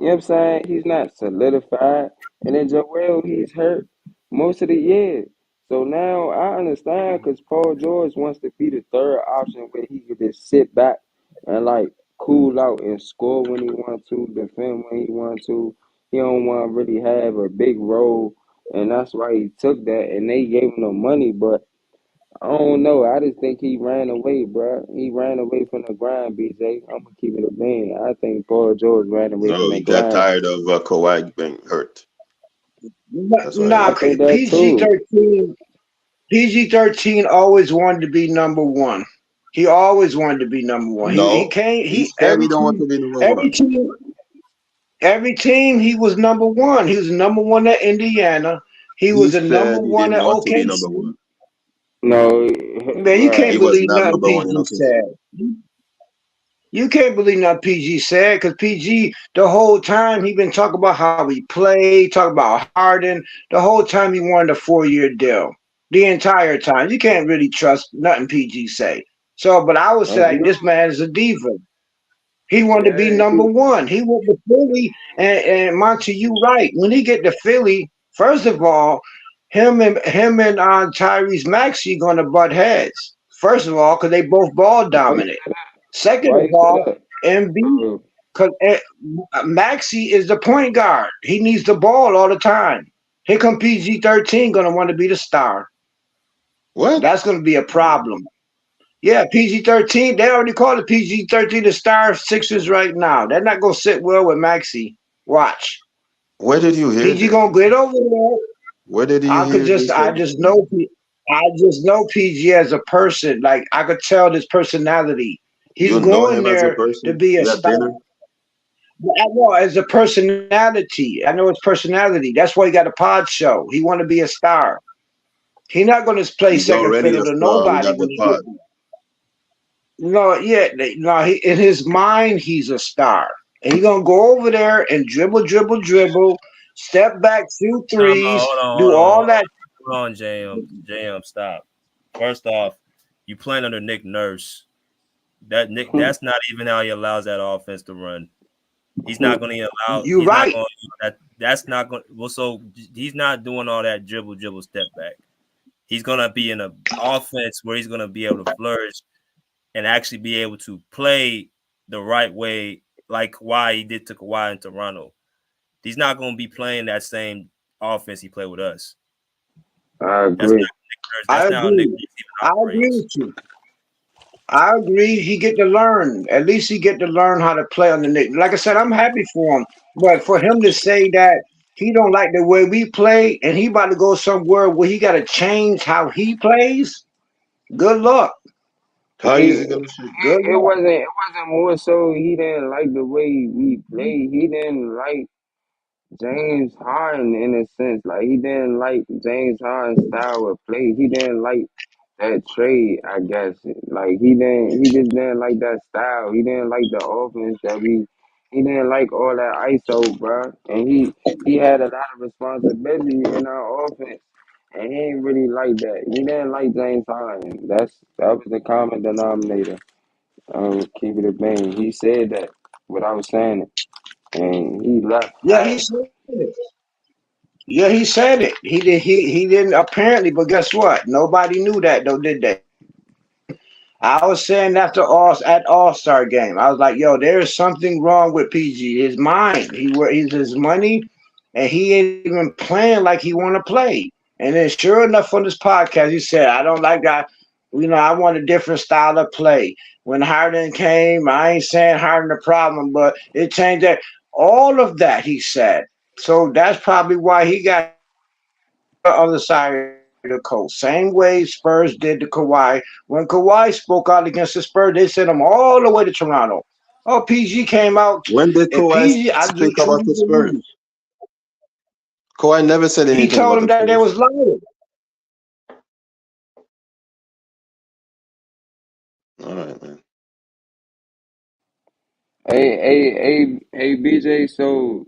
You know what I'm saying? He's not solidified. And then Joel, he's hurt most of the year. So now I understand because Paul George wants to be the third option where he could just sit back and like cool out and score when he wants to, defend when he wants to. He don't want to really have a big role. And that's why he took that and they gave him the money. But I don't know. I just think he ran away, bro. He ran away from the grind, BJ. I'm gonna keep it a bean. I think Paul George ran away from No, the he got grind. tired of Kawhi being hurt. That's why he nah, I left. think that too. PG-13 always wanted to be number one. He always wanted to be number one. He No, came. he said he don't want to be number Every one. team every team he was number one. He was number one at Indiana. He He was the number said he one didn't at want to be number OKC. one. No, Man, you He can't right. was believe not nothing number one in PG OKC. said. You can't believe nothing PG said because PG the whole time he been talking about how he played, talking about Harden. The whole time he wanted a 4-year deal. The entire time. You can't really trust nothing PG say. So, but I would say No, this man is a diva. He wanted to be yeah, number one. He went to Philly, and Monty, you right. When he get to Philly, first of all, him and Tyrese Maxey gonna butt heads. First of all, because they both ball why you dominant. say that? Second Why of you say all, that? MB, Uh, because Maxey is the point guard. He needs the ball all the time. Here come PG-13 gonna want to be the star. What? That's gonna be a problem. Yeah, PG-13. They already call it PG-13 the Star Sixers right now. They're not gonna sit well with Maxi. Watch. Where did you hear PG this? gonna get over there. Where did you I could hear just this? I just know I just know PG as a person. Like I could tell his personality. He's You know going him as a there to person? be a You have star. dinner? I know as a personality. I know his personality. That's why he got a pod show. He want to be a star. He's not going to play He's second already fiddle a to star nobody without when the he pod. get. No, yeah, no. In his mind, he's a star, and he's gonna go over there and dribble, dribble, dribble, step back, shoot Time threes, out. Hold on. do Hold on. all that. Hold on, JM. JM, stop. First off, you playing under Nick Nurse. That's not even how he allows that offense to run. He's not going to allow. You He's not right. going that. That's not going. Well, so he's not doing all that dribble, dribble, step back. He's going to be in an offense where he's going to be able to flourish and actually be able to play the right way, like why he did to Kawhi in Toronto. He's not going to be playing that same offense he played with us. I That's agree. not Nick Nurse. I That's not how Nick agree. Nurse even I agree operates. with you. I agree. He get to learn. At least he get to learn how to play on the Knicks. Like I said, I'm happy for him. But for him to say that he don't like the way we play and he about to go somewhere where he got to change how he plays, good luck. How is he He, gonna shoot? Good it luck. wasn't more so he didn't like the way we played. He didn't like James Harden in a sense. Like he didn't like James Harden's style of play. He didn't like that trade, I guess. Like he just didn't like that style. He didn't like the offense that he didn't like all that ISO, bro. And he had a lot of responsibility in our offense. And he ain't really like that. He didn't like James Harden. That was the common denominator. Keep it a bang. He said that without saying it. And he left Yeah, he fast. said it. Yeah, he said it. He didn't apparently, but guess what? Nobody knew that though, did they? I was saying after All Star game, I was like, "Yo, there is something wrong with PG. His mind. He's his money, and he ain't even playing like he want to play." And then, sure enough, on this podcast, he said, "I don't like that. You know, I want a different style of play." When Harden came, I ain't saying Harden the problem, but it changed that. All of that he said. So that's probably why he got on the other side of the coast. Same way Spurs did to Kawhi. When Kawhi spoke out against the Spurs, they sent him all the way to Toronto. Oh, PG came out, When did and Kawhi PG, I do speak about truly the Spurs? believe, Kawhi never said he anything told about him the that they Spurs. was lying. All right, man. Hey, BJ. So,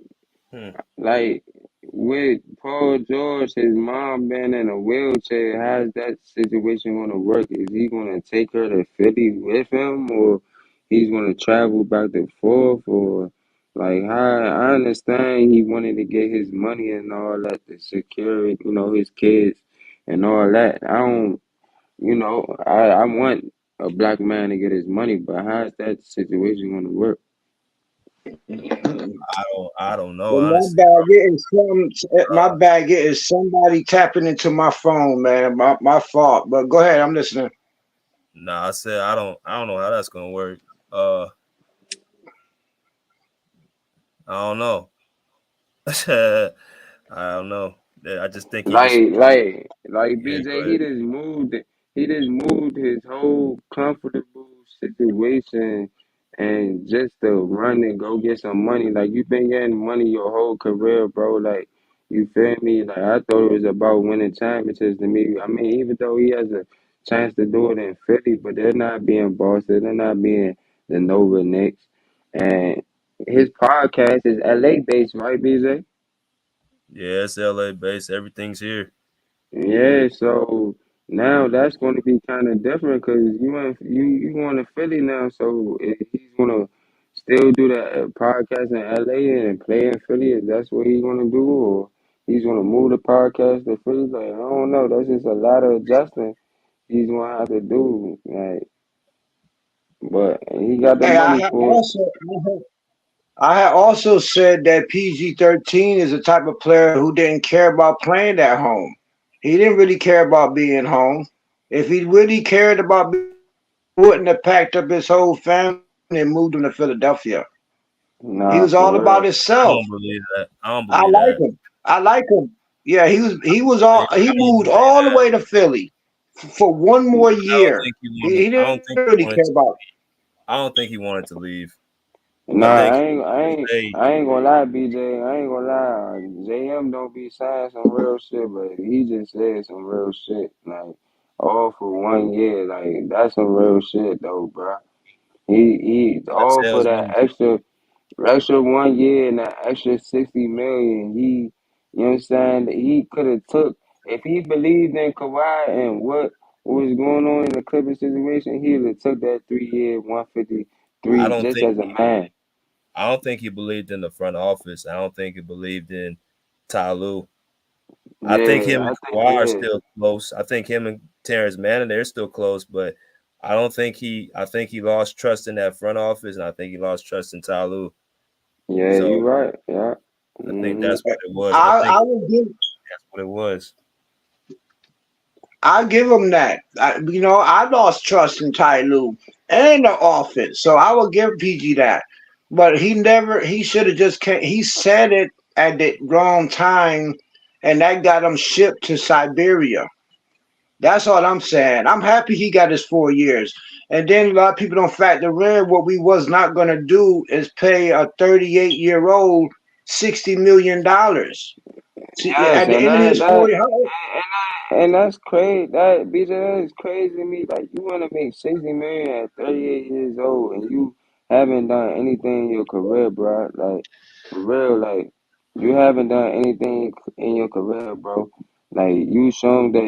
Hmm. like, with Paul George, his mom being in a wheelchair, how's that situation going to work? Is he going to take her to Philly with him, or he's going to travel back and forth, or like how I understand he wanted to get his money and all that to secure, his kids and all that. I don't, I want a black man to get his money, but how's that situation going to work? I don't know But honestly. my Uh, bad is somebody tapping into my phone, man. My fault. But go ahead, I'm listening. I said I don't know how that's gonna work. Uh, I don't know. I don't know. I just think he just Like yeah. Go BJ, ahead. he just moved his whole comfortable situation and just to run and go get some money. Like you've been getting money your whole career, bro. Like you feel me? Like I thought it was about winning championships to me. I mean, even though he has a chance to do it in Philly, but they're not being Boston, they're not being the Nova Knicks. And his podcast is LA based, right, BJ? Yeah, it's LA based. Everything's here. Yeah, so now that's going to be kind of different because you going to Philly now, so if he's going to still do that podcast in LA and play in Philly, if that's what he's going to do, or he's going to move the podcast to Philly. Like I don't know, that's just a lot of adjusting he's going to have to do. Like, but he got the Hey, money for it. I had also said that PG-13 is the type of player who didn't care about playing at home. He didn't really care about being home. If he really cared about being home, wouldn't have packed up his whole family and moved him to Philadelphia. He Nah, was all for about real. I himself. don't believe that. I don't I believe like that. him. I like him. Yeah, he I don't moved believe all the that. way to Philly for one more year. He I don't didn't think he really wanted care to. about. I don't think he wanted to leave. I Nah, think I he ain't, I wanted to ain't, stay. I ain't gonna lie, BJ. I ain't gonna lie. JM don't be saying some real shit, but he just said some real shit. Like, all for 1 year. Like, that's some real shit, though, bro. He That all for that salesman. extra 1 year and that extra 60 million. You know what I'm saying? He could have took if he believed in Kawhi and what was going on in the Clippers situation. He would have took that 3 year, I 153 don't just think as a man. I don't think he believed in the front office. I don't think he believed in Ty Lue. I think Yeah, him and I think Kawhi are yeah, still close. I think him and Terrence Mann, they're still close, but I don't think I think he lost trust in that front office, and I think he lost trust in Ty Lue. yeah. So You right. Yeah. I think Hmm. that's what it was. I think I would give. that's what it was. I give him that. I lost trust in Ty Lue and the offense, so I will give PG that. But he never. He should have just. He said it at the wrong time, and that got him shipped to Siberia. That's all I'm saying. I'm happy he got his 4 years. And then a lot of people don't factor in what we was not going to do is pay a 38-year-old $60 million. See, Yes, at the and end of his 40, and that's crazy. That BJ, that is crazy to me. Like you want to make 60 million at 38 years old, and you haven't done anything in your career, bro. Like for real, like you haven't done anything in your career, bro. Like you shown that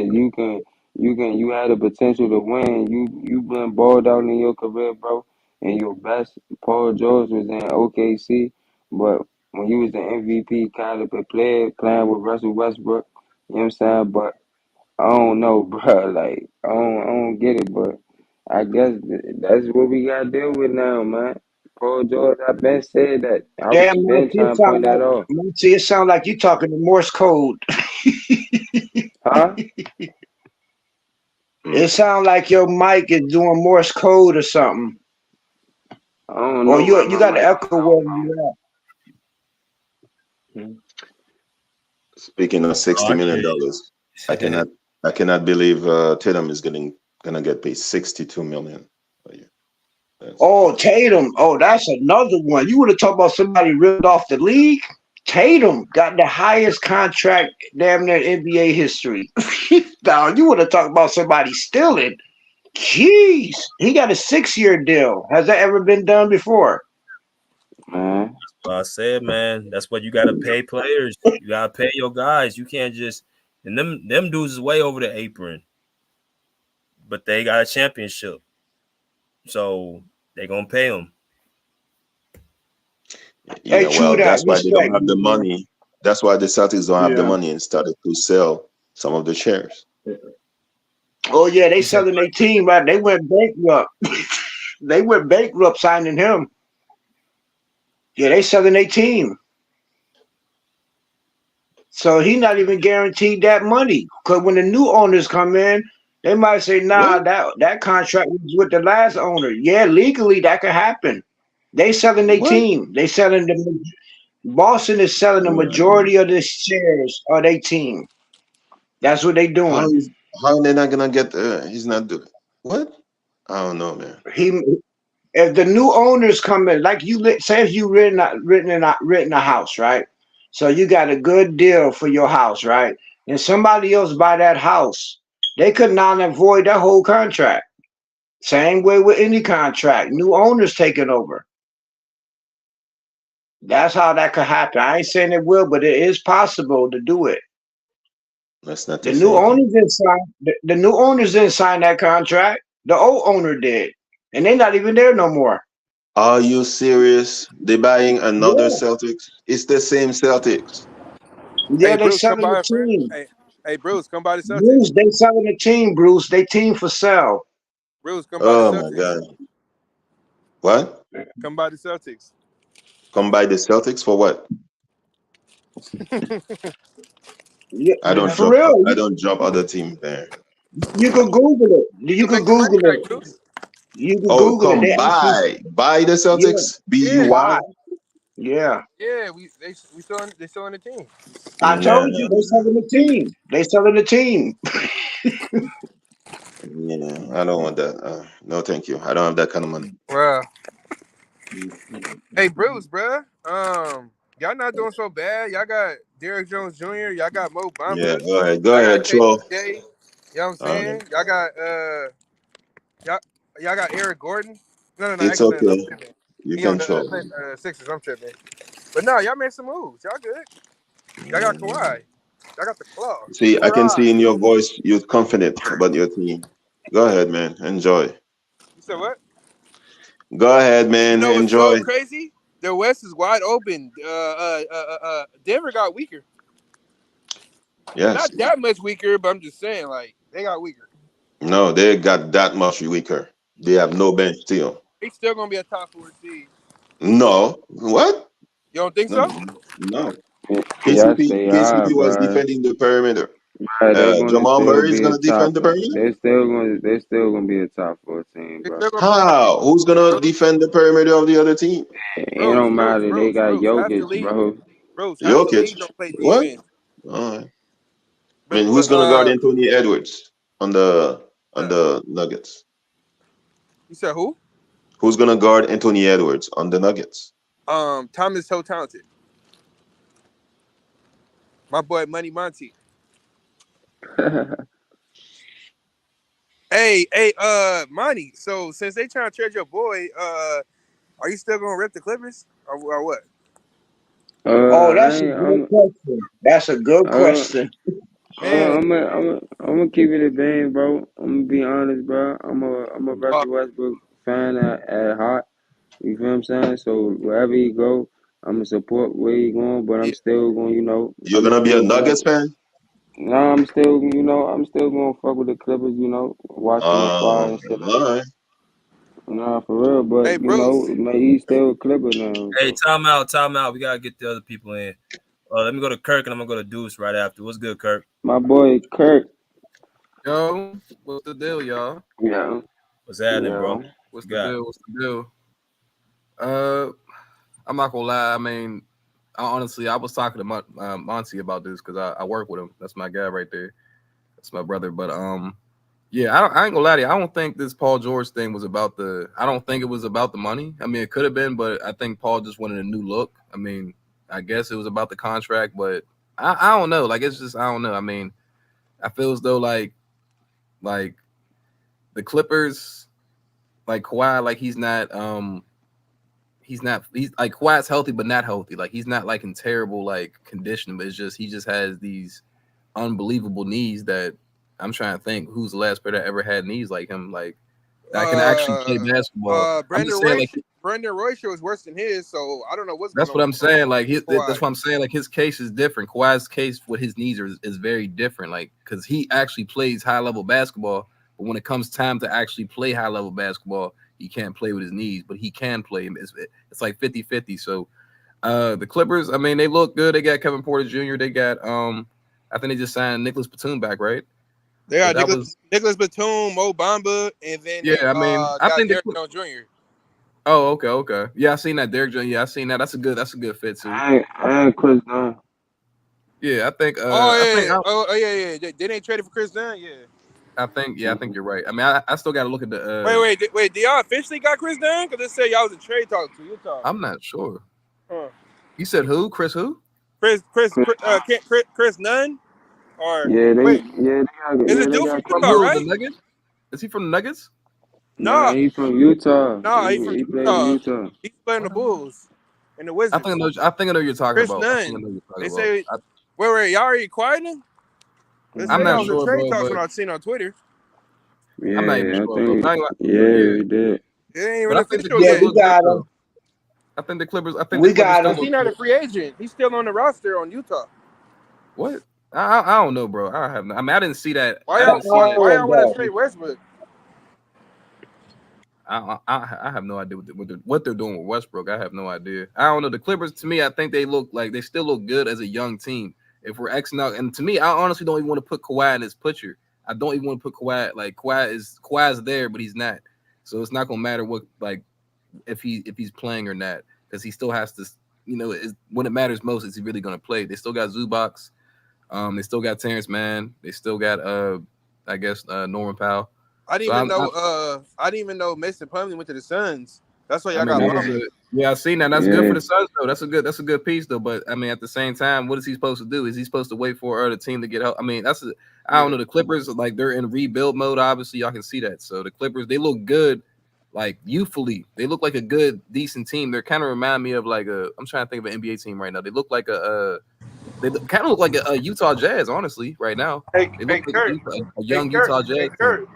you had the potential to win. You been balled out in your career, bro. And your best, Paul George was in OKC, but when you was the MVP caliber player playing with Russell Westbrook. You know what I'm saying? But I don't know, bro. Like I don't get it, but I guess that's what we got to deal with now, man. Paul George, I been said that. I was damn, been trying to point that out. It sound like you talking in Morse code. Huh? It sound like your mic is doing Morse code or something. I don't Or know where you my got to mic echo is where you Speaking of Oh, $60 I million, I get it. cannot believe Tatum is gonna get paid $62 million a year. That's Oh, crazy. Tatum. Oh, that's another one. You would have talked about somebody ripped off the league. Tatum got the highest contract damn near NBA history. Now, you would have talked about somebody stealing. Jeez. He got a 6-year deal. Has that ever been done before? man. Well, I said, man, that's what you got to pay players. You got to pay your guys. You can't just and them dudes is way over the apron, but they got a championship, so they gonna pay them. Hey, Yeah, true well, that. that's why they don't Respect, have the man. money. That's why the Celtics don't have the Yeah. money and started to sell some of the shares. Oh, yeah, they You said selling their team, right? They went bankrupt. They went bankrupt signing him. Yeah, they selling their team. So he not even guaranteed that money. Because when the new owners come in, they might say, What? nah, that contract was with the last owner. Yeah, legally that could happen. They selling their What? team. They selling the Boston is selling the Um, majority of the shares of their team. That's what they how doing. is how are they not gonna get? He's not doing what? I don't know, man. He if the new owners come in, like say if you written a house, right? So you got a good deal for your house, right? And somebody else buy that house, they could not avoid that whole contract. Same way with any contract, new owners taking over. That's how that could happen. I ain't saying it will, but it is possible to do it. That's not The the new same thing. owners didn't sign. The new owners didn't sign that contract. The old owner did, and they're not even there no more. Are you serious? They buying another Yeah, Celtics? It's the same Celtics. yeah, Hey, they Bruce, come selling the by, friend. team. Hey, Bruce, come by the Bruce, Celtics. they selling the team, Bruce. They team for sale. Bruce, come by the Oh my Celtics. God! What? Come by the Celtics. Come buy the Celtics for what? Yeah, I don't for drop. real. I don't drop other team there. You could Google it. You You can could make your money Google back, it. Bruce. You can Oh, Google it. come They actually, by the Celtics. Yeah, why? BUY. Yeah. yeah. They still on the team. I Nah, told you they selling the team. They selling the team. I don't want that. No, thank you. I don't have that kind of money. Well, hey Bruce, bruh. Y'all not doing so bad. Y'all got Derrick Jones Jr. Y'all got Mo Yeah, Bamba. go Y'all got ahead, Troll. KJ. You know what I'm Uh, saying? Y'all got y'all y'all got Eric Gordon. No. it's Actually, no, I'm okay. tripping. You He on can the troll. Sixers. I'm tripping. But no, y'all made some moves. Y'all good. Y'all got Kawhi. Y'all got the claw. See, I can Hoorah. see in your voice you're confident about your team. Go ahead, man. Enjoy. You said what? Go ahead, You man. know what's so Enjoy. crazy? The West is wide open. Denver got weaker. Yes. Not that much weaker, but I'm just saying, like, they got weaker. No, they got that much weaker. They have no bench still. They still gonna be a top 4 seed. No. What? You don't think No. so? No. Yes, KCP they are, KCP was bro. defending the perimeter. They're gonna Jamal still Murray is be a gonna top. defend the perimeter. They're still gonna be a top 4 team, They bro. still gonna play like How? Who's gonna Rose, defend the perimeter of the other team? It don't matter. They got Half the Jokic, league, bro. half the Jokic. league don't play What? defense. All right. I But mean, who's gonna guard Anthony Edwards on the Nuggets? you said who? Who's gonna guard Anthony Edwards on the Nuggets? Tom is so talented. My boy Money Monty. Hey, Monty. So since they trying to trade your boy, are you still gonna rip the Clippers or what? Oh, I that's a ain't, good question. That's a good uh, question. Man, I'm gonna keep it a bang, bro. I'm gonna be honest, bro. I'm a uh, Russell Westbrook fan at heart. You feel what I'm saying? So wherever he go, I'm gonna support where he going, but yeah. I'm still gonna, You're gonna be a Nuggets fan? I'm still gonna fuck with the Clippers, watch from afar All and shit like right. that. Nah, for real, Hey, but Bruce. he's still a Clipper now. Hey, So time out. We gotta get the other people in. Let me go to Kirk and I'm gonna go to Deuce right after. What's good, Kirk? my boy Kirk, Yo, what's the deal, y'all? yeah, What's happening, bro? yeah. What What's you the got? deal? What's the deal? I'm not gonna lie. I mean, I was talking to Monty about this because I work with him. That's my guy right there. That's my brother. But yeah, I ain't gonna lie to you. I don't think this Paul George thing was about I don't think it was about the money. I mean, it could have been, but I think Paul just wanted a new look. I mean, I guess it was about the contract, but I don't know. Like, it's just I don't know. I mean, I feel as though like the Clippers, like Kawhi, like he's like Kawhi's healthy but not healthy. Like he's not like in terrible like condition, but it's just he just has these unbelievable knees that I'm trying to think who's the last player that ever had knees like him, like that can actually play basketball. I'm just saying like Brandon Roy show is worse than his, so I don't know what's going that's on what I'm saying. Like Kawhi. that's what I'm saying. Like his case is different. Kawhi's case with his knees is very different. Like because he actually plays high level basketball, but when it comes time to actually play high level basketball, he can't play with his knees, but he can play. It's like 50-50. So the Clippers, I mean, they look good. They got Kevin Porter Jr. They got I think they just signed Nicholas Batum back, right? They got That was Nicholas Batum, Mo Bamba, and then they I mean, I got think Derrick Jones Jr. Oh, okay. Yeah, I seen that Derrick Jones. Yeah, I seen that. That's a good fit too. I ain't Chris Dunn. Yeah, I think yeah. They ain't traded for Chris Dunn, yeah. I think you're right. I mean, I still got to look at the. Wait. Do y'all officially got Chris Dunn? Because they said y'all was in trade talk to Utah. I'm not sure. Huh. You said who? Chris who? Chris Nunn? Or Yeah, wait, is they it dude got from From Utah, who? The right? Nuggets? Is he from the Nuggets? Nah, No, he from Utah. he's from He played in Utah. Utah. He's playing the Bulls and the I think Wizards. I think I know who you're talking Chris about. I think I Nunn. know who you're They talking about. say, wait, y'all already acquired him? They I'm say y'all not was in sure, trade bro, talks but when I seen on Twitter. I'm not even Yeah, I sure, bro. think. But I ain't Yeah, yeah, we did. It ain't but even I think the official Yeah, Clippers yet. we look good got him. though. I think the Clippers We got still him. He's look not good. a free agent. He's still on the roster on Utah. What? I don't know, bro. I have. I mean, I didn't see that. Why I didn't see that. y'all want to Oh, trade Westbrook? I have no idea what they're doing with Westbrook. I have no idea. I don't know. The Clippers, to me, I think they still look good as a young team. If we're Xing out, and to me, I honestly don't even want to put Kawhi in his picture. I don't even want to put Kawhi. Like Kawhi is there, but he's not. So it's not gonna matter what if he's playing or not, because he still has to. When it matters most, is he really gonna play? They still got Zubac. They still got Terrence Mann. They still got Norman Powell. I didn't even know Mason Plumlee went to the Suns. That's why y'all got Plumlee. Yeah, I seen that. That's good for the Suns though. That's a good piece though. But I mean, at the same time, what is he supposed to do? Is he supposed to wait for the team to get help? I mean, I don't know. The Clippers, they're in rebuild mode. Obviously, y'all can see that. So the Clippers, they look good, youthfully. They look like a good, decent team. They kind of remind me of I'm trying to think of an NBA team right now. They look like they kind of look like a Utah Jazz, honestly, right now. Hey, they look Kurt, like a young Utah Jazz. Hey, Kurt,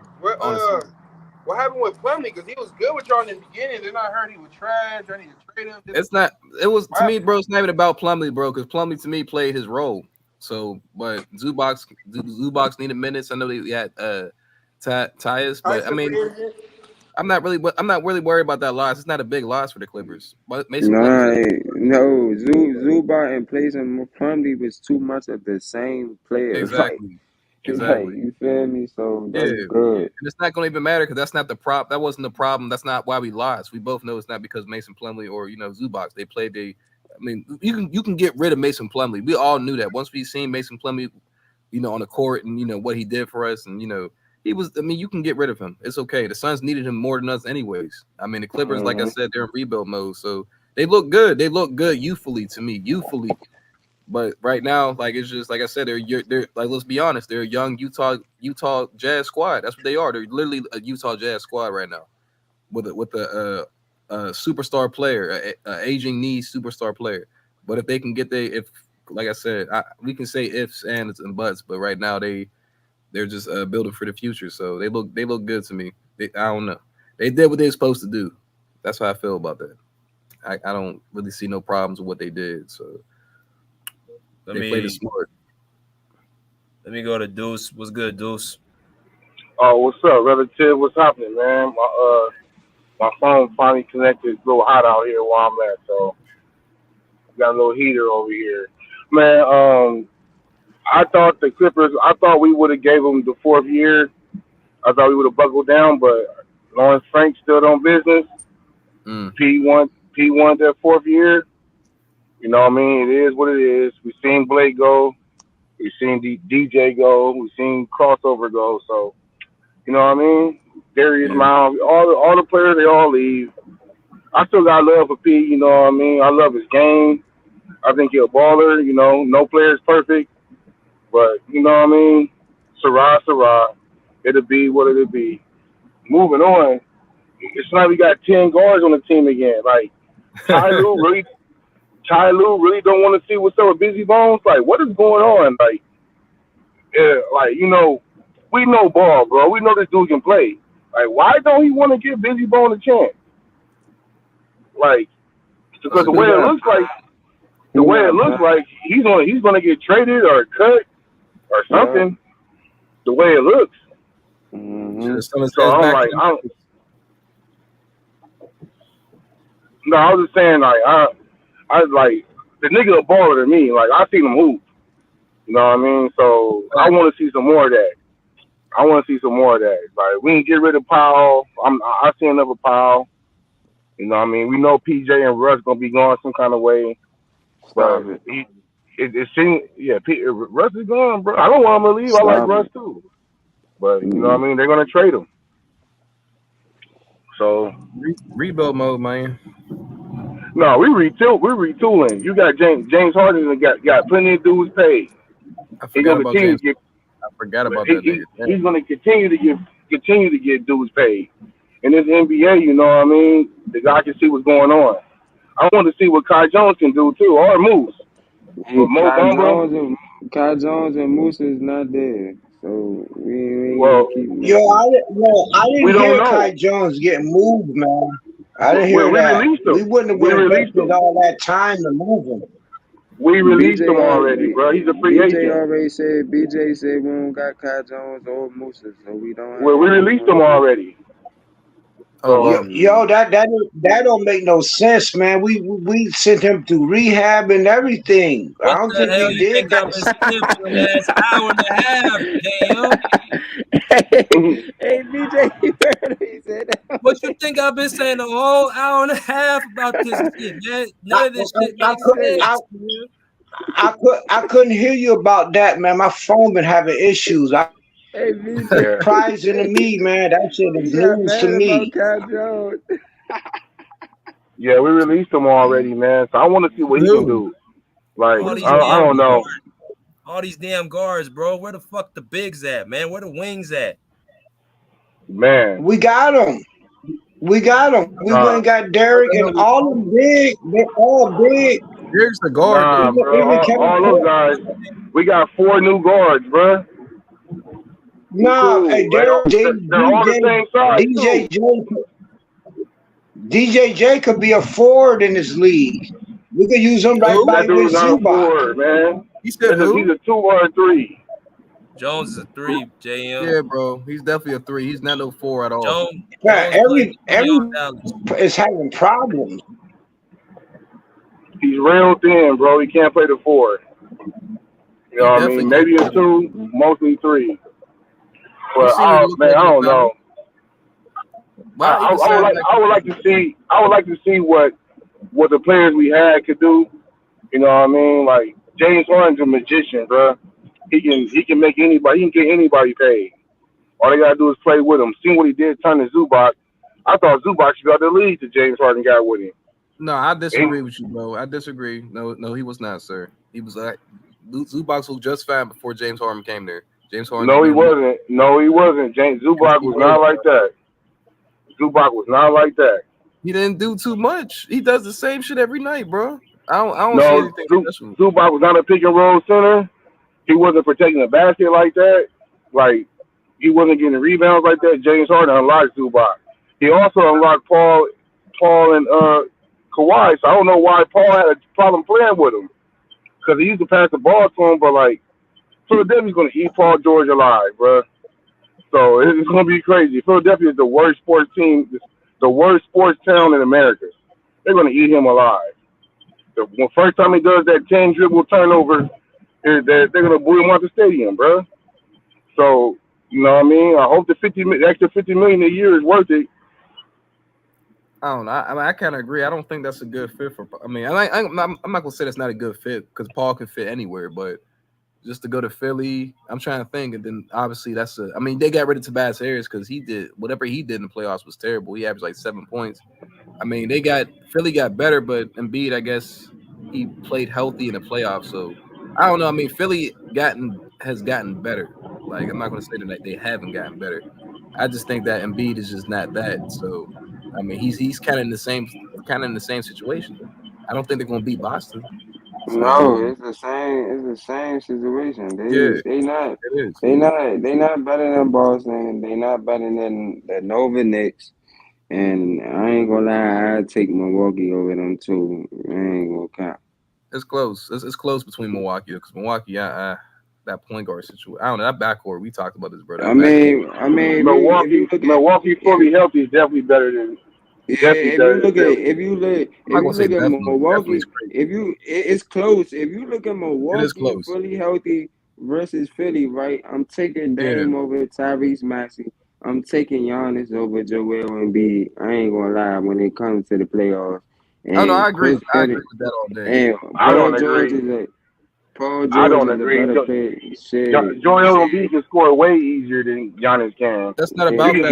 what happened with Plumlee? Because he was good with y'all in the beginning. Then I heard he was trash. I need to trade him. To me, bro, it's not even about Plumlee, bro, because Plumlee, to me, played his role. So, but Zubac needed minutes. I know they had Tyus, but I mean, I'm not really worried about that loss. It's not a big loss for the Clippers. But Zubac and Plumlee was too much of the same player. Exactly. You feel me? So that's good. And it's not going to even matter because that's not the prop. That wasn't the problem. That's not why we lost. We both know it's not because Mason Plumlee or Zubac. They played. You can get rid of Mason Plumlee. We all knew that once we seen Mason Plumlee, on the court and what he did for us, and he was. I mean, you can get rid of him. It's okay. The Suns needed him more than us, anyways. I mean, the Clippers, like I said, they're in rebuild mode, so they look good. They look good youthfully to me. But right now, it's just like I said, they're let's be honest, they're a young Utah Jazz squad. That's what they are. They're literally a Utah Jazz squad right now, with a superstar player, a aging knee superstar player. But if they can get like I said, we can say ifs, ands, and buts. But right now they're just building for the future. So they look good to me. I don't know. They did what they're supposed to do. That's how I feel about that. I don't really see no problems with what they did. So. They played it smart. Let me go to Deuce. What's good, Deuce? Oh, what's up, relative? What's happening, man? My phone finally connected. It's a little hot out here where I'm at, so got a little heater over here. Man, I thought the Clippers. I thought we would have gave them the fourth year. I thought we would have buckled down, but Lawrence Frank still on business. P won their fourth year. You know what I mean? It is what it is. We've seen Blake go. We've seen DJ go. We've seen Crossover go. So, you know what I mean? Darius Miles, all the players, they all leave. I still got love for P, you know what I mean? I love his game. I think he's a baller, no player's perfect. But, you know what I mean? Sarah. It'll be what it'll be. Moving on, it's like we got 10 guards on the team again. Ty Lue really don't want to see what's up with Busy Bones. What is going on? We know ball, bro. We know this dude can play. Why don't he want to give Busy Bone a chance? Because the way it looks like he's gonna get traded or cut or something. The way it looks. Mm-hmm. So I was just saying, I was the nigga a baller to me. I seen him hoop. You know what I mean? So I want to see some more of that. We can get rid of Powell. I see another Powell. You know what I mean? We know PJ and Russ gonna be going some kind of way. But it seems, Russ is gone, bro. I don't want him to leave. I like Russ too. But you know what I mean? They're gonna trade him. So rebuild mode, man. No, we're retooling. You got James Harden got plenty of dudes paid. I forgot about that. He's going to continue to get dudes paid. In this NBA, you know what I mean? The guy can see what's going on. I want to see what Kai Jones can do too, or Moose. Kai Jones and Moose is not there, so we I didn't hear Kai Jones getting moved, man. I didn't hear that. We wouldn't have wasted all that time to move him. We released him already, bro. He's a free agent. BJ said we don't got Kai Jones or Moose, so we don't. We released him already. Oh, Yo, that don't make no sense, man. We sent him to rehab and everything. I What don't the think hell we you think did I've that. been saying for the last hour and a half, JM? Hey, BJ, you heard him? He said that. What you think I've been saying the whole hour and a half about this shit, man? None of this shit I, makes cou- sense, man. I couldn't hear you about that, man. My phone been having issues. Hey, BJ, Yeah. Surprising to me, man. That shit he is got news to mad about me. Cal Jones. Yeah, we released him already, man. So I want to see what he can do. Like, All these I damn don't know. guards. All these damn guards, bro. Where the fuck the bigs at, man? Where the wings at? Man. We got him. We got him. We went and got Derek and all them big. They all big. Here's the guard, Nah, though. bro. Even Kevin All those guys. We got 4 new guards, bro. Nah, hey, They're Derek, all the same size, too. DJJ could be a forward in this league. We could use him right Who? by That with dude's not a Zubac. forward, man. He said He's who? a 2 or a 3. Jones is a 3, JM. Yeah, bro. He's definitely a 3. He's not no 4 at all. Jones Yeah, played every on Dallas. is having problems. He's real thin, bro. He can't play the 4. You know what I mean? Maybe a 2, mostly 3. But look man, like I don't know. I would like to see what the players we had could do. You know what I mean? Like James Harden's a magician, bro. He can make anybody. He can get anybody paid. All they gotta do is play with him. See what he did, turn to Zubac. I thought Zubac should be out the league till James Harden got with him. No, I disagree with you, bro. I disagree. No, he was not, sir. He was Zubac was just fine before James Harden came there. James Harden. No, he wasn't. No, he wasn't. Zubac was not like that. Zubac was not like that. He didn't do too much. He does the same shit every night, bro. I don't see anything special. Zubac was not a pick and roll center. He wasn't protecting the basket like that. Like he wasn't getting rebounds like that. James Harden unlocked Zubac. He also unlocked Paul and Kawhi. So I don't know why Paul had a problem playing with him, because he used to pass the ball to him, but like Philadelphia's gonna eat Paul George alive, bro. So it's gonna be crazy. Philadelphia is the worst sports team, the worst sports town in America. They're gonna eat him alive. The first time he does that 10 dribble turnover, they're gonna boo him out the stadium, bro. So you know what I mean? I hope the extra $50 million a year is worth it. I don't know. I kind of agree. I don't think that's a good fit for. I mean, I'm not gonna say that's not a good fit, because Paul can fit anywhere, but just to go to Philly, I'm trying to think, and then obviously I mean, they got rid of Tobias Harris because he did whatever he did in the playoffs was terrible. He averaged like 7 points. I mean, Philly got better, but Embiid, I guess he played healthy in the playoffs. So I don't know. I mean, Philly has gotten better. Like, I'm not going to say that they haven't gotten better. I just think that Embiid is just not that. So I mean, he's kind of in the same situation. I don't think they're going to beat Boston. So, No, it's the same situation. They not better than Boston. They not better than the Nova Knicks. And I ain't gonna lie, I'd take Milwaukee over them too. I ain't gonna count. It's close. It's close between Milwaukee, because Milwaukee, that point guard situation. I don't know, that backcourt. We talked about this, bro. I mean, Milwaukee fully healthy is definitely better than. Yeah, if you look at Milwaukee, it's close. If you look at Milwaukee fully healthy versus Philly, right? I'm taking Dame over Tyrese Maxey. I'm taking Giannis over Joel Embiid. I ain't gonna lie when it comes to the playoffs. And I agree. I agree with that all day. And I don't agree. I don't agree. Joel Embiid can score way easier than Giannis can. That's not about that.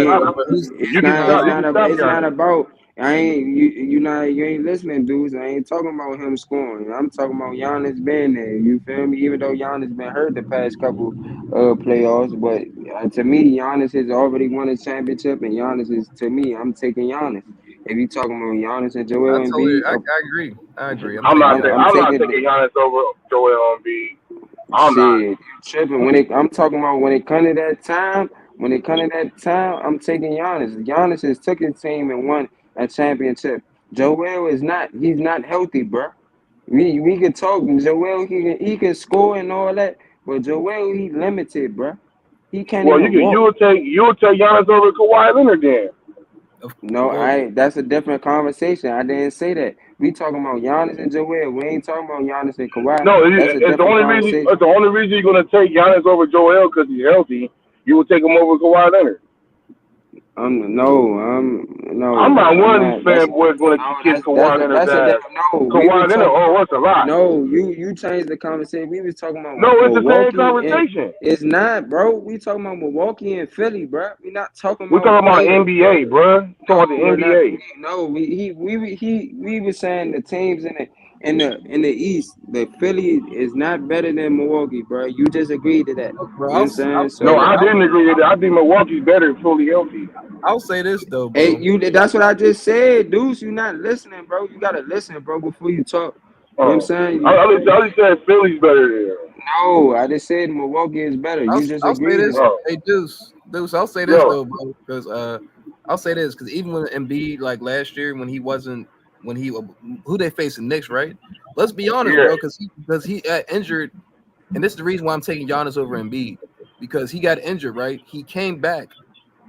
It's not about. You ain't listening, dudes. I ain't talking about him scoring. I'm talking about Giannis being there. You feel me? Even though Giannis been hurt the past couple playoffs, but to me, Giannis has already won a championship, and Giannis is, to me, I'm taking Giannis. If you talking about Giannis and Joel Embiid, I agree. I agree. I'm not taking Giannis over Joel Embiid. You tripping. I'm talking about when it comes to that time. I'm taking Giannis. Giannis has took his team and won a championship. Joel is not. He's not healthy, bro. We can talk. Joel, he can score and all that, but Joel, he limited, bro. He can't. Well, you'll take Giannis over Kawhi Leonard then. No, that's a different conversation. I didn't say that. We talking about Giannis and Joel. We ain't talking about Giannis and Kawhi. No, That's a it's the different only reason. conversation. The only reason you're gonna take Giannis over Joel because he's healthy. You will take him over Kawhi Leonard. No. I'm not one of these That's fanboys going to kiss Kawhi Leonard's ass. Kawhi Leonard, what's a lot? No, you changed the conversation. We was talking about it's the same Milwaukee conversation. It's not, bro. We talking about Milwaukee and Philly, bro. We not talking about. We're talking about NBA, bro. Talking about the NBA. We was saying the teams in the East. The Philly is not better than Milwaukee, bro. You just agreed to that. Bro, you know what I'm saying? No, I didn't agree with that. I think Milwaukee's better fully healthy. I'll say this though, bro. Hey, that's what I just said, Deuce. You not listening, bro. You gotta listen, bro, before you talk. You know what I'm saying? I just said Philly's better there. No, I just said Milwaukee is better. You just agreed. Say this. Hey, Deuce, I'll say this though, bro, because I'll say this because even when Embiid, like last year, who they facing Knicks, right? Let's be honest, bro, because he got injured, and this is the reason why I'm taking Giannis over Embiid, because he got injured, right? He came back,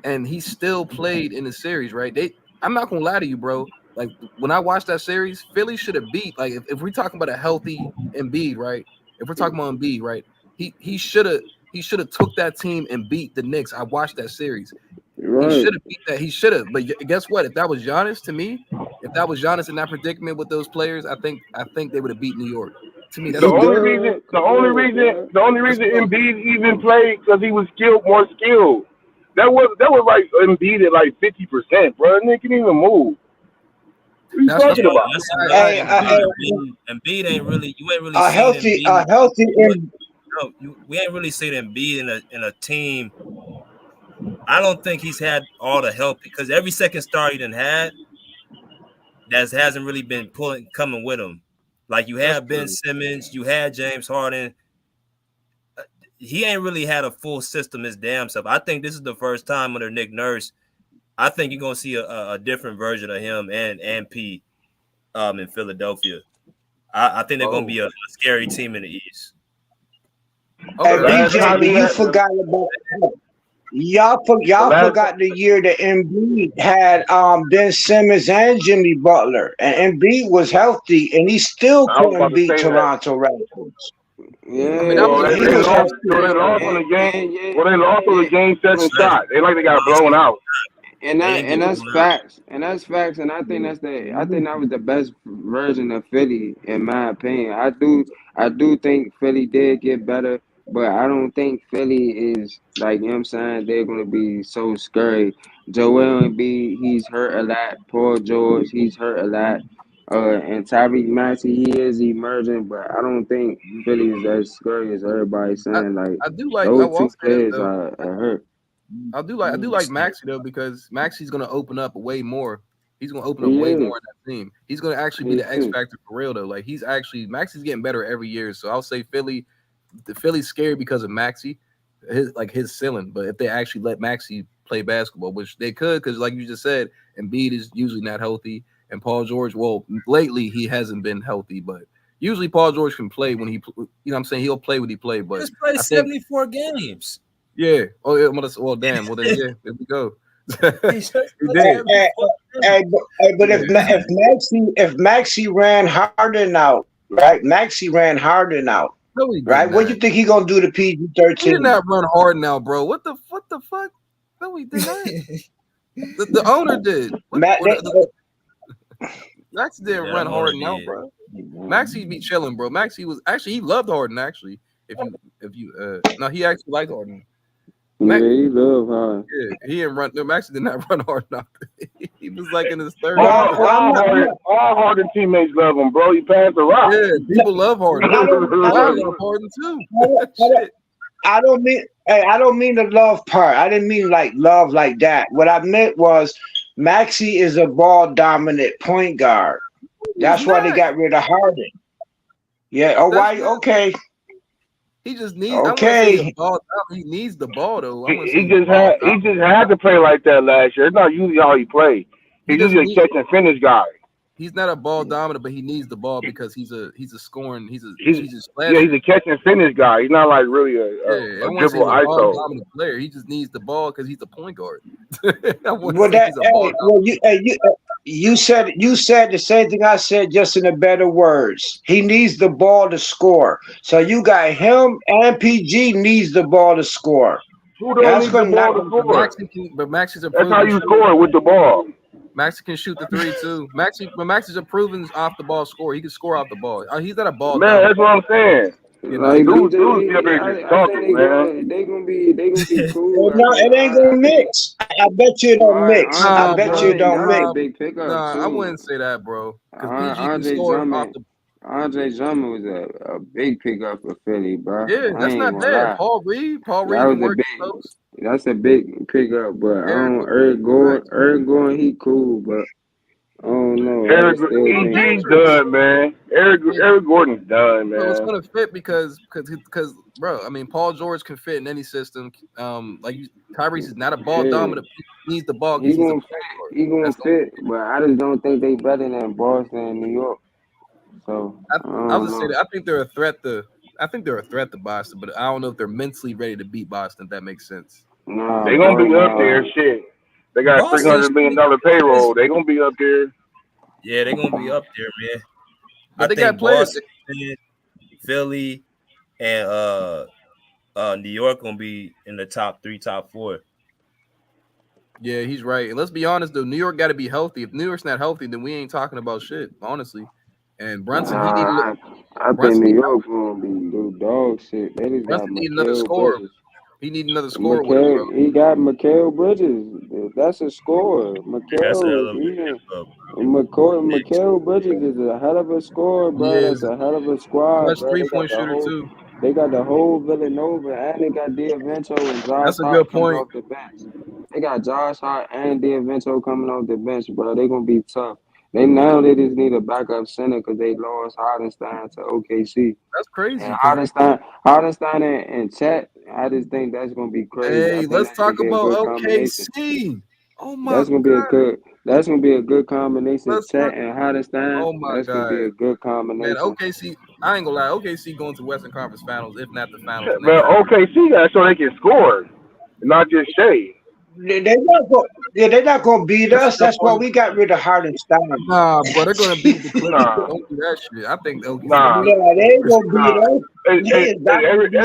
and he still played in the series, right? I'm not gonna lie to you, bro. Like when I watched that series, Philly should have beat. Like if we're talking about a healthy Embiid, right? If we're talking about Embiid, right? He should have took that team and beat the Knicks. I watched that series. Right. He should have beat that. He should have. But guess what? If that was Giannis, to me, if that was Giannis in that predicament with those players, I think they would have beat New York. To me, that's the only reason Embiid even played because he was more skilled. That was like Embiid at like 50%, bro. Nigga can't even move. What are you talking about? Embiid ain't really. You ain't really a healthy. We ain't really seen Embiid in a team. I don't think he's had all the help because every second star he done had that hasn't really been coming with him. Like you had Ben Simmons, you had James Harden. He ain't really had a full system his damn self. I think this is the first time under Nick Nurse. I think you're gonna see a different version of him and P in Philadelphia. I think they're gonna be a scary team in the East. Hey, BJ, you forgot about y'all forgot the year that Embiid had Ben Simmons and Jimmy Butler, and Embiid was healthy, and he still couldn't beat Toronto Raptors. Yeah, I mean, they lost on the game 7 shot. They got blown out. And that's facts. And I think that was the best version of Philly, in my opinion. I do think Philly did get better, but I don't think Philly is like, you know what I'm saying, they're gonna be so scary. Joel Embiid, he's hurt a lot. Paul George, he's hurt a lot. And Tyrese Maxey, he is emerging, but I don't think Philly is as scary as everybody's saying. Those two players are hurt. I do like Maxey though, because Maxey's gonna open up way more. He's gonna open up way more in that team. He's gonna actually be the X factor for real though. Like Maxey's getting better every year. So I'll say Philly's scared because of Maxey, his ceiling. But if they actually let Maxey play basketball, which they could, because like you just said, Embiid is usually not healthy, and Paul George, well, lately he hasn't been healthy, but usually Paul George can play when he, you know what I'm saying, he'll play when he play. But he's played 74 games. Yeah. Oh, yeah. Well, damn. Well, then, yeah. There we go. But if Maxey ran Harden out, right? Maxey ran Harden out, right? What do you think he gonna do to PG-13? He did not run Harden out, bro. What the fuck? No, he did not. the owner did. Maxey didn't run Harden out, bro. Maxey be chilling, bro. Maxey was he loved Harden actually. If you no, he actually liked Harden. He loved Harden. Yeah, he didn't run. No, Maxey did not run hard enough. He was like in his third. All Harden teammates love him, bro. He passed the rock. Yeah, people love Harden. I love Harden too. I don't mean the love part. I didn't mean like love like that. What I meant was Maxey is a ball dominant point guard. That's why they got rid of Harden. Yeah. Oh, why? Okay. He just needs. Okay. He needs the ball though. He just had to play like that last year. It's not usually how he played. He's usually a catch and finish guy. he's not a ball dominant, but he needs the ball because he's a scoring. He's a catch and finish guy. He's not like really a dribble ISO dominant player. He just needs the ball because he's a point guard. You said the same thing I said, just in a better words. He needs the ball to score. So you got him and PG needs the ball to score. Who don't need the ball to score? But Maxi is a That's how you score with the ball. Maxi can shoot the three too. Maxi's a proven off the ball scorer. He can score off the ball. He's not a ball. Man, that's what I'm saying. You know, dudes talking, man. They gonna be cool. No, it ain't gonna mix. I bet you it don't mix. I bet you it don't mix. Big pickup. I wouldn't say that, bro. Andre Drummond was a big pickup for Philly, bro. Yeah, that's not bad. Paul Reed that's a big pickup, but Eric Gordon, he cool, but I don't know. EG's done, man. Eric Gordon's done, man. Well, it's gonna fit because, bro. I mean, Paul George can fit in any system. Tyrese is not a ball dominant. He needs the ball. He gonna fit, but I just don't think they better than Boston and New York. So I was gonna say that I think they're a threat to Boston, but I don't know if they're mentally ready to beat Boston. If that makes sense. Nah, they're gonna be up there. Shit, they got $300 million payroll. They're gonna be up there. Yeah, they're gonna be up there, man. But they got players. Boston, Philly, and New York gonna be in the top 3, top 4. Yeah, he's right. And let's be honest, though, New York got to be healthy. If New York's not healthy, then we ain't talking about shit, honestly. And Brunson, I think New York gonna be dog shit. They just Brunson need another scorer. He need another scorer. He got Mikal Bridges. That's a scorer. Mikal Bridges is a hell of a scorer, bro. That's a hell of a squad. That's 3-point shooter too. They got the whole Villanova, and they got D'Avento and Josh. That's a good point. Off the bench. They got Josh Hart and D'Avento coming off the bench, bro. They gonna be tough. They just need a backup center because they lost Hardenstein to OKC. That's crazy. And Hardenstein and Chet, I just think that's gonna be crazy. Hey, let's talk about OKC. Oh my God. That's gonna be a good combination. Chet and Hardenstein. Oh my that's God. Gonna be a good combination. Man, OKC, I ain't gonna lie. OKC going to Western Conference Finals, if not the finals. Man, OKC got so they can score, not just Shea. They're not gonna beat us. That's why we got rid of Hardenstein. Nah, but they're gonna beat the Clippers. Don't do that shit. I think they'll. Nah, they ain't gonna beat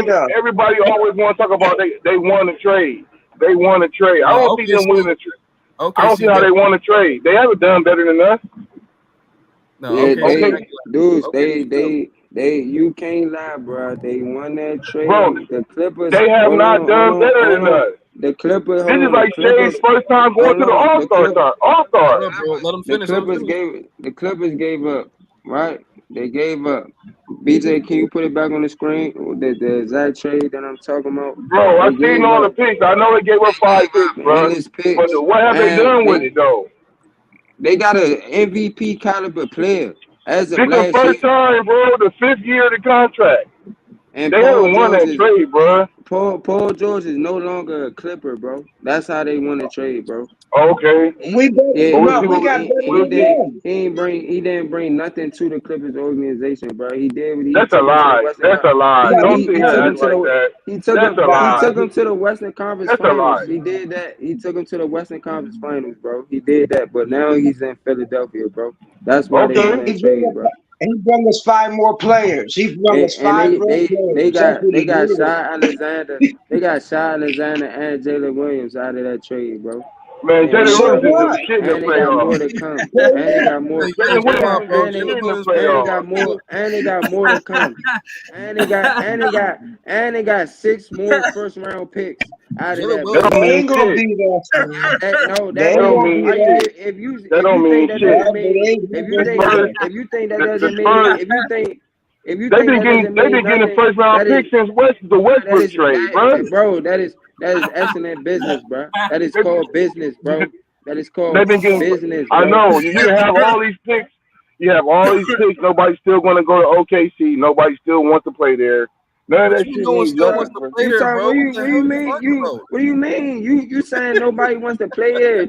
us. Everybody always want to talk about they won a trade. They won a trade. I don't see them winning a trade. I don't see how they won a trade. They haven't done better than us. No, you can't lie, bro. They won that trade. Bro, the Clippers. They have not done better than us. The Clippers. This is like Shay's first time going to the All-Star. Let them finish. The Clippers gave up, right? They gave up. BJ, can you put it back on the screen? The exact trade that I'm talking about. Bro, I seen all the picks. I know they gave up 5 picks, bro. But what have they done with it, though? They got an MVP caliber player. As of this is the first time, bro. The 5th year of the contract. And they haven't won that trade, bro. Paul George is no longer a Clipper, bro. That's how they won the trade, bro. Okay. He didn't bring nothing to the Clippers organization, bro. He did what he That's a lie. That's a lie. Don't say that like that. He took him to the Western Conference Finals. He did that. He took him to the Western Conference Finals, bro. He did that. But now he's in Philadelphia, bro. That's why they won that trade, bro. He brought us 5 more players. He brought us 5 more players. They got Shai Alexander. They got Shai Alexander and Jalen Williams out of that trade, bro. Man, Jalen Williams is just shit in the playoffs. And they got more to come. And they got more to come. And they got 6 more first round picks out of that. They ain't gonna be there. That don't mean shit. If you think that they've been getting first round picks since the Westbrook trade, bro. That is excellent business, bro. That is called business, bro. That is called business. Bro. I know. You have all these picks. You have all these picks. Nobody's still going to go to OKC. Nobody still wants to play there. None of But that you shit know means still wants nothing, to bro. play You there, talking? bro. What do What you the hell you mean? talking about? What do you mean? You saying nobody wants to play there?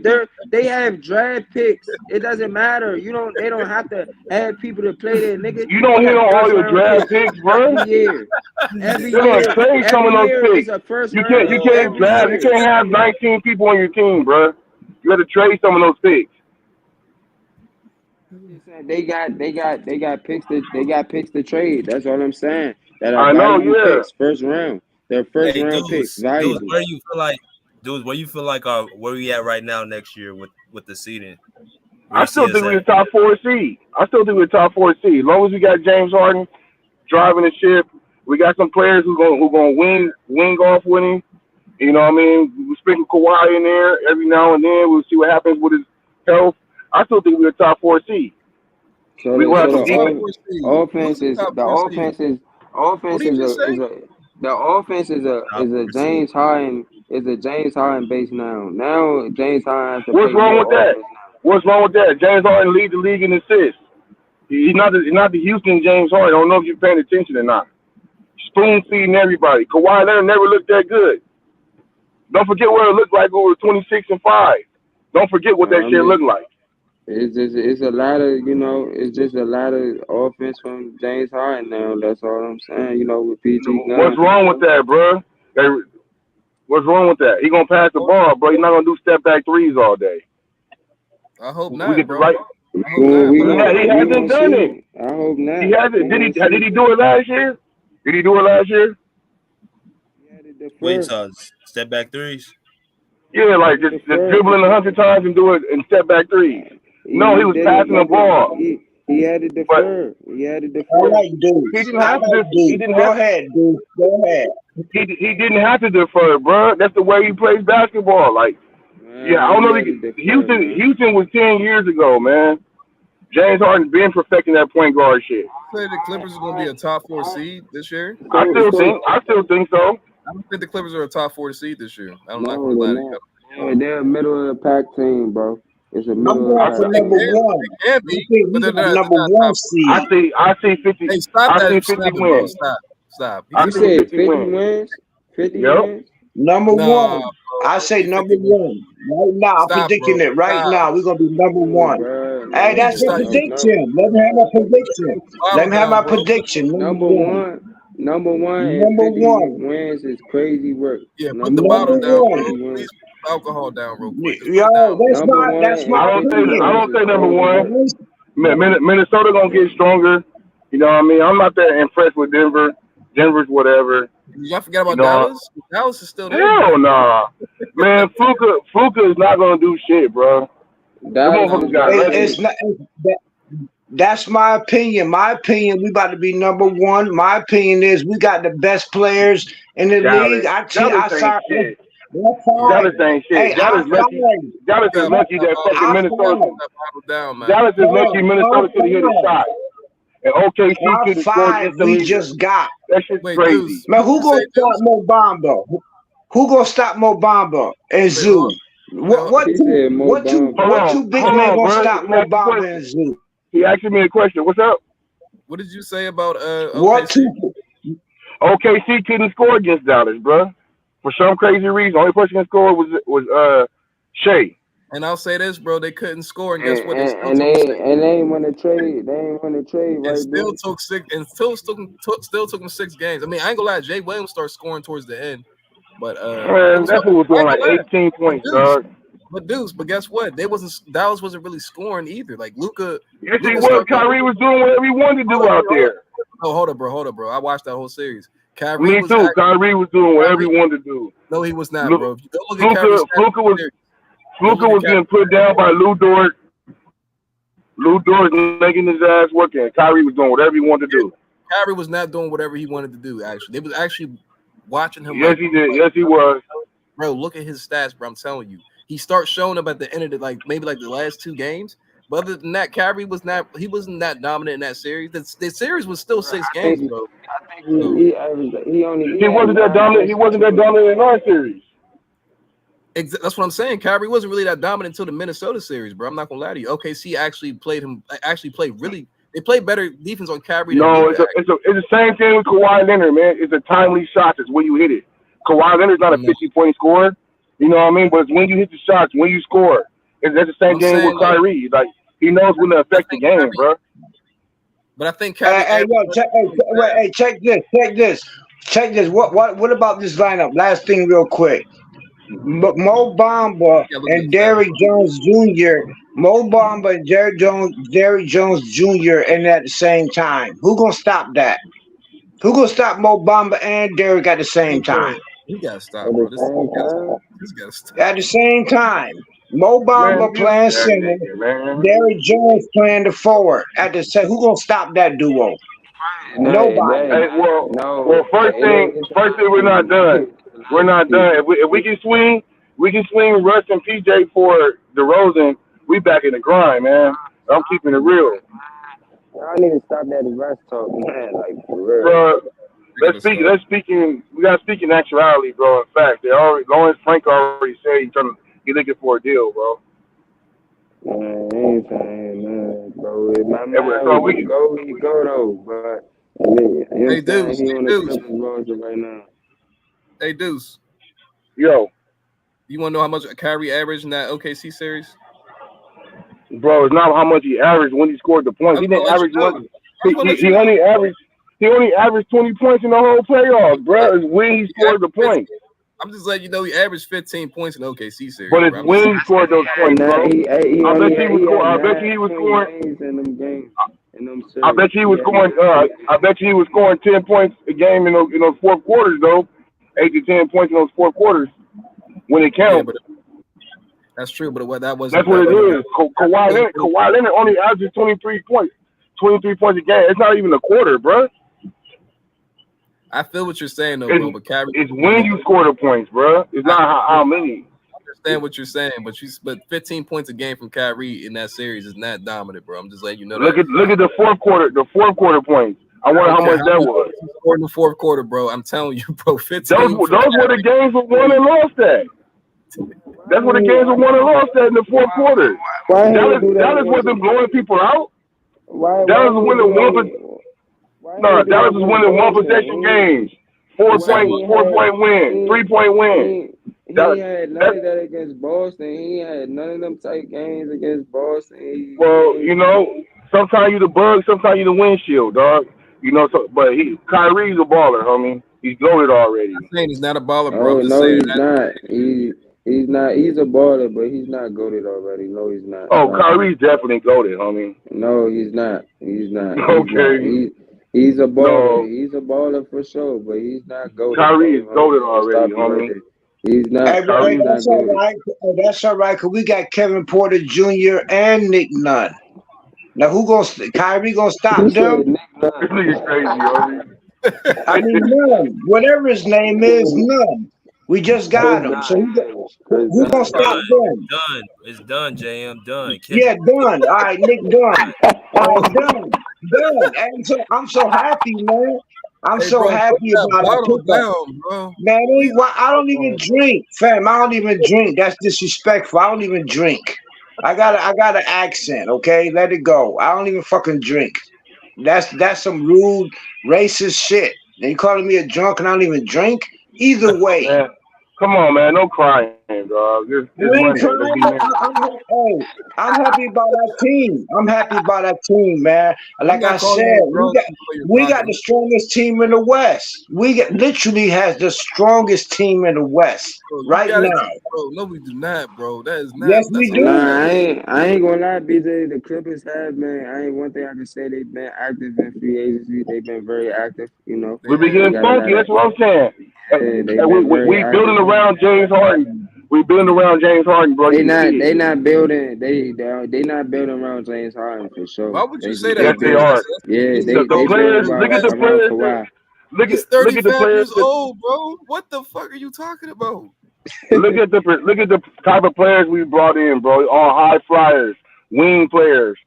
They have draft picks. It doesn't matter. They don't have to have people to play there, nigga. You They don't hit got on all first your round draft picks picks, bro. every year. Every They're gonna year, trade some of every those year picks. is a first You round can't every draft. You year. can't have 19 people on your team, bro. You got to trade some of those picks. They got picks to trade. That's all I'm saying. That are I know, valuable yeah. picks, first round. They're first Hey, round picks, dudes, valuable. where you feel like where we at right now next year with the seeding? I still think we're the top 4 seed. As long as we got James Harden driving the ship, we got some players who gonna wing off with him. You know what I mean? We sprinkle Kawhi in there every now and then. We'll see what happens with his health. I still think we're a top 4 seed. So We will have some the defense. offense is a James Harden base now. Now James Harden has to What's play wrong more with that? offense now. What's wrong with that? James Harden leads the league in assists. He's not the Houston James Harden. I don't know if you're paying attention or not. Spoon feeding everybody. Kawhi Leonard never looked that good. Don't forget what it looked like over 26-5. Don't forget what that shit looked like. It's a lot of it's just a lot of offense from James Harden now. That's all I'm saying. With PG gone. What's wrong with that, bro? What's wrong with that? He gonna pass the ball, bro. He's not gonna do step back threes all day. I hope We not, get the bro. right. He hasn't done it. I hope not. He hasn't. Did he do it last year? Did he do it last year? Wait, step back threes. Yeah, like just dribbling 100 times and do it and step back threes. No, he was passing the ball. He had to defer. He had to defer. All right, dude. He didn't have to. He didn't Go have. ahead, dude. Go ahead. He didn't have to defer, bro. That's the way he plays basketball. Like, yeah, I don't know. Houston was 10 years ago, man. James Harden's been perfecting that point guard shit. Say the Clippers are gonna be a top 4 seed this year. I still think so. I don't think the Clippers are a top 4 seed this year. I'm not gonna lie to you. They're a middle of the pack team, bro. It's a middle I'm going for number one. They can be, but they're not number one seed. I see 50. Hey, stop I that! see 50 Stop, wins. Stop. You said 50 wins. 50 wins. Number one. I say number one. Right now, I'm predicting it right now. We're going to be number one. Hey, that's a prediction. Let me have my prediction. Let me have my prediction. Number one. Number one wins is crazy work. Yeah, put the bottle down, bro. Please put alcohol down real quick. Yo, that's my I don't say number one. Minnesota gonna get stronger. You know what I mean? I'm not that impressed with Denver. Denver's whatever. Y'all forget about Dallas? Dallas is still there. Hell nah. Man, Fluka is not gonna do shit, bro. That's my opinion. My opinion, we about to be number one. My opinion is we got the best players in the league. Dallas ain't shit. Hey, Dallas is lucky that fucking Minnesota. Dallas is lucky Minnesota could hit a shot. And OKC could have scored. We just got. That shit's crazy. Man, who gonna stop Mobamba? Who gonna stop Mobamba and Zoo? What two big men gonna stop Mobamba and Zoo? He asked me a question. What's up? What did you say about OKC? OKC couldn't score against Dallas, bro. For some crazy reason, only person that scored was Shea. And I'll say this, bro, they couldn't score, and guess what? They ain't want to trade. They ain't want to trade. Right, still took them 6 games. I mean, I ain't gonna lie. Jay Williams started scoring towards the end, but man, that fool was doing like 18 points, dog. But guess what? Dallas wasn't really scoring either. Like Luka. Yes, he was. Kyrie was doing whatever he wanted to do out there. Oh, hold up, bro. I watched that whole series. Me too. Kyrie was doing whatever he wanted to do. No, he was not, bro. If you go look at Luka was getting put down by Lou Dort. Lou Dort making his ass work, and Kyrie was doing whatever he wanted to do. Kyrie was not doing whatever he wanted to do. Actually, they was actually watching him. Yes, he did. Yes, he was. Bro, look at his stats, bro. I'm telling you, he starts showing up at the end of the maybe the last 2 games. But other than that, Kyrie wasn't that dominant in that series. The series was still 6 games, bro. I think he wasn't that dominant. He wasn't that dominant in our series. That's what I'm saying. Kyrie wasn't really that dominant until the Minnesota series, bro. I'm not gonna lie to you. OKC actually played really They play better defense on Kyrie. No, it's the same thing with Kawhi Leonard, man. It's a timely shot. It's when you hit it. Kawhi Leonard's not a 50-point scorer. You know what I mean? But it's when you hit the shots, when you score. That's the same game with Kyrie. Like, he knows when to affect the game, bro. But I think Kyrie. Check this. What about this lineup? Last thing, real quick. Mo Bamba and Derrick Jones Jr. Mo Bamba and Derrick Jones Jr. in at the same time. Who gonna stop that? Who gonna stop Mo Bamba and Derrick at the same time? He gotta stop, bro. This gotta stop. At the same time. Mo Bamba playing center, Derrick Jones playing the forward. At the same, who gonna stop that duo? Nobody. Hey, well, first thing, we're not done. We're not done. If we can swing Russ and PJ for DeRozan, we back in the grind, man. I'm keeping it real. I need to stop that Russ talk, man. Like, for real. Bro, we gotta speak in actuality, bro. In fact, Lawrence Frank already said he's looking for a deal, bro. Man, anything, man, bro. If my man we go though, but hey, Deuce. Right now. Hey, Deuce. Yo. You want to know how much Kyrie averaged in that OKC series? Bro, it's not how much he averaged when he scored the points. He didn't average much. He only averaged 20 points in the whole playoffs, bro. It's when he scored the points. I'm just letting you know he averaged 15 points in the OKC series. But it's when he scored those points, bro. I bet you he was scoring 10 points a game in those fourth quarters, though. 8 to 10 points in those fourth quarters when it counts. Yeah, that's true, but that's what it is. Kawhi Leonard only averages 23 points. 23 points a game. It's not even a quarter, bro. I feel what you're saying, though, bro. But Kyrie, it's when you score the points, bro. It's not how many. I understand what you're saying, but 15 points a game from Kyrie in that series is not dominant, bro. I'm just letting you know. Look at the fourth quarter. The fourth quarter points. I wonder how much that was. In the fourth quarter, bro. I'm telling you, bro. 15. Those were the games we won and lost at. That's what the games we won and lost at in the fourth quarter. Dallas wasn't blowing people out. Dallas was winning Dallas was winning one possession games. 4-point win, 3-point win. He had none of that against Boston. He had none of them tight games against Boston. Sometimes you the bug, sometimes you the windshield, dog. But Kyrie's a baller, homie. He's goated already. I'm saying he's not a baller, bro. No, he's not. He's not. He's a baller, but he's not goated already. No, he's not. Oh, Kyrie's definitely goated, homie. No, he's not. He's not. Okay. He's a baller. No. He's a baller for sure, but he's not goated. Kyrie is goated already, homie. He's not. Hey, that's all right. That's all right, because we got Kevin Porter Jr. and Nick Nunn. Now, Kyrie gonna stop them? This nigga crazy, homie. I mean, Nunn. Whatever his name is, Nunn. We just got him. So who gonna stop them? Done. It's done, JM. Done. Yeah, done. All right, Nick, done. All right, done. And I'm so happy, man. I'm so happy about it. Man, I don't even drink, fam. I don't even drink. That's disrespectful. I don't even drink. I got an accent, okay? Let it go. I don't even fucking drink. That's some rude, racist shit. And you calling me a drunk and I don't even drink? Either way. Man, come on, man. No crying, dog. I'm happy about our team. I'm happy about our team, man. Like I said, we got the strongest team in the West. Literally has the strongest team in the West right now. Bro, no, we do not, bro. That is not. Yes, we do. Nah, I ain't gonna lie, BJ. The Clippers have, man. One thing I can say, they've been active in free agency. They've been very active, We be getting funky. That's what I'm saying. We building around James Harden. We building around James Harden, bro. They not building. They not building around James Harden for sure. Why would you say that? Yes, they are. Yeah, the players. Look at the players. He's 35 years old, bro. What the fuck are you talking about? Look at the type of players we brought in, bro. All high flyers, wing players,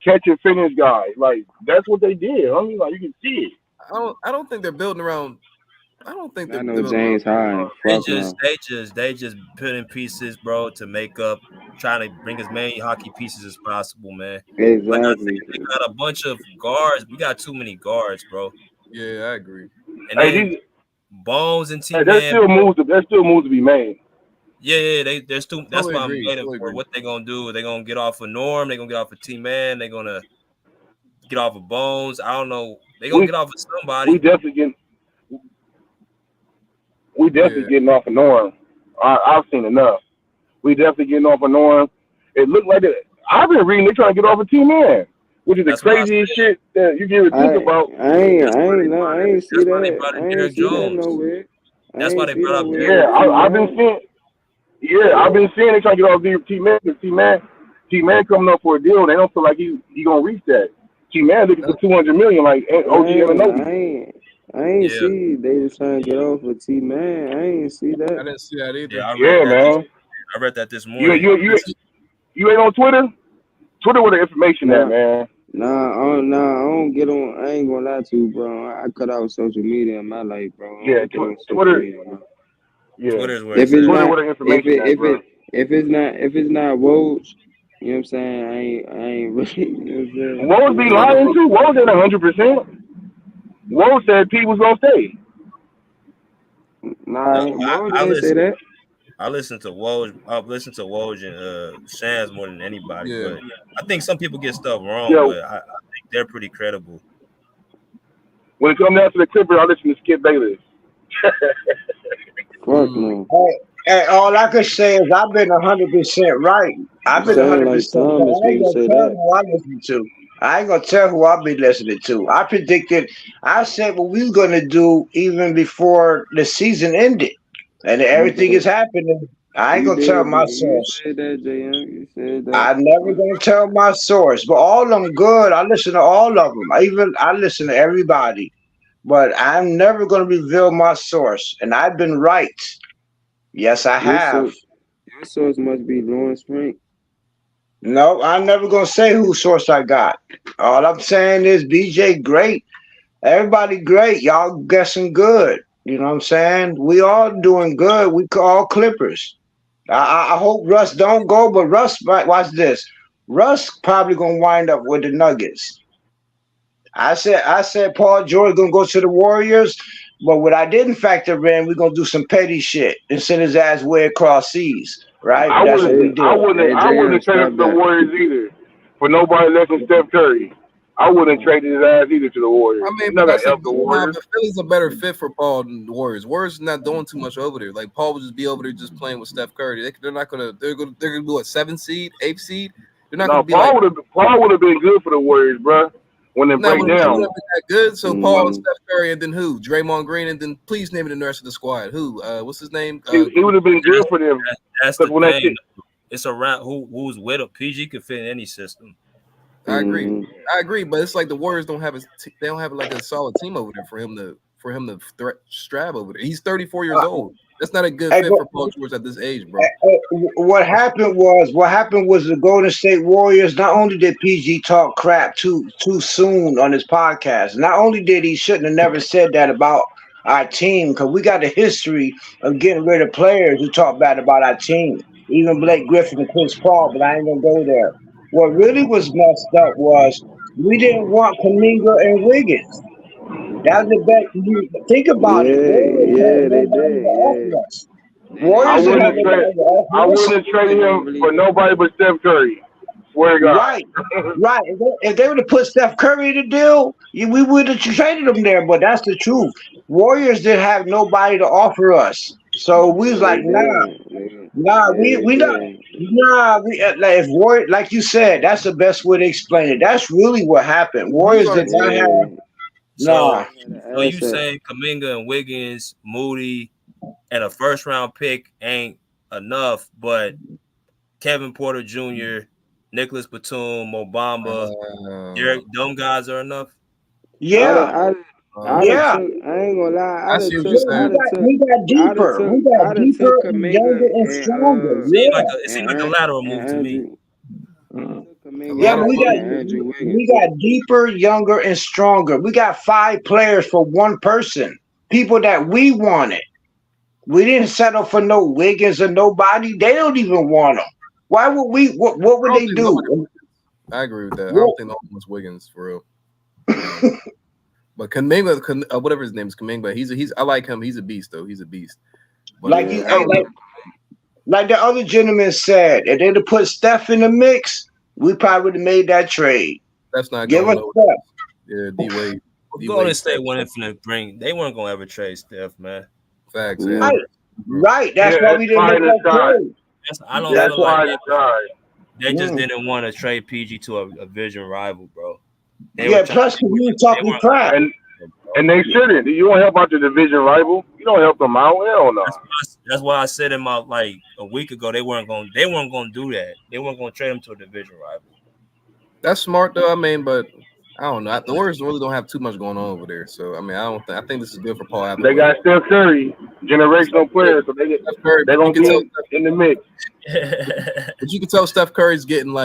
catch and finish guys. Like that's what they did. I mean, like you can see it. I don't think they're building around I don't think I know James Harden. They Fuck no. just put in pieces, bro, to make up, trying to bring as many hockey pieces as possible, man. Like I Exactly. said, they got a bunch of guards. We got too many guards, bro. Yeah, I agree. And then Bones and Hey, T-Man. there's still moves to be made. Yeah, there's too. That's Totally why I'm agree. waiting Totally for agree. what they're gonna do. They're gonna get off of Norm. They're gonna get off of T-Man. They're gonna get off of Bones. I don't know. They're gonna get off of somebody. We definitely getting off of Norm. I've seen enough. We definitely getting off of Norm. It looked like it. I've been reading they trying to get off of T-Man, which is the craziest shit that you can even think about. I ain't see that. I ain't see that Jones. nowhere. That's why they brought up Derek. Yeah, I've been seeing. Yeah, I've been seeing they trying to get off T-Man. T-Man coming up for a deal. They don't feel like he gonna reach that. T-Man looking for $200 million, like OG Anunoby. I ain't see they was trying to get off with T-Man. I ain't see that. I didn't see that either. Yeah, man. I read that this morning. You ain't on Twitter? Twitter where the information at, man. Nah, I don't get on. I ain't gonna lie to you, bro. I cut out social media in my life, bro. Yeah, Twitter. Yeah, Twitter's where if it's not, where the information at, bro. if it's not Woj, you know what I'm saying? I ain't really. You know Woj be lying too. Woj at 100%. Woj said P was gonna stay. Nah, Woj didn't say that. I listen to Woj. I've listened to Woj and Shams more than anybody. Yeah. But I think some people get stuff wrong, but I think they're pretty credible. When it comes down to the Clippers, I listen to Skip Bayless. Fuck no. Hey, all I can say is I've been 100% right. I've been 100% right. I ain't gonna tell who I listen to. I ain't gonna tell who I'll be listening to. I predicted. I said what we was gonna do even before the season ended, and everything is happening. I ain't gonna tell my source. You said that, JM. You said that. I never gonna tell my source, but all of them good. I listen to all of them. I listen to everybody, but I'm never gonna reveal my source, and I've been right. Yes, I have. Your source must be Lawrence Frank. No, I'm never gonna say whose source I got. All I'm saying is BJ great. Everybody great. Y'all guessing good. You know what I'm saying? We all doing good. We all Clippers. I hope Russ don't go, but Russ might watch this. Russ probably gonna wind up with the Nuggets. I said Paul George gonna go to the Warriors, but what I didn't factor in, we're gonna do some petty shit and send his ass way across seas. Right? That's what we did. I wouldn't have traded the Warriors either for nobody less than Steph Curry. I wouldn't have traded his ass either to the Warriors. I mean, but Philly's a better fit for Paul than the Warriors. Warriors not doing too much over there. Like Paul would just be over there just playing with Steph Curry. They're not gonna. They're gonna do a 7th seed, 8th seed. They're not gonna be Paul would have been good for the Warriors, bro. When they break down, that good. So Paul and Steph Curry, and then who? Draymond Green, and then please name it the rest of the squad. Who? What's his name? He would have been good for them. That's the thing. It's around who's with him. PG could fit in any system. I agree, but it's like the Warriors don't have like a solid team over there for him to strap over there. He's 34 years old. That's not a good fit for Paul George at this age, bro. What happened was the Golden State Warriors. Not only did PG talk crap too soon on his podcast, not only did he shouldn't have never said that about our team, because we got a history of getting rid of players who talk bad about our team. Even Blake Griffin and Chris Paul, but I ain't gonna go there. What really was messed up was we didn't want Kuminga and Wiggins. That was the best. Think about it. They did. I wouldn't have traded him for nobody but Steph Curry. Swear to God. Right. If they would have put Steph Curry in the deal, we would have traded him there. But that's the truth. Warriors didn't have nobody to offer us, so we was like, if Warriors, like you said, that's the best way to explain it. That's really what happened. Warriors did not have. So you saying Kuminga and Wiggins, Moody, and a first-round pick ain't enough, but Kevin Porter Jr., Nicholas Batum, Mo Bamba, Derek, them guys are enough? Yeah. I ain't gonna lie. We got deeper. Younger, and stronger. It seemed like a lateral move to me. Yeah, we got deeper, younger, and stronger. We got 5 players for one person. people that we wanted. We didn't settle for no Wiggins or nobody. They don't even want them. Why would we? What would they do? I agree with that. I don't think no one wants Wiggins for real. But Kuminga, whatever his name is, Kuminga, he's I like him. He's a beast though. He's a beast. But Like the other gentleman said, if they'd have put Steph in the mix, we probably would have made that trade. That's not give us Steph. Yeah, D-Wade. Golden State wasn't finna bring. They weren't gonna ever trade Steph, man. Facts. Yeah. Right. That's why we didn't make that trade. I don't feel like they just didn't want to trade PG to a division rival, bro. Plus you were talking crap. And they shouldn't. You don't help out your division rival. You don't help them out. Hell no. That's why I said in my a week ago they weren't going to do that. They weren't going to trade him to a division rival. That's smart though. I mean, but I don't know. The Warriors really don't have too much going on over there. So I mean, I think this is good for Paul Apple. They got Steph Curry, generational player, so they're gonna be in the mix. But you can tell Steph Curry's getting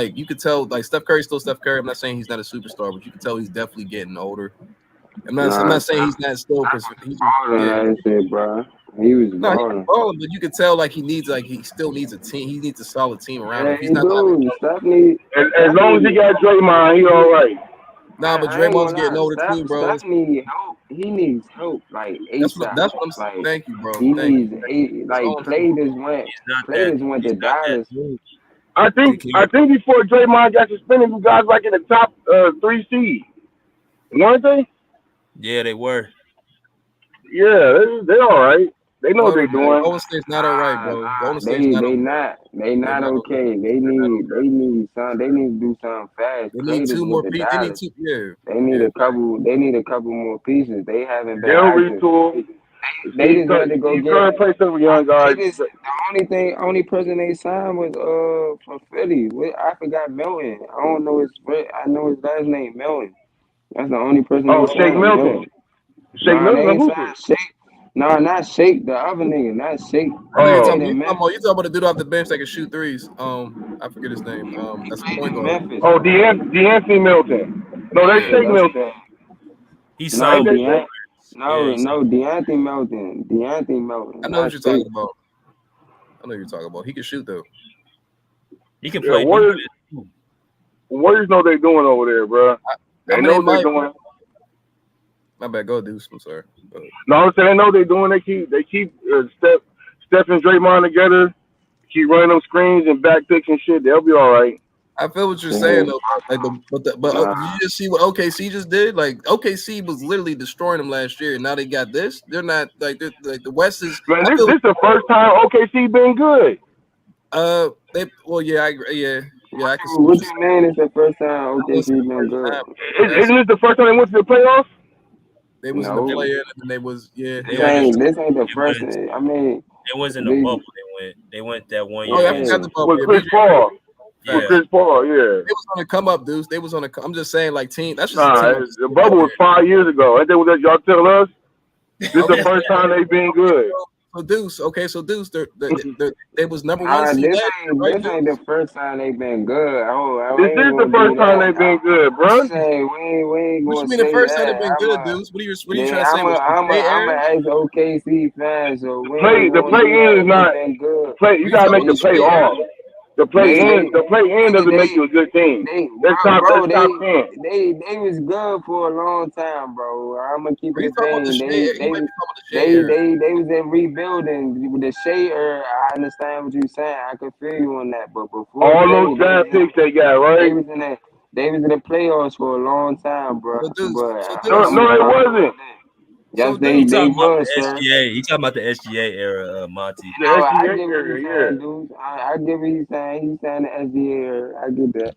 Steph Curry's still Steph Curry. I'm not saying he's not a superstar, but you can tell he's definitely getting older. I'm not saying he's not still. Bro. He was balling, but you can tell he still needs a team. He needs a solid team around him. He's not as long as he got Draymond, he all right. Nah, but Draymond's getting older too, bro. Steph needs help. He needs help, like ASAP. That's what I'm saying. Thank you, bro. He needs Clay just went to Dallas. I think before Draymond got suspended, you guys like in the top 3 seed, weren't they? Yeah, they were. Yeah, they're all right. They know what they're doing. Golden State's not all right, bro. Golden State's They not okay. They need to do something fast. They need 2 more pieces. They need a couple more pieces. They haven't been. They'll retool. They just had to go get. Play some young guys. The only person they signed was from Philly. I forgot Milton. I don't know I know his last name Milton. That's the only person. Oh, Shake Milton. Shake Milton. No, not Shake. The other nigga, not Shake. You talking about the dude off the bench that can shoot threes? I forget his name. That's the point guard. Oh, DeAnthony Milton. No, that's Shake Milton. He's signed. No, DeAnthony Milton. I know what you're talking about. He can shoot though. He can play. Warriors know they're doing over there, bro. They know what they're doing. My bad. Go, Deuce. I'm sorry. No, I'm saying they know they're doing. They keep Steph and Draymond together. Keep running them screens and back picks and shit. They'll be all right. I feel what you're saying though. But you just see what OKC just did. Like OKC was literally destroying them last year, and now they got this. They're not like the West is. Man, this is the first time OKC been good. I agree. Yeah. Yeah, I can see what you mean. It's the first time OKC been good. Isn't this the first time they went to the playoffs? They was in the play-in, and they was This ain't the first. I mean, it was in the bubble. They went that 1 year. Oh, yeah, I forgot the bubble. With Chris Paul. Yeah. With Chris Paul, yeah. They was on the come up, dudes. They was on the. I'm just saying, like team. That's just the bubble was 5 years ago. Ain't that what y'all tell us? This is the first time they've been good. So Deuce, they was number 1 seed. This ain't the first time they've been good. This is the first time they've been good, bro. We ain't what you mean the first time they've been good, Deuce? What are you trying to say? I'm an ex-OKC fan, so the play-in is not good. You gotta make the play-off. The play-in doesn't make you a good team. That's top 10. They was good for a long time, bro. I'm gonna keep it saying they was in rebuilding with the Shea era. I understand what you're saying. I can feel you on that. But before all those draft picks they got, right? They was in the playoffs for a long time, bro. No, it wasn't. Yes, they was, sir. He talking about the SGA era, Monty. I give what he's saying. He's saying the SGA era. I get that.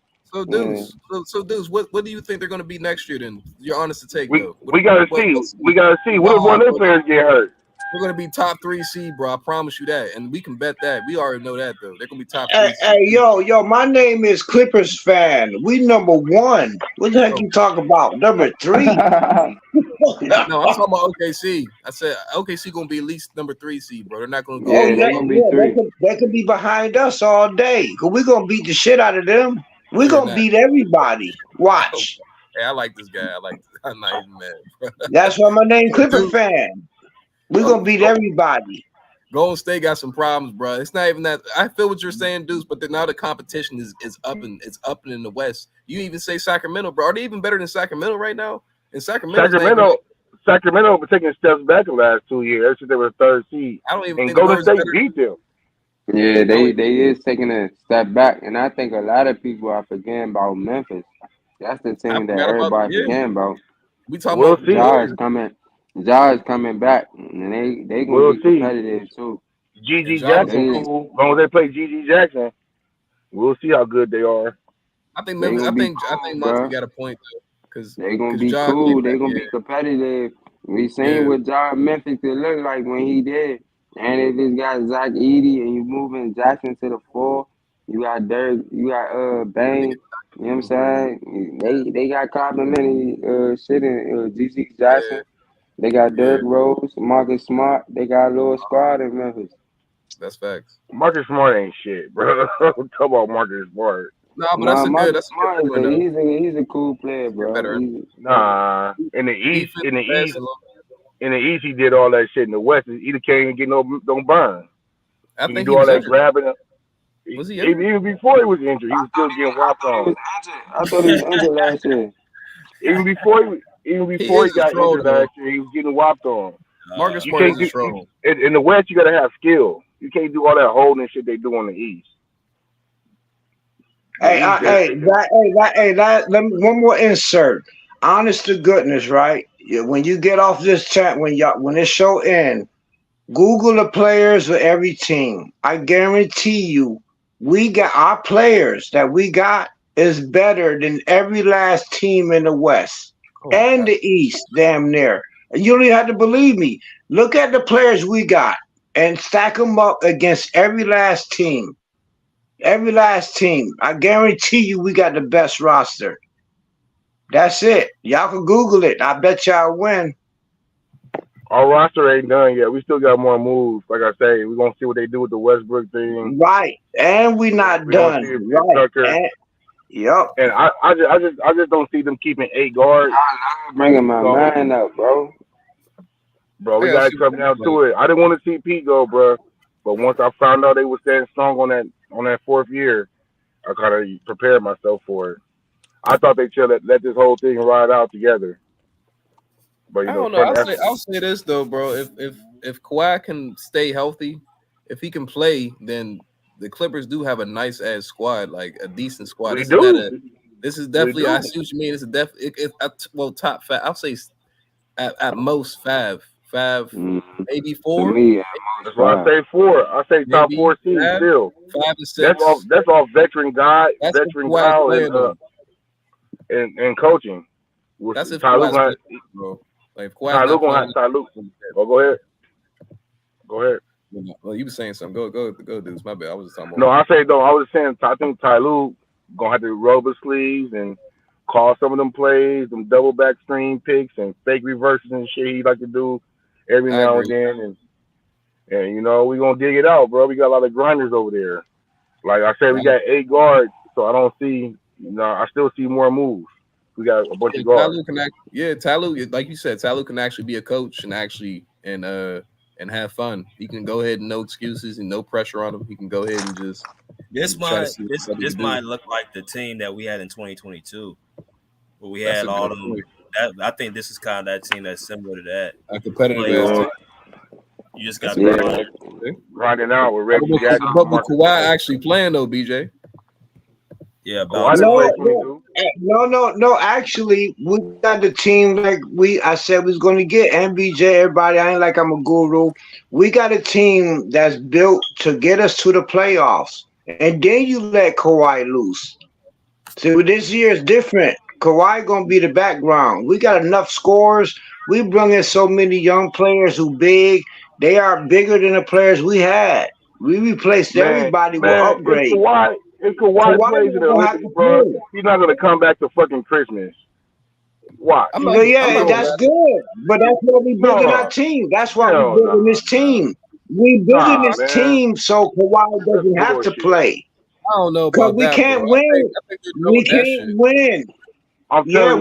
So, Deuce, what do you think they're going to be next year? Then you're honest to take. We gotta see. We gotta see. What if one of their players get hurt? We're going to be top 3 seed, bro. I promise you that, and we can bet that. We already know that though. They're going to be top 3. Hey, yo, my name is Clippers fan. We number 1. What the heck you talk about? Number 3. No, I'm talking about OKC. I said OKC gonna be at least number 3 seed, bro. They're not gonna go. They're gonna be 3. They could be behind us all day. Cause we're gonna beat the shit out of them. We're gonna beat everybody. Watch. Hey, I like this guy. I'm not even mad. That's why my name Clipper fan. We're gonna beat everybody. Golden State got some problems, bro. It's not even that. I feel what you're saying, Deuce, but now the competition is up and it's up and in the West. You even say Sacramento, bro. Are they even better than Sacramento right now? And Sacramento been taking steps back the last 2 years. Ever since they were third seed. I don't even and think Golden State beat them. Yeah, they is taking a step back, and I think a lot of people are forgetting about Memphis. That's the team that everybody forgetting about. We talking about Ja's coming back, and they gonna be competitive too. GG Jackson, cool. As long as they play GG Jackson, we'll see how good they are. I think Monty got a point though, because they gonna be cool. They gonna be competitive. We seen what John Memphis could look like when he did. And if it's got Zach Edey and you moving Jackson to the 4, you got Dirk, you got Bang. You know what I'm saying? They got complimentary shit in GG Jackson. They got Derrick Rose, Marcus Smart. They got a little squad in Memphis. That's facts. Marcus Smart ain't shit, bro. Talk about Marcus Smart. No, but that's a good one. He's a cool player, bro. Nah, in the East, he did all that shit. In the West, he either can't even get no burn. I think he do all that grabbing. Was he even before he was injured? He was still getting whopped on. I thought he was injured last year. Even before he got injured last year, he was getting whopped on. Marcus Smart is strong. In the West, you gotta have skill. You can't do all that holding shit they do on the East. Let me one more insert. Honest to goodness, right? When you get off this chat, when this show ends, Google the players of every team. I guarantee you, we got our players that we got is better than every last team in the West and the East, damn near. You don't even have to believe me. Look at the players we got and stack them up against every last team. Every last team. I guarantee you we got the best roster. That's it. Y'all can Google it. I bet y'all win. Our roster ain't done yet. We still got more moves. Like I say, we're gonna see what they do with the Westbrook thing. Right. And we not done. Right. Yep. And I just don't see them keeping 8 guards. Bringing my man up, bro. Bro, we gotta come down to it. I didn't want to see Pete go, bro. But once I found out they were standing strong on that 4th year, I kind of prepared myself for it. I thought they should let this whole thing ride out together. But I don't know. I'll say this though, bro. If Kawhi can stay healthy, if he can play, then the Clippers do have a nice ass squad, like a decent squad. This is definitely. I see what you mean. It's a top 5. I'll say at most 5, maybe 4. Me, that's why I say 4. I say top 4 seeds still. 5 to 6. That's all veteran guy, and coaching. That's if Kawhi's bro. Like if Kawhi's gonna have Tyloo. Oh, go ahead. Go ahead. Well, you were saying something. Go, dudes. My bad. I was just talking about. No, I was saying. I think Tyloo gonna have to roll his sleeves and call some of them plays, them double back screen picks and fake reverses and shit he like to do every now and then. And you know we gonna dig it out, bro. We got a lot of grinders over there. Like I said, we got 8 guards, so I don't see. I still see more moves. We got a bunch of guards. Tyloo, like you said, Tyloo can actually be a coach and and have fun. He can go ahead and no excuses and no pressure on him. He can go ahead and just. This might look like the team that we had in 2022, where we had all of them. I think this is kind of that team that's similar to that. A competitive. You just got to grinding out with Reggie Jackson. But Kawhi actually playing though, BJ. Yeah, no. Actually, we got the team like I said we was going to get MBJ. Everybody, I ain't like I'm a guru. We got a team that's built to get us to the playoffs, and then you let Kawhi loose. So this year is different. Kawhi gonna be the background. We got enough scores. We bring in so many young players who big. They are bigger than the players we had. We replaced everybody with upgrades. If Kawhi plays in the Olympics, bro, he's not going to come back to fucking Christmas. Why? That's good. But that's why we building our team. That's why we building this team. We building this team so Kawhi doesn't have to play. I don't know about that. Because we can't win. We can't win.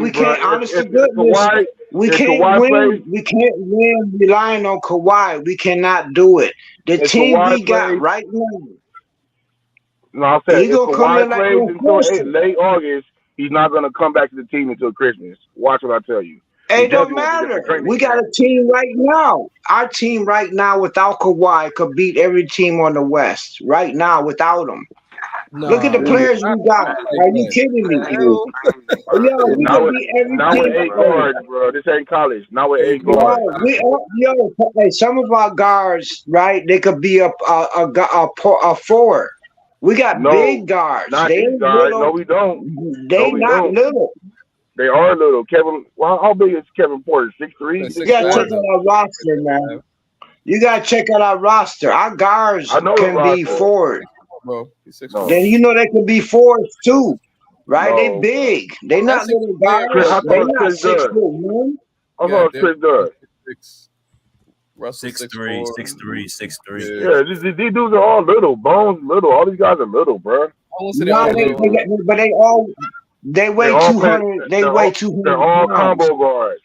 We can't. Honest to goodness. We If can't Kawhi win. plays, We can't win relying on Kawhi. We cannot do it. The if team Kawhi we got plays, right now, no, I said he if gonna come Kawhi in like plays no until question. late August, he's not gonna come back to the team until Christmas. Watch what I tell you. He It don't definitely won't be there for matter. training We got camp. a team right now. Our team right now without Kawhi could beat every team on the West right now without him. Look at the Nah, This, players we got. not like Are you that. kidding What me? the this is hell? crazy, bro. Yo, This we Not could is with beat every not with team. crazy, eight bro. Hey, guards, bro. This ain't college. Not with Hey, eight guards. yo, hey, some of our guards, right? They could be a forward. We got No, big guards. not They these ain't guys. No, little. we don't. No, They we not don't. little. They are little. Kevin, well, how big is Kevin Porter? 6'3", You Six gotta check 6'4"? five out though. our roster, man. You gotta check out our roster. Our guards I know the can be roster. forward. Bro, he's 6'4". No, Then you know they can be forwards too, right? They no. big. They Well, not that's little yeah, Chris, bro. I guys. thought They it was not Chris Dunn. 6'1". I You thought it got was Derrick Chris Dunn. 6'6", Russell 6'3", 6'4". 6'3", 6'3". Yeah. Yeah, these dudes are all little. Bones little. All these guys are little, bro. I won't say they No, all they, little. they but they They weigh all play. 200. They They're weigh all they're 200 all pounds. combo guards.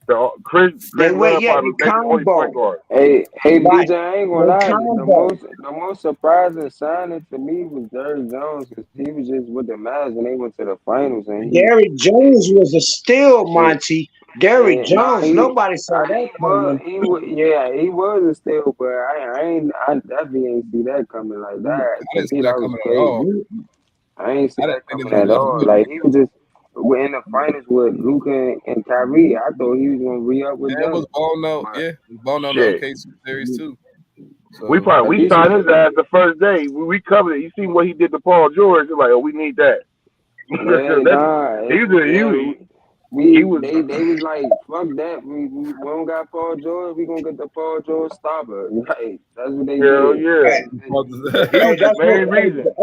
They Chris weigh Dunn probably they maybe the only point combo, guard. Hey, right? BJ, I ain't gonna They lie. combo. The most surprising signing to me was Derrick Jones because he was just with the Mavs and they went to the finals and Derrick Jones was a steal, he Monty. Derrick and nah Jones. Nobody saw that coming. he was a steal, but I definitely ain't see that coming like that. I To didn't me, see that that was coming at all. crazy. I ain't see I didn't that think coming they was at gonna all. do it. Like he was just we're in the finals with Luka and Kyrie. I thought he was gonna re up with And was them, balling out. but Yeah, was balling out the Shit, OKC series too. we So probably at we least signed his ass the first day. We covered it. You see what he did to Paul George? It's like, oh, we need that. yeah, That's, nah, he was yeah. he was They was like, fuck that. We don't got Paul George. We gonna get the Paul George stopper. Like that's what they hell did. yeah. Hey, He hey, was the main reason.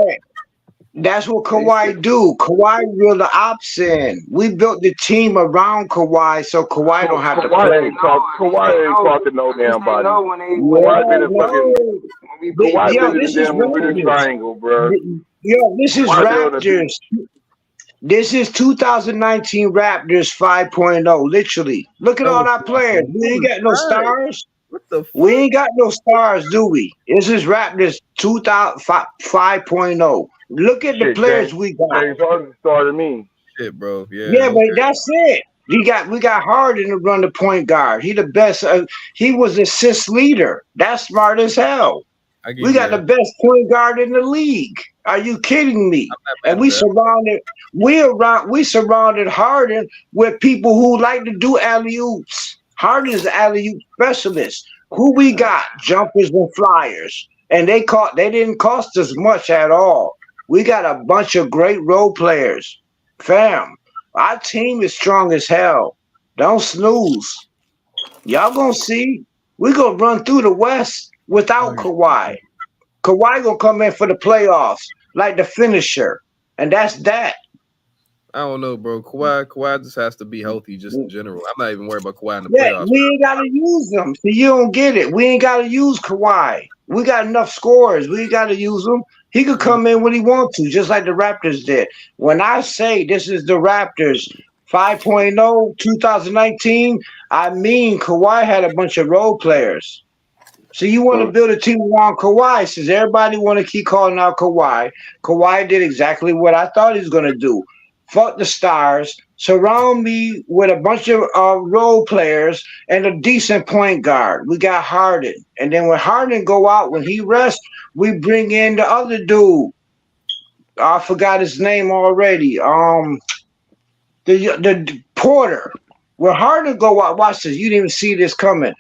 that's what They Kawhi do. Kawhi reeled the ops in. We built the team around Kawhi, so Kawhi don't have to play. Kawhi ain't talking no at least damn they body. know when Kawhi Yeah, been in fucking no. when we beat Kawhi Yo, been in the this is damn Bermuda Raptors. Triangle, bro. Yo, this is Kawhi been on the beach. Raptors. This is 2019 Raptors 5.0. Literally. Look at all no, our players. We ain't got no right. stars. What the We fuck? ain't got no stars, do we? This is Raptors 5.0. Look at the Shit, players we got. James Harden started me. Shit, bro. Yeah. Yeah, but Okay. that's it. We got Harden to run the point guard. He the best. He was assist leader. That's smart as hell. I give We you got the that. best point guard in the league. Are you kidding me? I'm not And mad at that. we surrounded Harden with people who like to do alley oops. Harden is an alley oop specialist. Who we got? Jumpers and flyers. And they didn't cost us much at all. We got a bunch of great role players. Fam, our team is strong as hell. Don't snooze. Y'all gonna see. We gonna run through the West without Kawhi. Kawhi gonna come in for the playoffs like the finisher, and that's that. I don't know, bro. Kawhi just has to be healthy, just in general. I'm not even worried about Kawhi in the Yeah, playoffs. we ain't gotta use them. So you don't get it. We ain't gotta use Kawhi. We got enough scores. We ain't gotta use him. He could come in when he wants to, just like the Raptors did. When I say this is the Raptors 5.0 2019, I mean Kawhi had a bunch of role players. So you want to build a team around Kawhi, since everybody want to keep calling out Kawhi. Kawhi did exactly what I thought he was going to do. Fuck the stars. Surround me with a bunch of role players and a decent point guard. We got Harden. And then when Harden go out, when he rests, we bring in the other dude. I forgot his name already. The Porter. When Harden go out, watch this. You didn't even see this coming.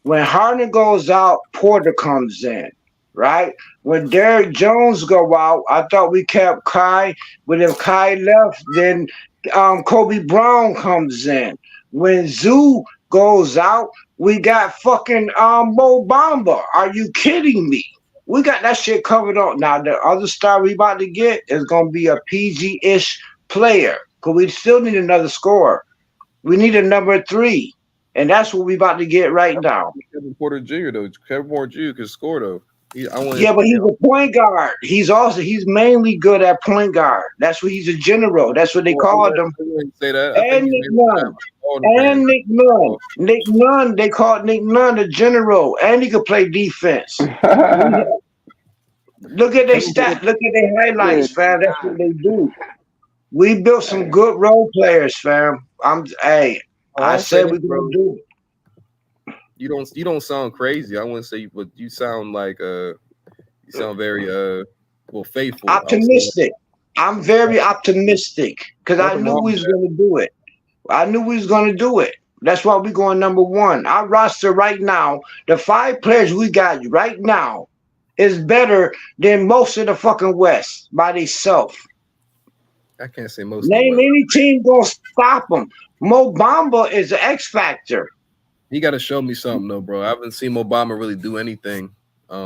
When Harden goes out, Porter comes in, right? When Derrick Jones go out, I thought we kept Kai, but if Kai left, then Kobe Brown comes in. When Zoo goes out, we got fucking Mo Bamba. Are you kidding me? We got that shit covered up. Now the other star we about to get is gonna be a PG-ish player, because we still need another scorer. We need a number 3. And that's what we about to get right now. Kevin Porter Jr. though. Kevin Porter Jr. can score though. Yeah, but he's a point guard. He's mainly good at point guard. That's what he's a general. That's what they called him. I wouldn't say that. I think And he's mainly good at all the And fans. Nick Nunn. Nick Nunn, they called Nick Nunn the general, and he could play defense. Look at their stat. Look at their highlights, fam. That's what they do. We built some good role players, fam. I I don't say said that, we're bro. gonna do it. You don't sound crazy. I wouldn't say, but you sound like you sound very faithful. Optimistic. I'm very optimistic because I Nothing knew wrong we with was that. gonna do it. I knew we was gonna do it. That's why we're going number one. Our roster right now, the 5 players we got right now, is better than most of the fucking West by themselves. I can't say most of Name the West. any team gonna stop them. Mo Bamba is an X factor. He got to show me something, though, bro. I haven't seen Obama really do anything.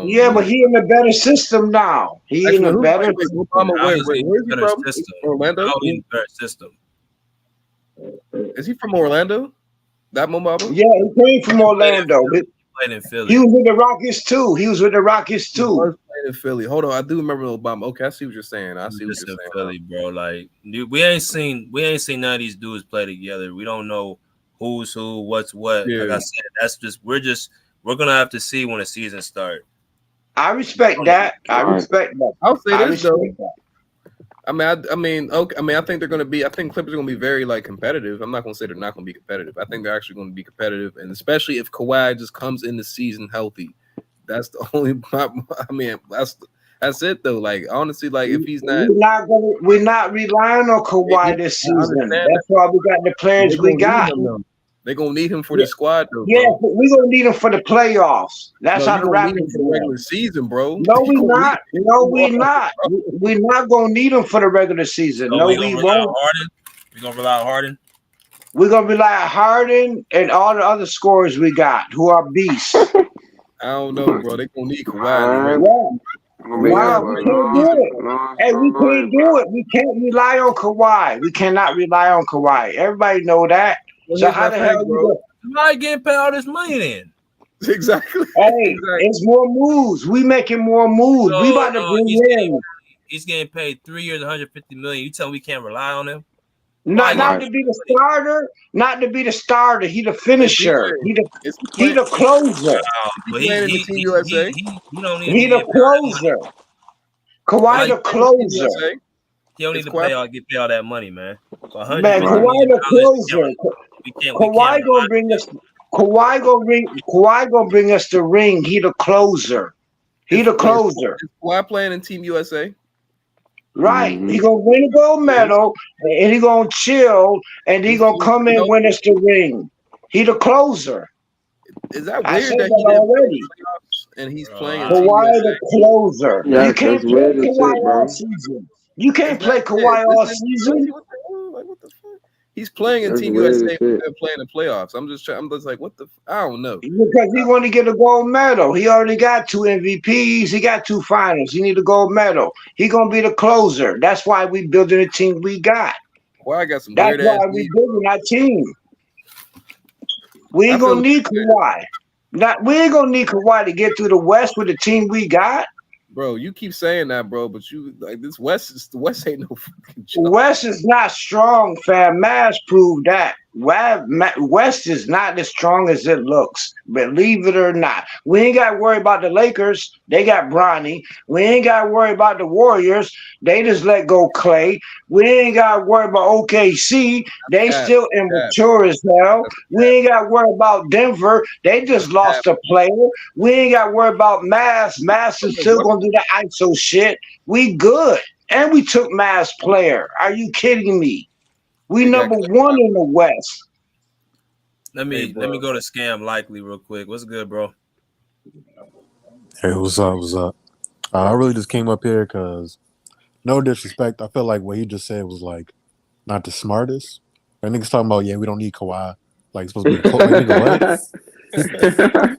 Yeah, but he in a better system now. He Actually, in a who's better wait, system. Obama? How Where is he is he better from? system? Orlando? How is he better system? Is he from Orlando? That Mo Bamba? Yeah, he came from Orlando. Played in Philly. He was with the Rockets too. He was Was playing in Philly. Hold on, I do remember Obama. Okay, I see what you're saying. I see what Just you're in saying. Philly, bro. Like we ain't seen none of these dudes play together. We don't know who's who, what's what. Yeah. Like I said, we're gonna have to see when the season starts. I respect that. I respect that. I'll say I this though. respect that. I think they're going to be. I think Clippers are going to be very competitive. I'm not going to say they're not going to be competitive. I think they're actually going to be competitive, and especially if Kawhi just comes in the season healthy. That's the only. That's it though. Like honestly, if he's not, we're not relying on Kawhi this season. That's why we got the players we got. They're gonna need him for the squad though. Yeah, but we're gonna need him for the playoffs. That's how the Raptors for the regular season, bro. No, we're not. No, we're not. We're not gonna need him for the regular season. No, we won't. We're gonna rely on Harden. We're gonna rely on Harden and all the other scorers we got who are beasts. I don't know, bro. They're gonna need Kawhi. Wow, we can't do it. Hey, we can't do it. We can't rely on Kawhi. We cannot rely on Kawhi. Everybody know that. So how the hell you Why getting paid all this money then? Exactly. Hey, it's more moves. We making more moves. We about to bring in. He's getting paid 3 years, 150 million. You tell me we can't rely on him? Not to be the starter. Not to be the starter. He the finisher. He the closer. But he don't need he the closer. Kawhi the closer. He don't need to get paid all that money, man. Man, Kawhi the closer. Kawhi gonna bring us. Kawhi gonna bring us the ring. He the closer. He the closer. Kawhi playing in Team USA. Right. He gonna win a gold medal, and he gonna chill, and he gonna come in and win us the ring. He the closer. Is that weird I said that that already? And he's playing Kawhi the closer. Yeah, you can't play Kawhi all season. You can't play Kawhi all season. What the fuck? He's playing in Team USA and playing in playoffs. I'm just like, what the? I don't know. Because he want to get a gold medal. He already got 2 MVPs. He got 2 finals. He need a gold medal. He gonna be the closer. That's why we building the team we got. Well, I got some. That's why we building our team. We ain't gonna need Kawhi. We ain't gonna need Kawhi to get through the West with the team we got. Bro, you keep saying that, bro, but the West ain't no fucking joke. West is not strong, fam. Mass proved that. West is not as strong as it looks. Believe it or not. We ain't got to worry about the Lakers. They got Bronny. We ain't got to worry about the Warriors. They just let go Clay. We ain't got to worry about OKC. They still immature as hell. We ain't got to worry about Denver. They just lost a player. We ain't got to worry about Mass. Mass is still going to do the ISO shit. We good. And we took Mass player. Are you kidding me? We number 1 in the West. Let me go to Scam Likely real quick. What's good, bro? Hey, what's up? What's up? I really just came up here because, no disrespect, I feel like what he just said was not the smartest. And niggas talking about, we don't need Kawhi. It's supposed to be nigga, what?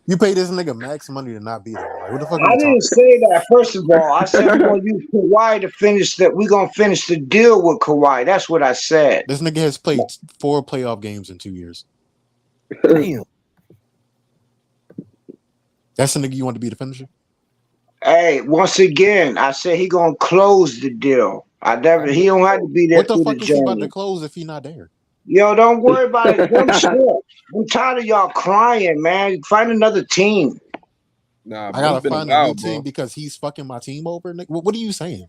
You pay this nigga max money to not be there. What the fuck? I didn't say that. First of all, I said we're gonna use Kawhi to finish that. We're gonna finish the deal with Kawhi. That's what I said. This nigga has played 4 playoff games in 2 years. Damn. That's the nigga you want to be the finisher? Hey, once again, I said he gonna close the deal. He don't have to be there. What the fuck is he about to close if he not there? Yo, don't worry about it. Jump ship. I'm tired of y'all crying, man. Find another team. Nah, I bro, gotta it's been a find a new while, team bro. because he's fucking my team over. Nigga. What are you saying?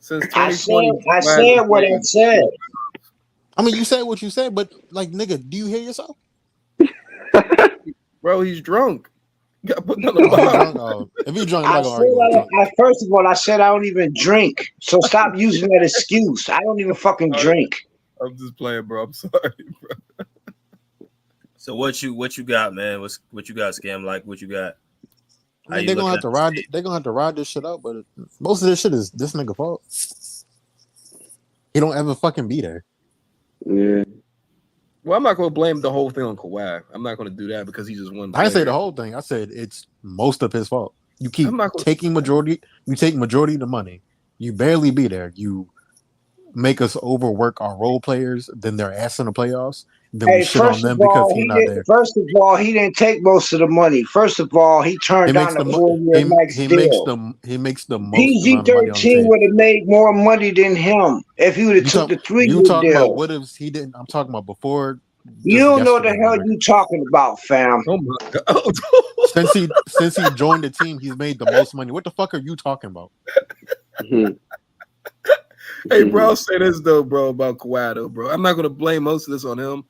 Since I 2020, said what I said. I mean, you said what you said, but like, nigga, do you hear yourself? bro, he's drunk. You got put on the Oh, he drunk. bottle. Oh, if he drunk, I'm I not gonna argue with drunk. first of all, I said I don't even drink. So stop using that excuse. I don't even fucking drink. I'm just playing, bro. I'm sorry, bro. So what you got, man? What you got, Scam? Like what you got? I mean, they're gonna have to ride. They're gonna have to ride this shit out, but most of this shit is this nigga fault. He don't ever fucking be there. Yeah. Well, I'm not gonna blame the whole thing on Kawhi. I'm not gonna do that because he just won. I didn't say the whole thing. I said it's most of his fault. You keep taking majority. You take majority of the money. You barely be there. You make us overwork our role players. Then they're ass in the playoffs. Then we shit on them because he's not there. First of all, he didn't take most of the money. First of all, he turned down the 4-year max deal. He makes the most PG-13 amount of money on the team. would have made more money than him if he would have took the 3-year deal. You talking about what if he didn't? I'm talking about before. You don't know what the hell you talking about, fam. Oh my God. since he joined the team, he's made the most money. What the fuck are you talking about? Hey, bro, I'll say this though, bro, about Kawhi though, bro. I'm not gonna blame most of this on him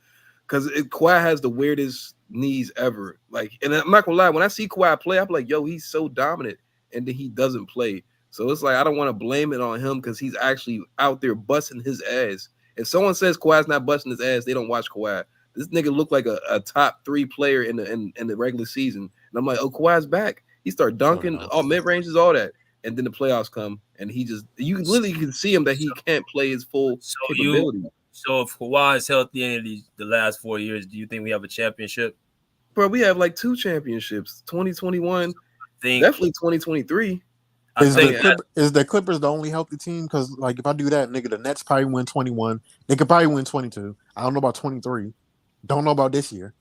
because Kawhi has the weirdest knees ever. Like, and I'm not gonna lie, when I see Kawhi play, I'm like, yo, he's so dominant, and then he doesn't play. So it's like I don't want to blame it on him because he's actually out there busting his ass. If someone says Kawhi's not busting his ass, they don't watch Kawhi. This nigga looked like a top 3 player in the regular season, and I'm like, oh, Kawhi's back. He started dunking, all mid ranges, all that. And then the playoffs come, and you literally can see him that he can't play his full capability. So if Kawhi is healthy in the last 4 years, do you think we have a championship? Bro, we have like 2 championships, 2021, definitely 2023. Is the Clippers the only healthy team? Because like if I do that, nigga, the Nets probably win 21. They could probably win 22. I don't know about 23. Don't know about this year.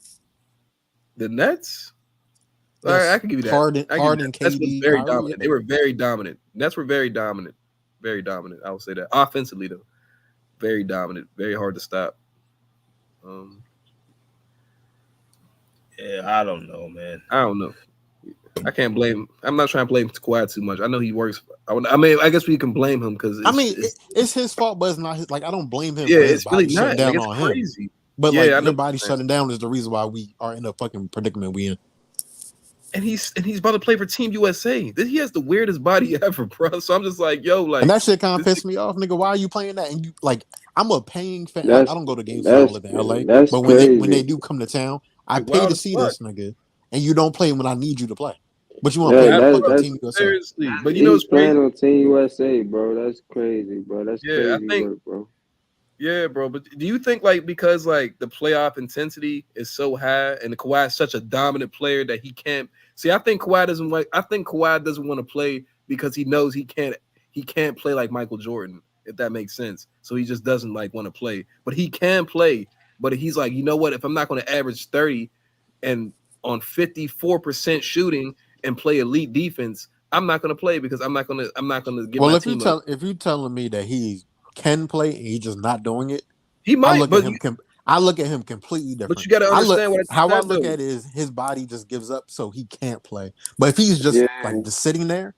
The Nets? All right, I can give you that. Harden, KD, Nets was very dominant. They were very dominant. Nets were very dominant. Very dominant. I would say that. Offensively, though. Very dominant. Very hard to stop. Yeah, I don't know, man. I don't know. I can't blame. I'm not trying to blame Kawhi too much. I know he works. I mean, I guess we can blame him because it's his fault, but it's not his. Like I don't blame him. Yeah, for his it's really body not. shutting down Like, it's on crazy. him. But yeah, like your body shutting down is the reason why we are in the fucking predicament we in. And he's about to play for Team USA. He has the weirdest body ever, bro. So I'm just like, yo, like, and that shit kind of pissed me off, nigga. Why are you playing that? And you like, I'm a paying fan. Like, I don't go to games. I don't live in LA. But when they do come to town, I pay to see this nigga, and you don't play when I need you to play. But you want to play on fucking Team USA. Seriously, but you know what's crazy? Playing on Team USA, bro. That's crazy, bro. That's crazy I think, work, bro. Yeah, bro. But do you think like because like the playoff intensity is so high and Kawhi is such a dominant player that he can't see? I think Kawhi doesn't want to play because he knows he can't play like Michael Jordan, if that makes sense. So he just doesn't like want to play. But he can play. But he's like, you know what? If I'm not going to average 30 and on 54% shooting and play elite defense, I'm not going to play because I'm not going to get my team up. If you're telling me that he can play and he's just not doing it, he might. I look at him completely different. But you got to understand I look at it is his body just gives up, so he can't play. But if he's just like just sitting there,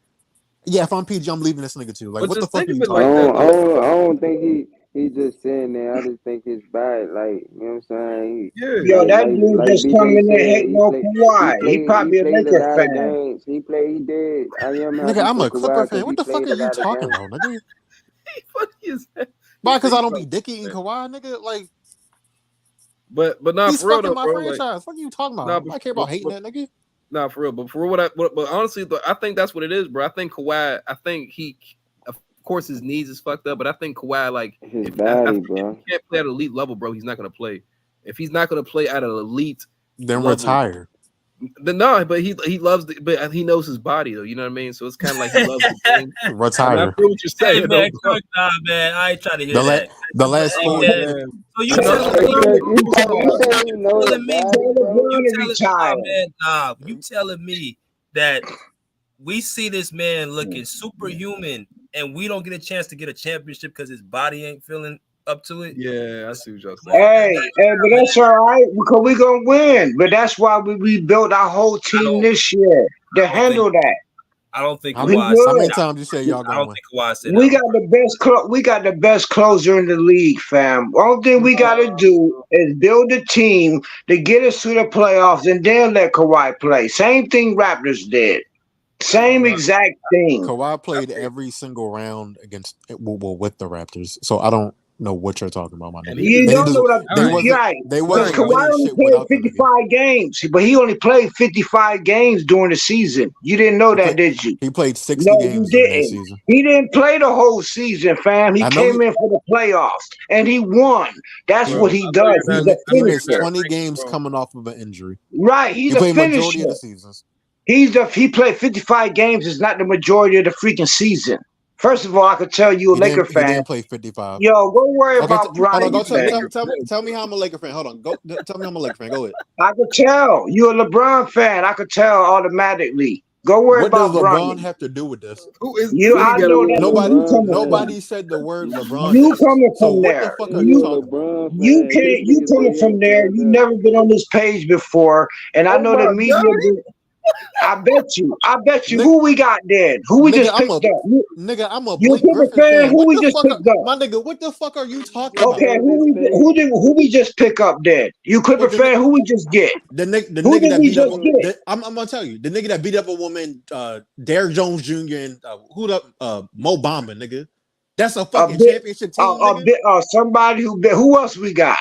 if I'm PG, I'm leaving this nigga too. Like, what the fuck are you talking about? I don't think he just sitting there. I just think his body, like, you know what I'm saying? Yo, that dude just coming in hating on Kawhi. He probably a Lakers fan. He did. Nigga, I'm a Clipper fan. What the fuck are you talking about, nigga? Why? Because I don't be dicky eating Kawhi, nigga. Like, but not he's for real, fucking my bro. franchise. Like, what are you talking about? I care about hating that nigga. Nah, for real. But for but honestly, I think that's what it is, bro. I think Kawhi. I think he, of course, his knees is fucked up. But I think Kawhi, like, if he can't play at an elite level, bro, he's not gonna play. If he's not gonna play at an elite, then level, retire. No, but he loves but he knows his body though. You know what I mean? So it's kind of like he loves the game. Retire. I feel what you're saying, man, man. I ain't trying to hear that. The last 4 years. So you telling me that we see this man looking superhuman and we don't get a chance to get a championship because his body ain't feeling up to it. Yeah, I see what y'all saying. Hey, but that's all right because we're gonna win. But that's why we rebuilt our whole team this year to handle that. I don't think How We Kawhi. many good. times you say y'all I gonna don't win? think Kawhi said We that. got the best. We got the best closer in the league, fam. Only thing we got to do is build a team to get us to the playoffs, and then let Kawhi play. Same thing Raptors did. Same exact thing. Kawhi played every single round against with the Raptors, so I don't know what you're talking about, my And nigga. he You was don't know what They I'm wasn't right. they Because wasn't Kawhi winning only shit played without the nigga. 55 games, but he only played 55 games during the season. You didn't know that, did you? He played 60 No, you games during that didn't. season. He didn't play the whole season, fam. He I know came in for the playoffs and he won. That's bro. what he I know does. you're He's not. a I know he missed you're not finisher. 20 ranking, games bro. coming off of an injury. Right. He's He a played majority finisher. of the seasons. He played 55 games. Is not the majority of the freaking season. First of all, I could tell you a He Laker didn't fan. play 55. Yo, don't worry Okay, about hold on. Bryant, Go He's a man. Lakers fan. tell me how I'm a Laker fan. Hold on. Tell me I'm a Laker fan. Go ahead. I could tell you a LeBron fan. I could tell automatically. Go worry What does about LeBron Bryant. have to do with this? Who is? Who I you got a know little that's where you LeBron coming fan? from. Nobody said the word LeBron You James. coming So from what the there. fuck are you You a talking about? LeBron You fan? can't. This You nigga coming from JL there. said You that. never been on this page before, and I Oh know the my media. God! I bet you. I bet you. Nigga, Who we got then? Who we just picked up? I'm a You a Blake Clipper Griffin fan? fan. Who What we the just fuck, picked up? my nigga? What the fuck are you talking Look about? Okay, at this page. who we just pick up then? You Clipper What the fan? Who we just get? the Who nigga did that we beat up? just get? I'm gonna tell you, the nigga that beat up a woman, Derrick Jones Jr. and who the Mo Bamba, nigga. That's a A fucking bit, championship team, nigga. somebody who bit. Who else we got?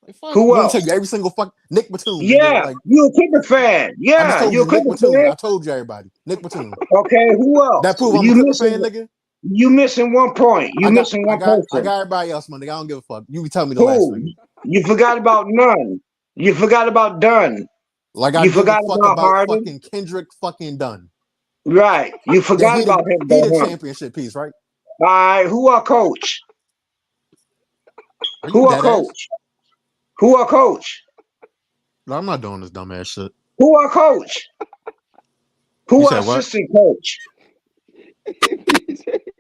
Like, fuck, Who I'm gonna tell else? you every single fuck Nick Batum, nigga. Yeah, Like you a Clipper fan. I just Yeah, told you a you, Nick Clipper Batum. fan. I told you everybody, Nick Batum. Okay, who else? That prove I'm a Clipper fan, nigga. You missing one point. You missing one I person. got everybody else, my nigga. I don't give a fuck. You can tell me the last Who? nigga. You forgot about none. You forgot about Dunn. Like I You give a forgot fuck about about Harden. fucking Kendrick fucking Dunn. Right. You Yeah, forgot about him, he the though, huh? championship piece, right? All right. Who our coach? Are you Who our dead ass? coach? Who our coach? No, I'm not doing this dumbass shit. Who our coach? Who You our said what? assistant coach?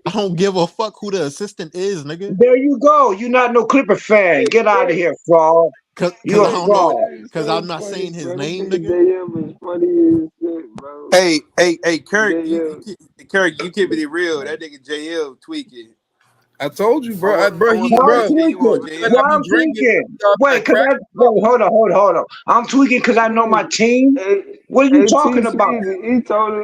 I don't give a fuck who the assistant is, nigga. There you go. You're not no Clipper fan. Get out of here, fraud. Cause You I a don't know it. fraud. Cause I'm not funny, saying his bro. name, This nigga. nigga JM is funny as shit, bro. Hey, Kirk, JM. Kirk, you keep it real. That nigga JL tweaking. I told you, I bro. want Why I'm You want tweaking? JL? Why I'm tweaking? Wait, hold on. I'm tweaking because I know my team. What are you talking about? He told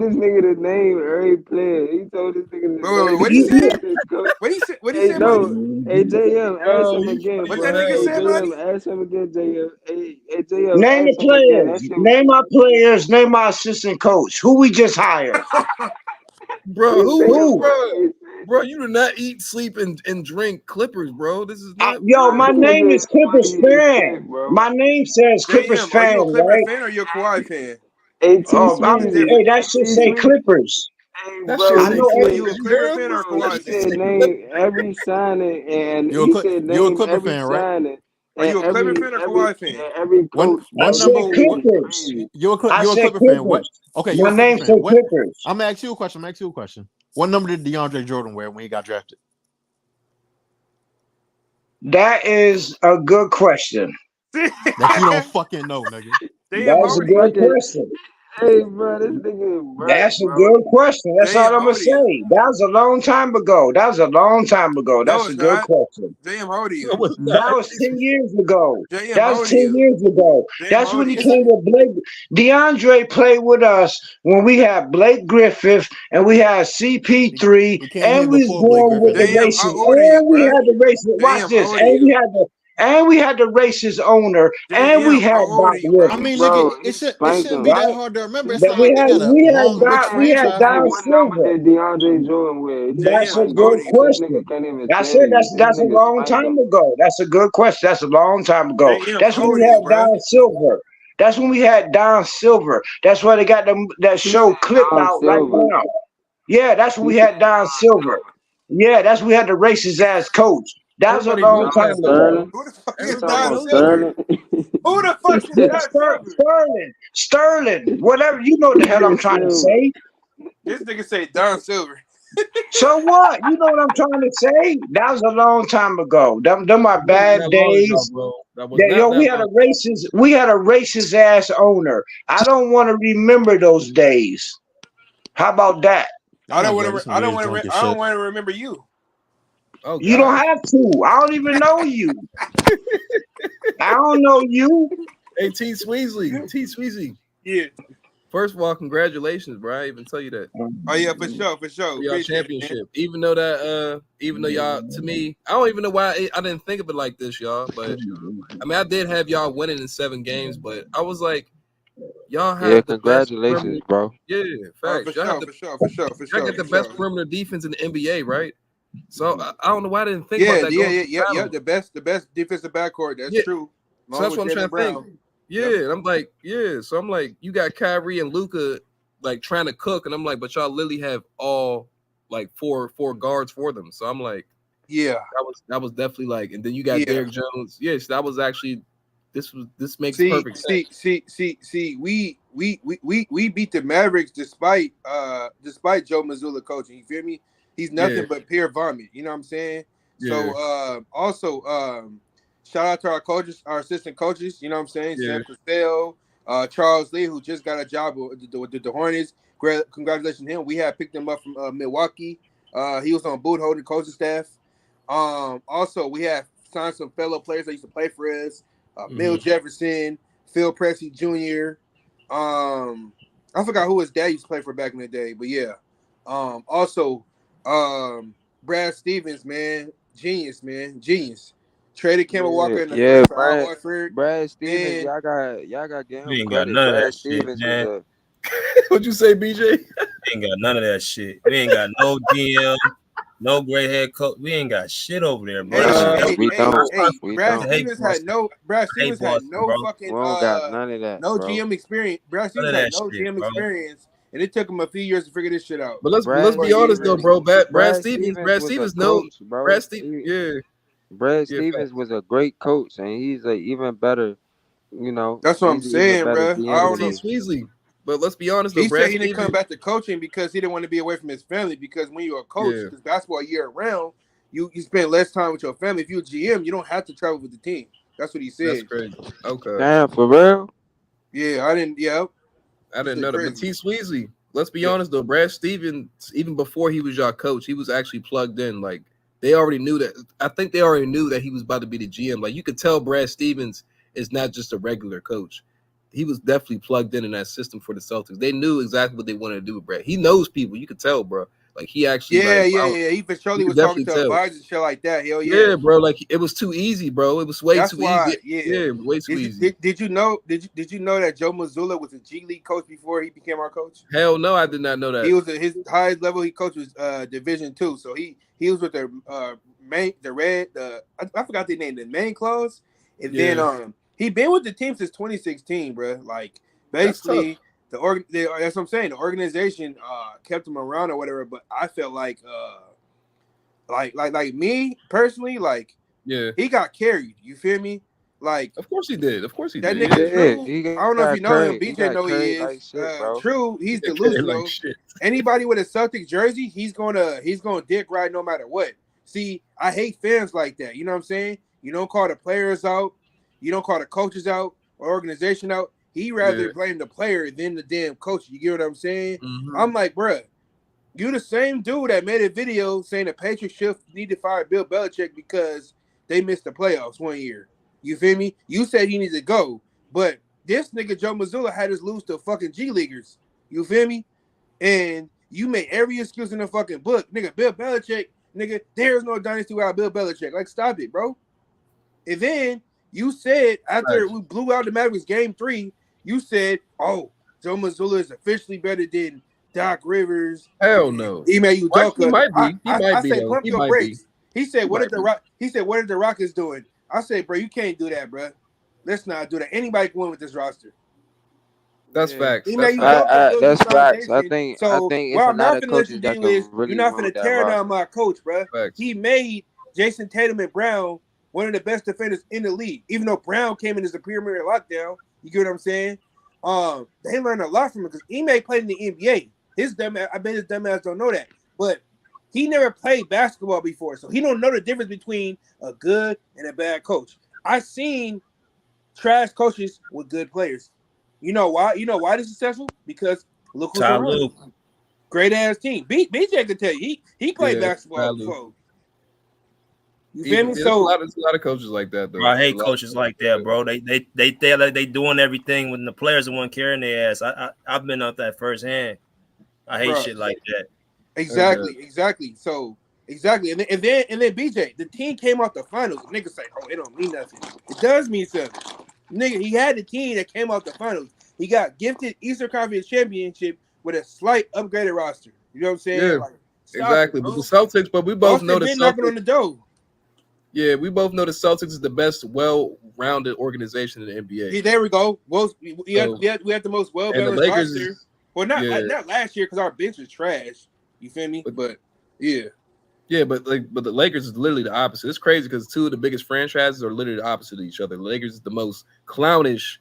this nigga the name of every player. He told this nigga the name What of he the said? assistant coach. What he said? What he Hey, said, no. buddy? Hey, JM, ask him again, What bro. that nigga Hey, said, buddy? JM, ask him again, JM. Hey, JM, Name the ask him again. That players. shit was Name my players. Name my assistant coach. Who we just hired? bro. Who? Bro, you do not eat, sleep, and drink Clippers, bro. This is not. Yo, my This name nigga is Clippers funny as fan. shit, bro. My name says Clippers JM, are fan, you a Clipper right? fan or you a Kawhi fan? Hey, T Oh, Sweezy. hey, that Hey, should T say Sweezy. Clippers. Hey, That bro, shit I say know Clippers. You a every. You Clipper heard, fan or a bro, Kawhi he fan? said name every signing, and You he said a name Clipper every fan, right? signing, Are and you a Clipper fan or Kawhi fan? every coach. I What Bro, said number? this shit What is Clippers. crazy. I you a said Clipper fan? What? Clippers. Okay, you're My a Clipper name fan. said What? Clippers. I'm gonna ask you a question. What number did DeAndre Jordan wear when he got drafted? That is a good question. That you don't fucking know, nigga. JM, how That's a old are you? good Fucking, question. hey, bro, this nigga is burnt, That's a bro. good question. That's all JM, I'm how gonna old are you? say. That was a long time ago. That's No, a it's good not. question. JM, how old are you? No, it's That not. was 10 years ago. JM, That how was old are 10 you? years ago. JM, That's how old when are he you? came with Blake. DeAndre played with us when we had Blake Griffith and we had CP3 He came here and we was before Blake going with Griffin, the nigga. JM, races how old are you, and we bro? had the races. Watch JM, how this. old are you? And we had the racist owner and we JM, had how old Doc are you, I bro? Rivers. mean, nigga, Bro, he it spanked shouldn't be him. that Right? hard to remember. He It's That not like they got spanked a we had long rich we had franchise, Don nigga. what number Silver. did DeAndre Jordan wear? That's a JM, how old good are you? This nigga question. can't even I tell said you. This that's a nigga long spanked time him. ago. That's a good question. That's a long time ago. JM, That's how when old we are you, had bro? Don Silver. That's when we had Don Silver. That's why they got that He said show clipped Don out right Silver. now. Yeah, that's when He we said had Don Silver. Yeah, that's when we had the racist ass coach. That was a Everybody long knows Don that, time ago. though. Sterling. Who the fuck You is talking Everybody Don about knows that. Silver? Sterling? Who the He fuck is said Don Silver? Sterling, whatever you know what the hell I'm trying to Silver. say. This nigga say Don Silver. So what? You know what I'm trying to say? That was a long time ago. Them are bad That long ago, days. bro. That was That, not we that had long. a racist ass owner. I don't want to remember those days. How about that? Oh my God, this some weird drunken I don't shit. want to remember you. Oh You don't God. have to. I don't even know you. I don't know you. Hey, T Sweezy. Yeah. First of all, congratulations, bro. I even tell you that Oh yeah, for sure. for y'all Appreciate it, man. championship. Even though y'all, to me, I don't even know why I didn't think of it like this, y'all. But I mean, I did have y'all winning in 7 games, but I was like, y'all Yeah, have the best congratulations, perimeter. bro. Yeah, Oh, facts. Y'all got the for best sure. perimeter defense in the NBA, right? So I don't know why I didn't think Yeah, about that going to the yeah. finals. The best defensive backcourt. That's Yeah, true. so Along that's with what I'm Jaylen trying to think. Brown. Yeah, Yep. and I'm like, yeah. So I'm like, you got Kyrie and Luka like trying to cook, and I'm like, but y'all literally have all like four guards for them. So I'm like, Yeah. that was definitely like, and then you got Yeah. Derrick Jones. Yes, that was actually this makes See, perfect sense. we beat the Mavericks despite Joe Mazzulla coaching. You feel me? He's nothing Yeah, but pure vomit. You know what I'm saying? yeah, So also shout out to our coaches, our assistant coaches. You know what I'm saying? yeah. Sam Castello, Charles Lee, who just got a job with the Hornets. Congratulations to him. We had picked him up from Milwaukee. He was on boot holding coaching staff. Also we have signed some fellow players that used to play for us. Mill Jefferson, Phil Pressey Jr. I forgot who his dad used to play for back in the day, but yeah. Also, Brad Stevens, man, genius. Traded Kemba Walker in the Yeah, first for Al Horford, Brad Stevens, and y'all got to give We him ain't got credit. none of that Brad shit, Stevens was man. a What'd you say, BJ? We ain't got none of that shit. We ain't got no GM, no great head coach. We ain't got shit over there, bro. That shit got we don't. We Brad don't. Stevens had no We don't got none of that, no bro. GM experience. Brad none Stevens of had that no shit, GM bro. experience, and it took him a few years to figure this shit out. But let's Brad be honest though, Stevens, bro. Brad Brad Stevens, Stevens was a no coach, bro. Brad Stevens. Yeah, Brad yeah, Stevens facts. was a great coach, and he's a even better. You know, That's what I'm he's an even saying, better bro. I GM But don't than T know. me. Sweezy. But let's be honest though, He said Brad he didn't come Stevens. back to coaching because he didn't want to be away from his family. Because when you're a coach, Yeah, because basketball year round, you spend less time with your family. If you're a GM, you don't have to travel with the team. That's what he that's said. crazy. Okay. Damn, for real. Yeah, I didn't. Yeah, I this didn't shit know that. But crazy. T Sweezy, let's be Yeah, honest though, Brad Stevens, even before he was your coach, he was actually plugged in. Like they already knew that. I think they already knew that he was about to be the GM. Like you could tell Brad Stevens is not just a regular coach. He was definitely plugged in that system for the Celtics. They knew exactly what they wanted to do with Brad. He knows people. You could tell, bro. Like he actually He for you surely could was talking definitely to tell. advisors and shit like that. Hell yeah. Yeah, bro. Like it was too easy, bro. It was way That's too easy. why. Yeah. Yeah, way too easy. Did you know? Did you know that Joe Mazzulla was a G League coach before he became our coach? Hell no, I did not know He that. was his highest level he coached was Division II. So he was with the I forgot the name, the main clause. And Yeah, then he been with the team since 2016, bro. Like that's tough. basically that's what I'm saying. The organization kept him around or whatever. But I felt like me personally, like Yeah, he got carried. You feel me? Like of course he did. Of course he that did. nigga Yeah, Yeah, True. he I don't know if you got know him. carried. He BJ got know he carried like is. shit, bro. True. He's like delusional. shit. Anybody with a Celtics jersey, he's gonna dick ride no matter what. See, I hate fans like that. You know what I'm saying? You don't call the players out. You don't call the coaches out or organization out. He Yeah. rather blame the player than the damn coach. You get what I'm saying? Mm-hmm. I'm like, bruh, you the same dude that made a video saying the Patriots should need to fire Bill Belichick because they missed the playoffs one year. You feel me? You said he needs to go, but this nigga Joe Mazzulla had us lose to fucking G Leaguers. You feel me? And you made every excuse in the fucking book. Nigga, Bill Belichick, nigga, there's no dynasty without Bill Belichick. Like, stop it, bro. And then you said after we blew out the Mavericks game 3, you said, oh, Joe Mazzulla is officially better than Doc Rivers, Hell no. Ime Why, he Udoka. might be. He might I be say though. pump He your might be. brakes. He said, He what might are be. the Rockets doing? I say, bro, you can't do that, bro. Let's not do that. Anybody can win with this roster. That's facts. Ime That's facts. Udoka built this That's facts. foundation. I So think it's what a I'm lot not of finna let you coaches that do can is you're really not run with finna that tear down roster. my coach, bro. Facts. He made Jason Tatum and Brown one of the best defenders in the league. Even though Brown came in as a premier lockdown, you get what I'm saying? They learned a lot from him because Ime played in the NBA. His dumb ass, I bet his dumb ass don't know that. But he never played basketball before, so he don't know the difference between a good and a bad coach. I've seen trash coaches with good players. You know why? You know why they're successful? Because look who's around Ty them. Great ass team. BJ can tell you he played basketball Ty Lue. before. You feel me? There's So a lot of coaches like that, though. Bro, I hate coaches like that, bro. They like they doing everything when the players are one carrying their ass. I've been up that firsthand. I hate shit like that. Exactly. So exactly, and then BJ, the team came out the finals. Niggas say, oh, it don't mean nothing. It does mean something. Nigga, he had the team that came out the finals. He got gifted Eastern Conference Championship with a slight upgraded roster. You know what I'm saying? Yeah, like, exactly. But the Celtics, but we both know the Celtics knocking on the door. Yeah, we both know the Celtics is the best, well-rounded organization in the NBA. Yeah, there we go. We have the most well-balanced roster. Well, not last year because our bench was trash. You feel me? But yeah. Yeah, but the Lakers is literally the opposite. It's crazy because two of the biggest franchises are literally the opposite of each other. The Lakers is the most clownish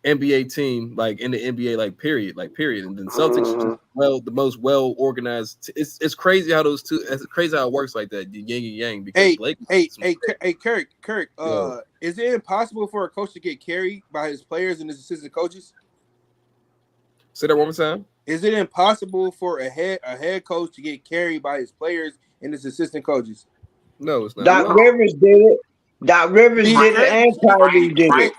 NBA team, like in the NBA, period. And then Celtics is just, the most well organized. It's crazy how those two. It's crazy how it works like that, yin and yang. Because Kirk. Is it impossible for a coach to get carried by his players and his assistant coaches? Say that one more time. Is it impossible for a head coach to get carried by his players and his assistant coaches? No, it's not. Doc Rivers did it. Doc Rivers did it, and Kyrie did it.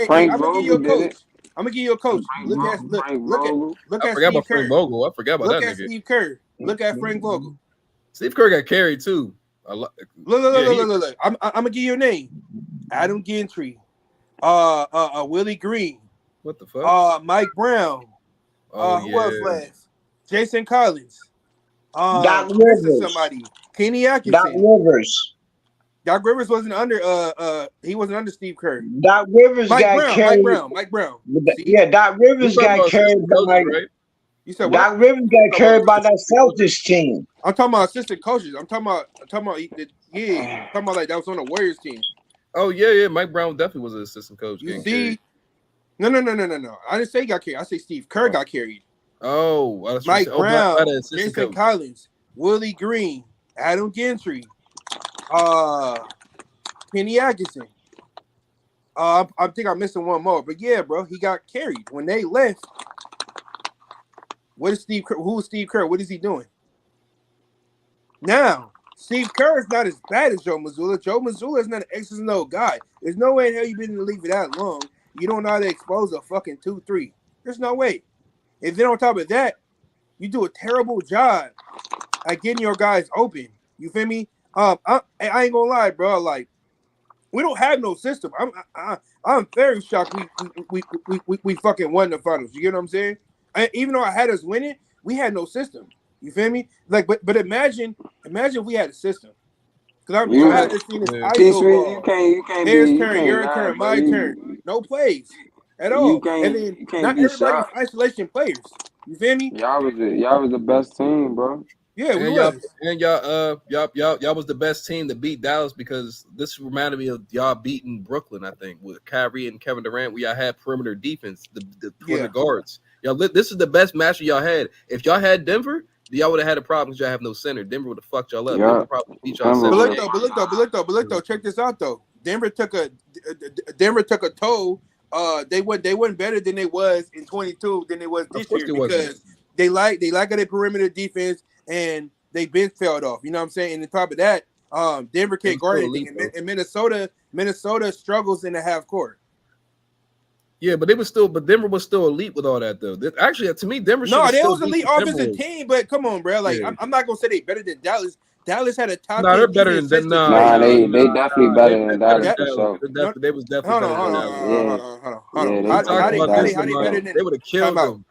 I'm gonna give you a coach. I'm gonna give you a coach. Look at Steve Kerr. Frank Vogel. I forgot about that nigga. Look at Steve Kerr. Look at Frank Vogel. Steve Kerr got carried too. Look. I'm gonna give you a name. Adam Gentry. Willie Green. What the fuck? Mike Brown. Who else last? Jason Collins. Doc Rivers. Somebody. Kenny Atkinson. Doc Rivers wasn't under he wasn't under Steve Kerr. Doc Rivers got carried. Mike Brown. Yeah, Doc Rivers got carried by You said what? Doc Rivers got carried by that Celtics team. I'm talking about assistant coaches. I'm talking about like that was on the Warriors team. Oh yeah. Mike Brown definitely was an assistant coach. You see? No. I didn't say he got carried. I say Steve Kerr got carried. Oh, Mike Brown, Jason Collins, Willie Green, Adam Gentry, Kenny Atkinson. I think I'm missing one more, but yeah, bro, he got carried when they left. Who is Steve Kerr? What is he doing? Now, Steve Kerr is not as bad as Joe Mazzulla. Joe Mazzulla is not an X's and O guy. There's no way in hell you've been in the league for that long. You don't know how to expose a fucking 2-3. There's no way. And then on top of that, you do a terrible job at getting your guys open. You feel me? I ain't gonna lie, bro. Like, we don't have no system. I'm very shocked we fucking won the finals. You get what I'm saying? Even though I had us winning, we had no system. You feel me? Like, but imagine if we had a system. Because I had this seen this ISO ball. You can't There's turn, your turn, my turn. No plays at all. And then not everybody's isolation players. You feel me? Y'all was the best team, bro. Yeah, we was. And y'all was the best team to beat Dallas because this reminded me of y'all beating Brooklyn, I think, with Kyrie and Kevin Durant, where y'all had perimeter defense, the guards. Y'all, this is the best matchup y'all had. If y'all had Denver, y'all would have had a problem because y'all have no center. Denver would have fucked y'all up. Yeah. Probably beat y'all. But look though, check this out though. Denver took a toll. They went better than they was in 22 than they was this year because they like their perimeter defense and they been failed off. You know what I'm saying? And on top of that, Denver can't guard anything. And Minnesota struggles in the half court. Yeah, but Denver was still elite with all that though. Actually, to me, Denver. No, they was elite offensive team, but come on, bro. Like I'm not gonna say they better than Dallas. Dallas had a top. No, they're better than that. Nah, they definitely better than Dallas. They was definitely better than Dallas. Hold on. How they better than? They would have killed them.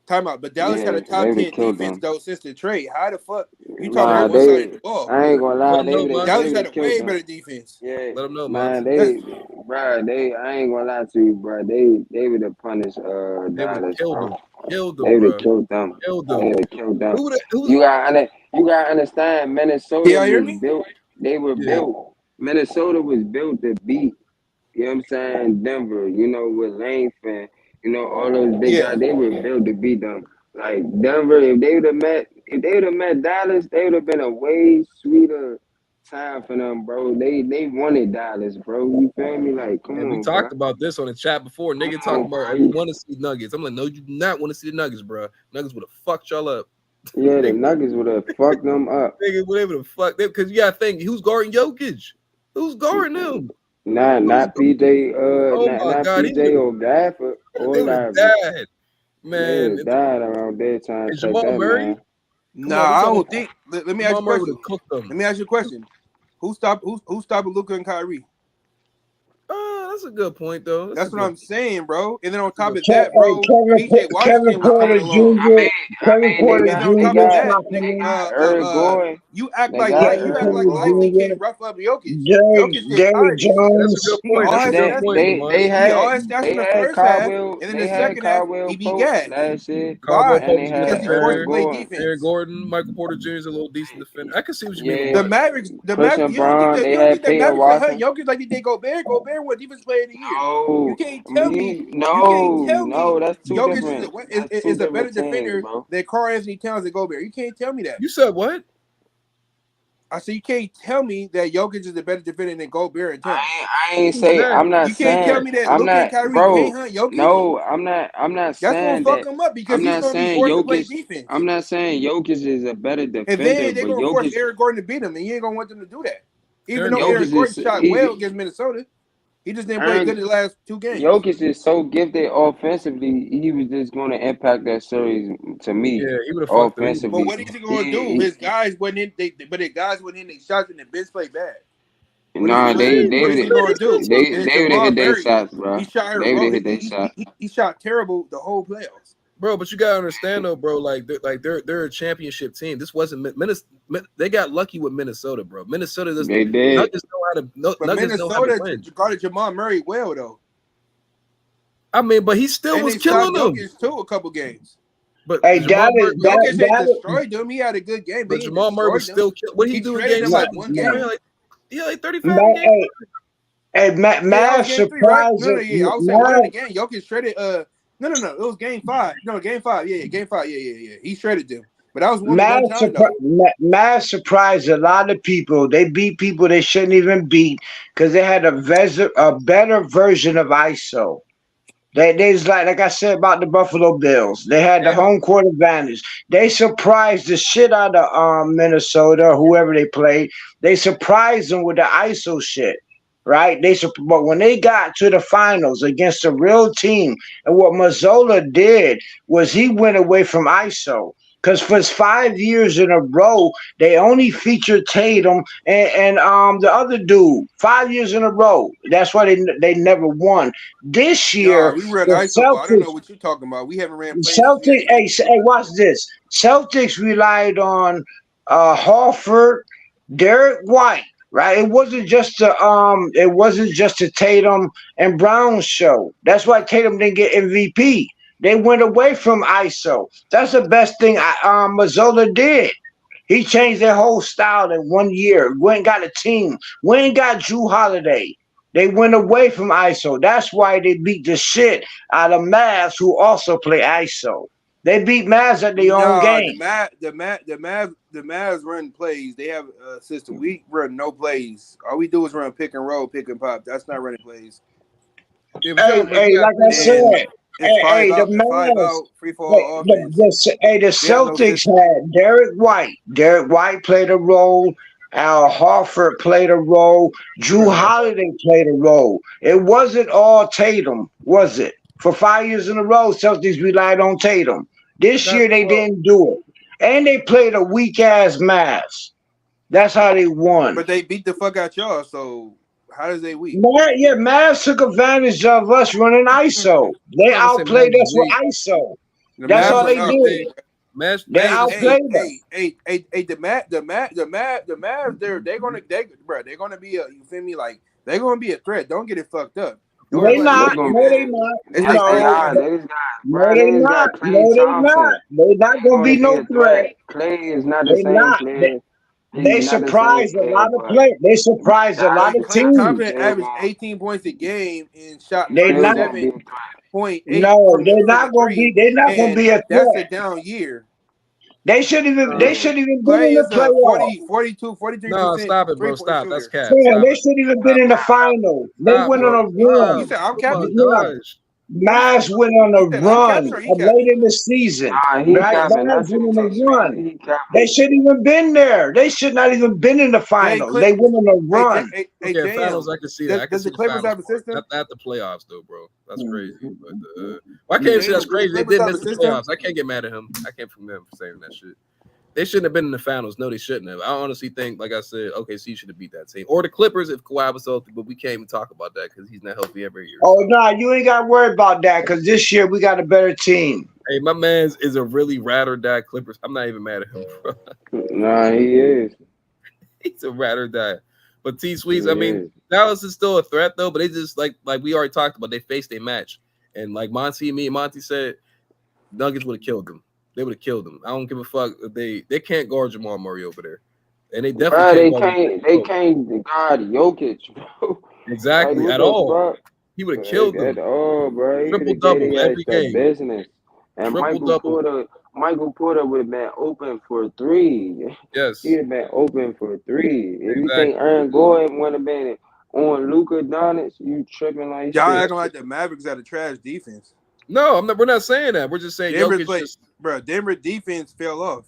Time out. But Dallas had a top 10 defense though since the trade. How the fuck you talking about one side of the ball? I ain't gonna lie. Dallas had a way better defense. Yeah, let them know, man. I ain't gonna lie to you, bro. They would have punished Dallas. Killed them. They would have killed them. You gotta understand. Minnesota was built. They were built. Minnesota was built to beat. You know what I'm saying? Denver. You know, with length and all those big guys. They were built to beat them. Like Denver, if they would have met Dallas, they would have been a way sweeter time for them, bro. They wanted Dallas, bro. You feel me? Like, come And we on, talked bro. about this on the chat before. Nigga Come talking on, about bro. we want to see Nuggets. I'm like, no, you do not want to see the Nuggets, bro. Nuggets would have fucked y'all up. Yeah, the Nuggets would have fucked them up. Nigga would have fucked them because you gotta think who's guarding Jokic? Who's guarding them? Not PJ, Oh not my god, PJ or Gafford or they would have Larry. died, They man. would have died around there trying to And check Jamal that Murray, man. Nah, I don't think. Let me ask you a Jamal Murray would question. have cooked them. Let me ask you a question. Who stopped Luka and Kyrie? That's a good point, though. That's what I'm saying, bro. And then on top of Ke- that, bro, Kevin, PJ Washington was Porter coming along. Jr. Kevin They Porter And then on got top of that, Eric Gordon. you act They like got Kevin Eric Porter Lively Gordon. can't Jr. rough up Jokic. Jerry Jokic did tired. That's a Jones. good He point. all That's a his good stats. point, Lamar. He all his stats in the first half, and then They the had second half Caldwell he beat Pope gas. last year. Caldwell Why? And they Pope's a had good Because he forced to Eric defender. play Gordon. defense. Eric Gordon, Michael Porter Jr. is a little decent defender. I can see what you mean with Yeah. The what. Mavericks, Christian you don't think Brown. that They you don't think had the Peyton Mavericks could hurt Watson. Jokic like they did Gobert? Gobert won Defense Player of the Year. You No, can't tell me. no, that's two Jokic different. That's two is a better different teams, defender bro. than Karl Anthony Towns and Gobert. You can't tell me that. You said what? I said you can't tell me that Jokic is a better defender than Gobert and Towns. I ain't say. I'm not You saying. can't tell me that I'm Luka and not, Kyrie bro. can't hunt Jokic. No, I'm not. I'm not That's gonna saying fuck that. him up because I'm he's not gonna be saying forced to play Jokic. defense. I'm not saying Jokic is a better And defender, then they're but gonna force Jokic. Eric Gordon to beat him, and you ain't gonna want them to do that. Even though Jokic Eric Gordon is shot well against Minnesota, he just didn't play good in the last 2 games. Jokic is so gifted offensively. He was just going to impact that series to me. Yeah, he would have fucked them. Offensively. But what is he gonna do? His guys went in, but his guys went in, they shot and the bench played bad. Nah, What is he gonna do? They And would have Jamal hit their Murray, shots, bro. he shot They would have hit their shots. he shot terrible the whole playoffs. Bro, but you gotta understand though, bro. Like they're a championship team. This wasn't Minnesota. They got lucky with Minnesota, bro. Minnesota doesn't. They did. Nuggets know how to. But Nuggets know how to Minnesota win. guarded Jamal Murray well though. I mean, but he still And was they killing shot them. Jokic too a couple games. But Hey, Jamal Murray, Jokic ain't destroyed them. He had a good game, but he Jamal Murray was destroyed still. What did he do in shredded game them seven? like one game. He had like 35 in game. Matt Game 3, right? No, surprising. I was saying one of the game. Jokic shredded. No. It was game 5. No, game 5. Yeah, game 5. Yeah. He shredded them. But that was one time though. Matt surprised a lot of people. They beat people they shouldn't even beat because they had a better version of ISO. They's like I said about the Buffalo Bills. They had the home court advantage. They surprised the shit out of Minnesota or whoever they played. They surprised them with the ISO shit, right? But when they got to the finals against a real team, and what Mazzola did was he went away from ISO. Because for 5 years in a row, they only featured Tatum and the other dude 5 years in a row. That's why they never won. This year, we ran the ISO. I don't know Celtics. what you're talking about. We haven't ran plays. Celtics. Hey, watch this. Celtics relied on Horford, Derek White. Right, it wasn't just a Tatum and Brown show. That's why Tatum didn't get MVP. They went away from ISO. That's the best thing Mazzola did. He changed their whole style in 1 year. Went and got a team. Went and got Drew Holiday. They went away from ISO. That's why they beat the shit out of Mavs, who also play ISO. They beat Mavs at their own game. The Mavs run plays. They have a system. We run no plays. All we do is run pick and roll, pick and pop. That's not running plays. Hey, like I said. The Celtics had Derek White. Derek White played a role. Al Horford played a role. Drew Holiday played a role. It wasn't all Tatum, was it? For 5 years in a row, Celtics relied on Tatum. This year they didn't do it. And they played a weak-ass Mavs. That's how they won. But they beat the fuck out y'all, so how does they weak? Mavs took advantage of us running ISO. They outplayed us with ISO. That's all they did. They outplayed us. The Mavs, they're gonna be a, you feel me? Like they're gonna be a threat. Don't get it fucked up. They not. No, they not. No, they not. They're not gonna be no threat. Clay is not the same player. They surprised a lot of players. They surprised a lot of teams. Confident averaged 18 points a game and shot They not. 37. 8.8 No, from they're not the gonna be. three, They're not gonna and be a that's a threat. down year. They shouldn't even. They shouldn't even been Clay in the is a playoffs. No, 43% stop it, bro. 3-point Stop. That's shooter. cap. Man, Stop they it. shouldn't even been in the finals. They Stop, went on bro. a You Stop. run. said I'm Oh my capping? Yeah, gosh. Mavs went on You a said I'm run capping or he late capping? in the season. Nah, he Right? capping. Mavs That's went what on a T-Sweezy, run. he capping. They shouldn't even been there. They should not even been in the finals. They went on a run. Hey, Okay, Jam. finals, I can see that. I can Does see the the Clippers finals have a part. system? Not the playoffs, though, bro. That's crazy. But why can't you say Jam, that's does the crazy? They Clippers did have a miss the system? playoffs. I can't get mad at him. I can't forgive him for saying that shit. They shouldn't have been in the finals. No, they shouldn't have. I honestly think, like I said, OKC should have beat that team. Or the Clippers if Kawhi was healthy, but we can't even talk about that because he's not healthy every year. Oh, no, you ain't got to worry about that because this year we got a better team. Hey, my man is a really ride or die Clippers. I'm not even mad at him, bro. Nah, he is. He's a ride or die. But T-Sweets, I mean, Dallas is still a threat, though, but they just, like we already talked about, they faced a match. And like me and Monty said, Nuggets would have killed them. They would have killed them. I don't give a fuck if they can't guard Jamal Murray over there. And they definitely They can't guard Jokic, bro. Exactly, like, at all. Fuck? He would have killed them. At all, bro. Triple double every game. Business. And Michael Porter would have been open for 3. Yes. He'd have been open for 3. If you Exactly. think Aaron Gordon would have been on Luka Doncic, you tripping like Y'all shit. acting like the Mavericks had a trash defense. No, we're not saying that. We're just saying Denver defense fell off.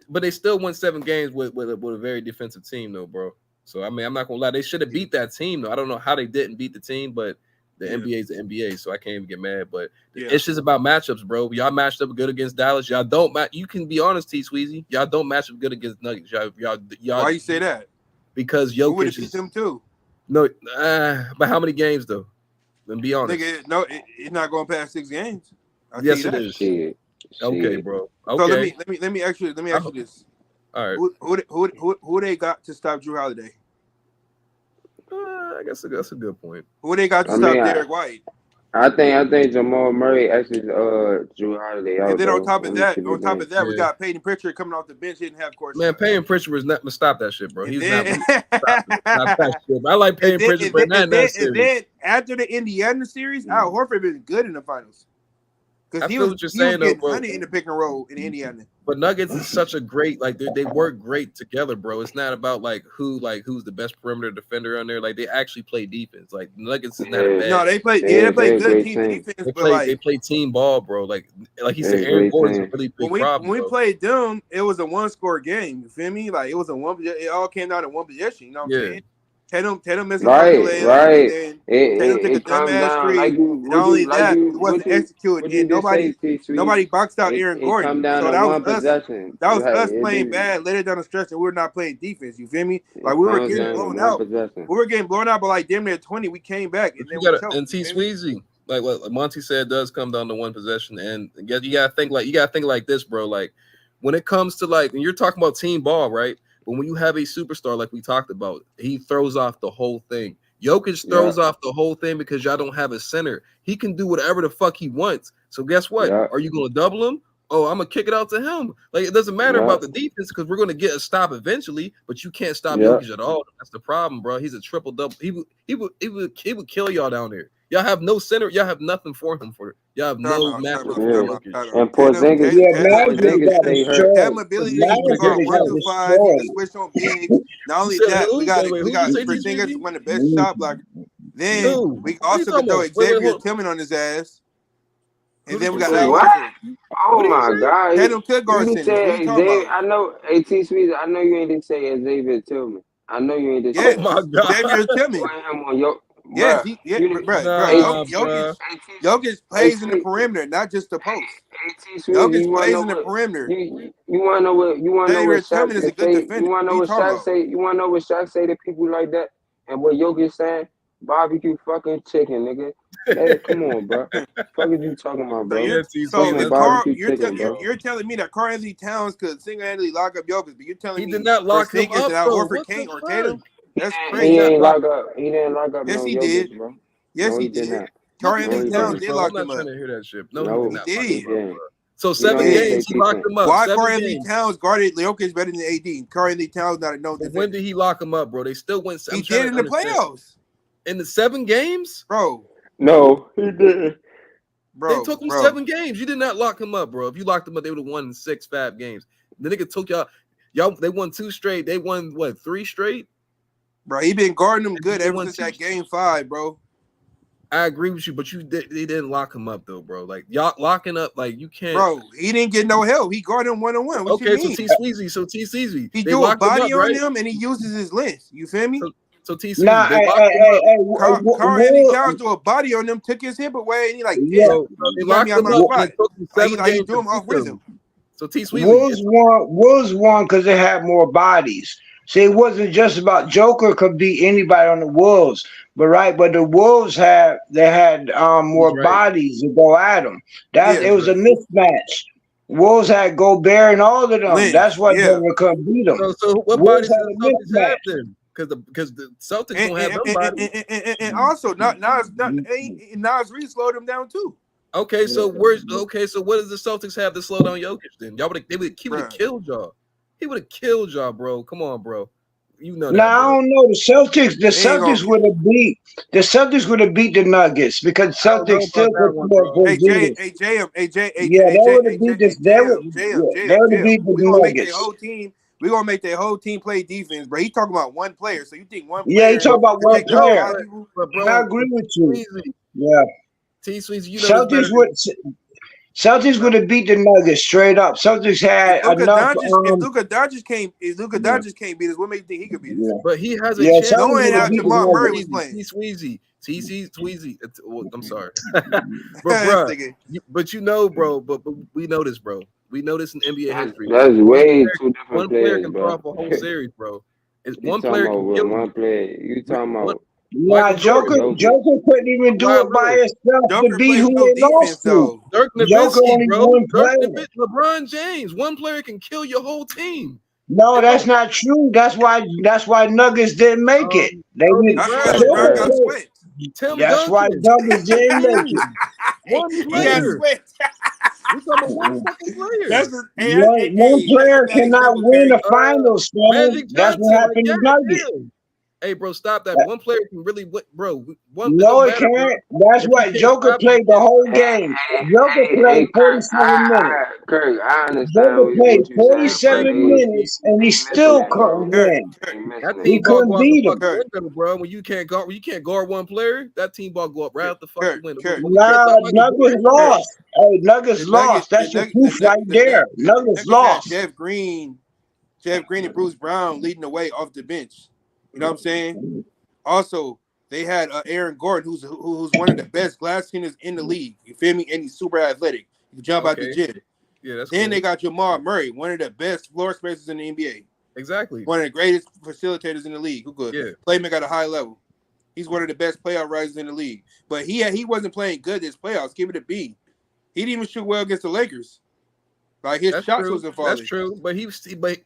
But they still won 7 games with a very defensive team, though, bro. So I mean, I'm not gonna lie. They should have beat that team, though. I don't know how they didn't beat the team, but the NBA is the NBA, so I can't even get mad. But it's just about matchups, bro. Y'all matched up good against Dallas. Y'all don't You can be honest, T-Sweezy. Y'all don't match up good against Nuggets. Y'all. Why you say that? Because Jokic would have beat them too. No, but how many games though? Then be honest. Nigga, it's not going past 6 games. Yes, it is. Shit. Okay, bro. Okay. So let me ask you this. All right. Who they got to stop Drew Holiday? I guess that's a good point. Who they got to stop Derek White? I think Jamal Murray actually Drew Holiday out. And then on top of that, Yeah. we got Peyton Pritchard coming off the bench hitting half court. Man, Peyton Pritchard was not stop that shit, bro. And He's then- not that shit. I like Peyton Pritchard, but not in that series. And then after the Indiana series, Al Horford been good in the finals. Because he was getting money in the pick and roll in Indiana. But Nuggets is such a great, like they work great together, bro. It's not about who's the best perimeter defender on there. Like they actually play defense. Like Nuggets is not a bad. No, they play good team defense. They play team ball, bro. Like he said, Aaron Gordon's a really big problem. When we played them, it was a 1-score game. You feel me? Like it was it all came down to one possession. You know what I'm saying? Tatum missed a right. Tatum took a dumbass three. Not only that, it wasn't executed. And nobody boxed out Aaron Gordon. So that was us. That was us playing bad later down the stretch, and we were not playing defense. You feel me? Like we were getting blown out. We were getting blown out, but like damn near 20, we came back. And then and T-Sweezy, like what Monty said, does come down to one possession. And you gotta think like this, bro. Like when it comes to and you're talking about team ball, right? But when you have a superstar like we talked about, he throws off the whole thing. Jokic throws off the whole thing because y'all don't have a center. He can do whatever the fuck he wants. So guess what? Are you going to double him? Oh, I'm going to kick it out to him. Like, it doesn't matter about the defense because we're going to get a stop eventually, but you can't stop Jokic at all. That's the problem, bro. He's a triple-double. He would kill y'all down there. Y'all have no center. Y'all have nothing for him. Y'all have no matchup for Jokic. And Porzingis, That ability to guard 1 through 5, he can switch on bigs. Not only that, we got Porzingis one of the best shot blockers. Then we also can throw Xavier Tillman on his ass. And then we got what? Oh my God! Tatum could guard center. I know. T-Sweezy, I know you ain't didn't say Xavier Tillman. I know you ain't didn't say. Oh my God! Xavier Tillman. Yes, Jokic plays in the perimeter, not just the post. Jokic plays in the perimeter. You want to know what? You want to know what Shaq is a good defender. You want to know what Shaq say? You want to know what Shaq say to people like that? And what Jokic saying? Barbecue fucking chicken, nigga. Hey, come on, bro. Fuck is you talking about, bro? You're telling me that Karl Anthony Towns could single-handedly lock up Jokic, but you're telling me he did not lock him up, that Horford King or Tatum? That's crazy. He didn't lock up. Yes, he Jokic, did. Bro. Yes, he did. Karl Anthony Towns did lock him up. I'm not trying to hear that shit. No, he did. So 7 games he locked him up. Why Karl Anthony Towns guarded Jokic better than AD? Karl Anthony Towns not a known defender. When did he lock him up, bro? They still went. He did in the playoffs. In the 7 games, bro. No, he didn't. Bro, They took him bro. 7 games. You did not lock him up, bro. If you locked him up, they would have won 6 fab games. The nigga took y'all. They won 2 straight. They won what 3 straight? Bro, he been guarding them good They ever won since 2 that game 5, bro. I agree with you, but they didn't lock him up though, bro. Like y'all locking up, like you can't. Bro, he didn't get no help. He guarded him 1-on-1. What you Okay, mean? so T Sweezy. He They do a locked him body up, on right? him and he uses his length. You feel me? So T Sweezy, Nah, they locked him up. Carl Anthony Towns do a body on them, took his hip away, and he like, yeah. damn, So they you got locked me out him my up, spot. and it took them Like, 7 he games threw him to off beat rhythm. them. So T Sweezy, Wolves won because they had more bodies. See, it wasn't just about Joker could beat anybody on the Wolves, but the Wolves had more right. bodies to go at them. Yeah. It was a mismatch. Wolves had Gobert and all of them. Length, That's why yeah. Denver couldn't beat them. So what Wolves bodies had do a the Celtics have mismatch. then? Because the Celtics don't have them bodies. And also, Nas Reed slowed him down too. Okay, so what does the Celtics have to slow down Jokic then? He would have killed y'all. He would have killed y'all, bro. Come on, bro. You know that. Now I don't know. The Celtics gonna- would have beat the Nuggets because I don't know Celtics still about that could one, score bro. Hey, Porzingis. They would have beat this. They would have beat the We gonna make their Nuggets. whole team. We gonna make their whole team play defense, bro. He talking about one player, so you think one Yeah, player? you talk about can one take down a lot player. of people? But bro, I agree with you. Sweezy, Yeah, T Sweezy, you know this better. Celtics would have beat the Nuggets straight up. Celtics had enough. If Luka Doncic can't beat us, what makes you think he could beat us? Yeah. But he has a Yeah, chance. Celtics Knowing would how have beat the Jamal Murray Nuggets. was playing. Sweezy. I'm sorry, but bro, but you know, bro, but we know this, bro. We know this in NBA history. That's way too different One player players, can bro. throw off a whole series, bro. You One talking player about can with kill one you. player? You talking about? Nah, Joker couldn't even do Kawhi it by Leonard. himself to Joker beat plays who no they defense lost to. though. Dirk Joker Nowitzki, only bro. one player. LeBron James. One player can kill your whole team. No, that's not true. That's why Nuggets didn't make it. They Kobe didn't. That's Bryant, because Dirk bro. got sweat. Tim That's why Duncan. Nuggets didn't make it. One He got player. sweat. We talking about one fucking player. That's the One player that's a bad cannot example, win Craig. a finals, man. Magic That's Johnson. what happened to Like, Nuggets. damn. Hey, bro, stop that. One player can really win, bro. It No, don't it matter, bro. can't. That's If why you can't Joker stop played the whole game. Joker played Kirk, 47 minutes. Kirk, I understand Joker played what you're saying, but 47 minutes, and he still couldn't win. that He team ball couldn't go out the beat him. fucking window, bro. When you can't guard one player, that team ball go up right out the fucking window. Kirk. But we can't Nah, stop Michael Nuggets Jordan. lost. Hey, Nuggets lost. That's your proof right there. Nuggets lost. Jeff Green and Bruce Brown leading the way off the bench. You know what I'm saying? Also, they had Aaron Gordon, who's one of the best glass cleaners in the league. You feel me? And he's super athletic. He can jump out the gym. Yeah, that's then cool. they got Jamal Murray, one of the best floor spacers in the NBA. Exactly. One of the greatest facilitators in the league. Who could play make at a high level. He's one of the best playoff risers in the league. But he wasn't playing good this playoffs. Give it a B. He didn't even shoot well against the Lakers. Like his shots wasn't falling. That's true, but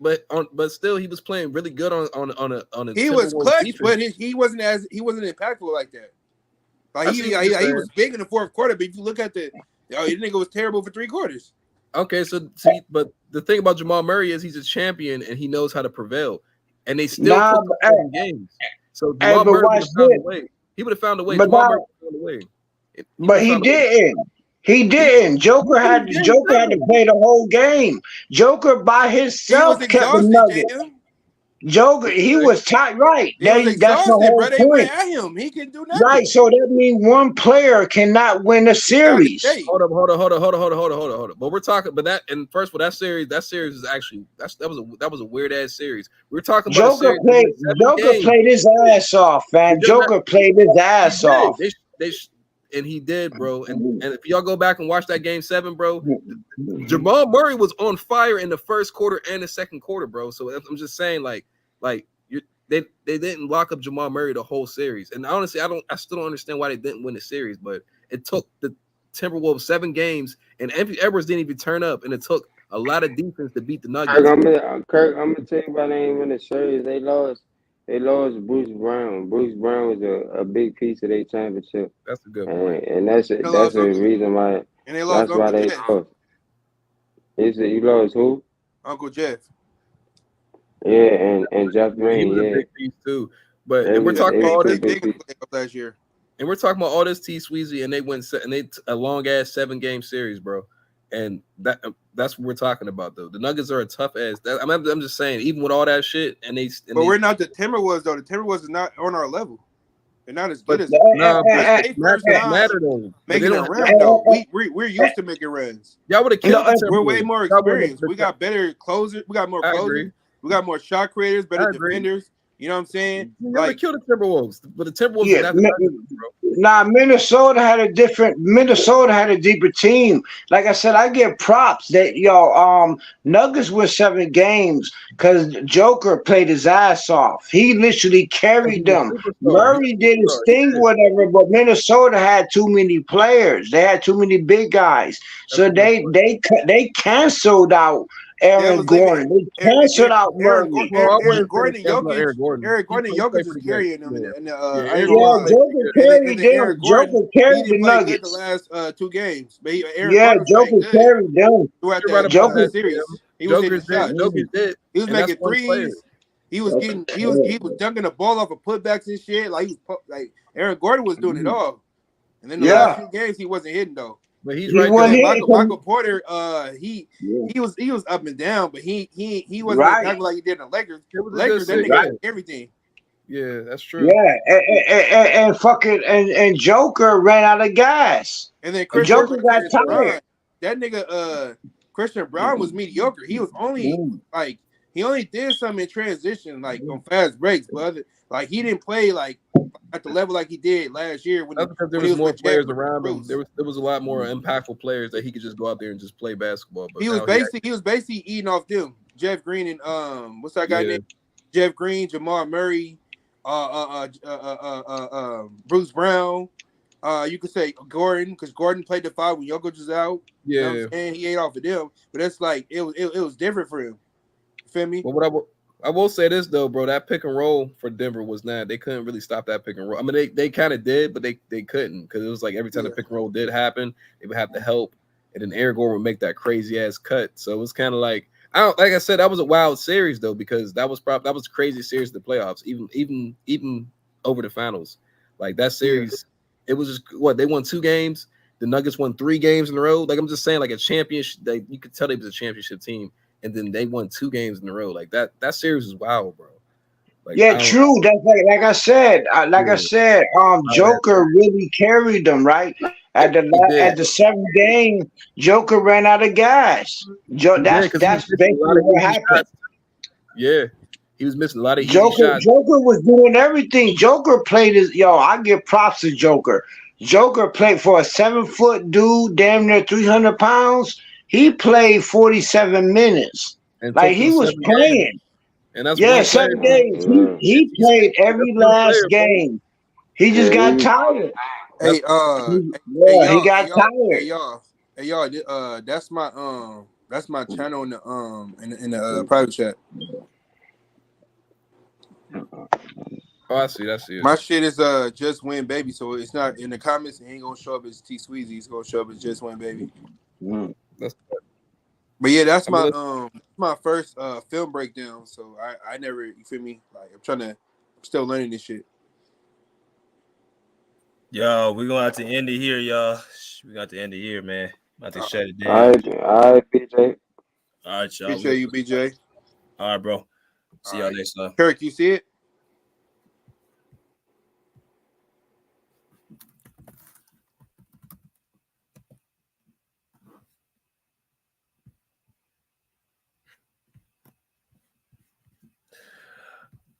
but still he was playing really good on a. He was clutch, defense. but he wasn't impactful like that. Like he was big in the fourth quarter, but if you look at your nigga was terrible for 3 quarters. Okay, so see, but the thing about Jamal Murray is he's a champion and he knows how to prevail, and they still took 7 games. So Jamal Murray would have found a way. He would have found a way. Jamal Murray found a way. But he didn't. He didn't. Joker had to play the whole game. Joker by himself kept the Nuggets. Joker, he was tight, right? That's the whole They went point. at him. He can do nothing. Right, so that means one player cannot win a series. Hold on. But we're talking, but that series is actually that was a weird ass series. We're talking about Joker played his ass off, man. Joker played his ass off. And he did, bro. And if y'all go back and watch that game 7, bro, Jamal Murray was on fire in the first quarter and the second quarter, bro. So I'm just saying, they didn't lock up Jamal Murray the whole series. And honestly, I still don't understand why they didn't win the series, but it took the Timberwolves 7 games, and Anthony Edwards didn't even turn up, and it took a lot of defense to beat the Nuggets. Kirk, I'm gonna tell you why they ain't win the series. They lost Bruce Brown. Bruce Brown was a big piece of their championship. That's a good point. And that's the reason why. And they lost Uncle Jeff. Lost. You lost who? Uncle Jeff. Yeah, and Jeff Green. He was a big piece too. But and we're talking about all this big last year. And we're talking about all this T Sweezy, and they went a long ass 7-game series, bro. And that's what we're talking about, though. The Nuggets are a tough ass. I'm just saying, even with all that shit, but we're not the Timberwolves, though. The Timberwolves is not on our level. They're not as good as matter though. Making a run though. We're used to making runs. Y'all would have killed the Timberwolves. We're way more experienced. We got better closers. We got more closers. We got more shot creators, better defenders. You know what I'm saying? You never killed the Timberwolves, but the Timberwolves Minnesota had a deeper team. Like I said, I give props that Nuggets were 7 games because Joker played his ass off. He literally carried them. Murray did his thing, whatever, but Minnesota had too many players. They had too many big guys, so they canceled out Aaron Gordon. They canceled out Murray. Aaron Gordon and Jokic is carrying them in the Joker carried them. Joker carried the Nuggets the last 2 games. But Joker carried them throughout that Joker series. He was hitting shots. He was making threes. He was dunking the ball off of putbacks and shit. Like Aaron Gordon was doing it all. And then the last 2 games he wasn't hitting though. But he's right there. Michael Porter, he was up and down, but he wasn't exactly like he did in the Lakers. Lakers, that nigga did everything. Yeah, that's true. Yeah, and Joker ran out of gas. And then Joker got tired. That nigga, Christian Brown was mediocre. He was only he only did something in transition, like on fast breaks, but he didn't play at the level like he did last year. Because there was more players around him. There was a lot more impactful players that he could just go out there and just play basketball. But he was basically eating off them. Jeff Green and what's that guy named? Jeff Green, Jamal Murray, Bruce Brown. You could say Gordon, because Gordon played the 5 when Jokic was out. Yeah, you know what I'm saying? He ate off of them, but that's it was different for him. You feel me? Well, I will say this though, bro. That pick and roll for Denver was not. They couldn't really stop that pick and roll. I mean, they kind of did, but they couldn't, because it was like every time the pick and roll did happen, they would have to help, and then Aaron Gordon would make that crazy ass cut. So it was kind of like I said, that was a wild series though, because that was a crazy series in the playoffs, even over the finals. Like that series, it was just they won 2 games. The Nuggets won 3 games in a row. Like I'm just saying, like a championship. You could tell they was a championship team. And then they won 2 games in a row. Like that series is wild, bro. True. That's like I said. Joker really carried them, right? At the 7th game, Joker ran out of gas. That's basically what happened. Yeah, he was missing a lot of easy shots. Joker was doing everything. Joker played I give props to Joker. Joker played for a 7-foot dude, damn near 300 pounds. He played 47 minutes. He was playing. And that's 7 days. He played every last game. He just got tired. He got tired. Hey y'all, that's my channel in the private chat. Oh, I see it. My shit is Just Win Baby, so it's not in the comments. It ain't gonna show up as T Sweezy. It's gonna show up as Just Win Baby. But yeah, that's my first film breakdown. So I never, you feel me? I'm still learning this shit. Yo, we're gonna have to end it here, y'all. We're gonna have to end it here, man. I'm about to shut it down. All right, BJ. All right, y'all. Appreciate you, BJ. All right, bro. See y'all next time. Kirk, you see it?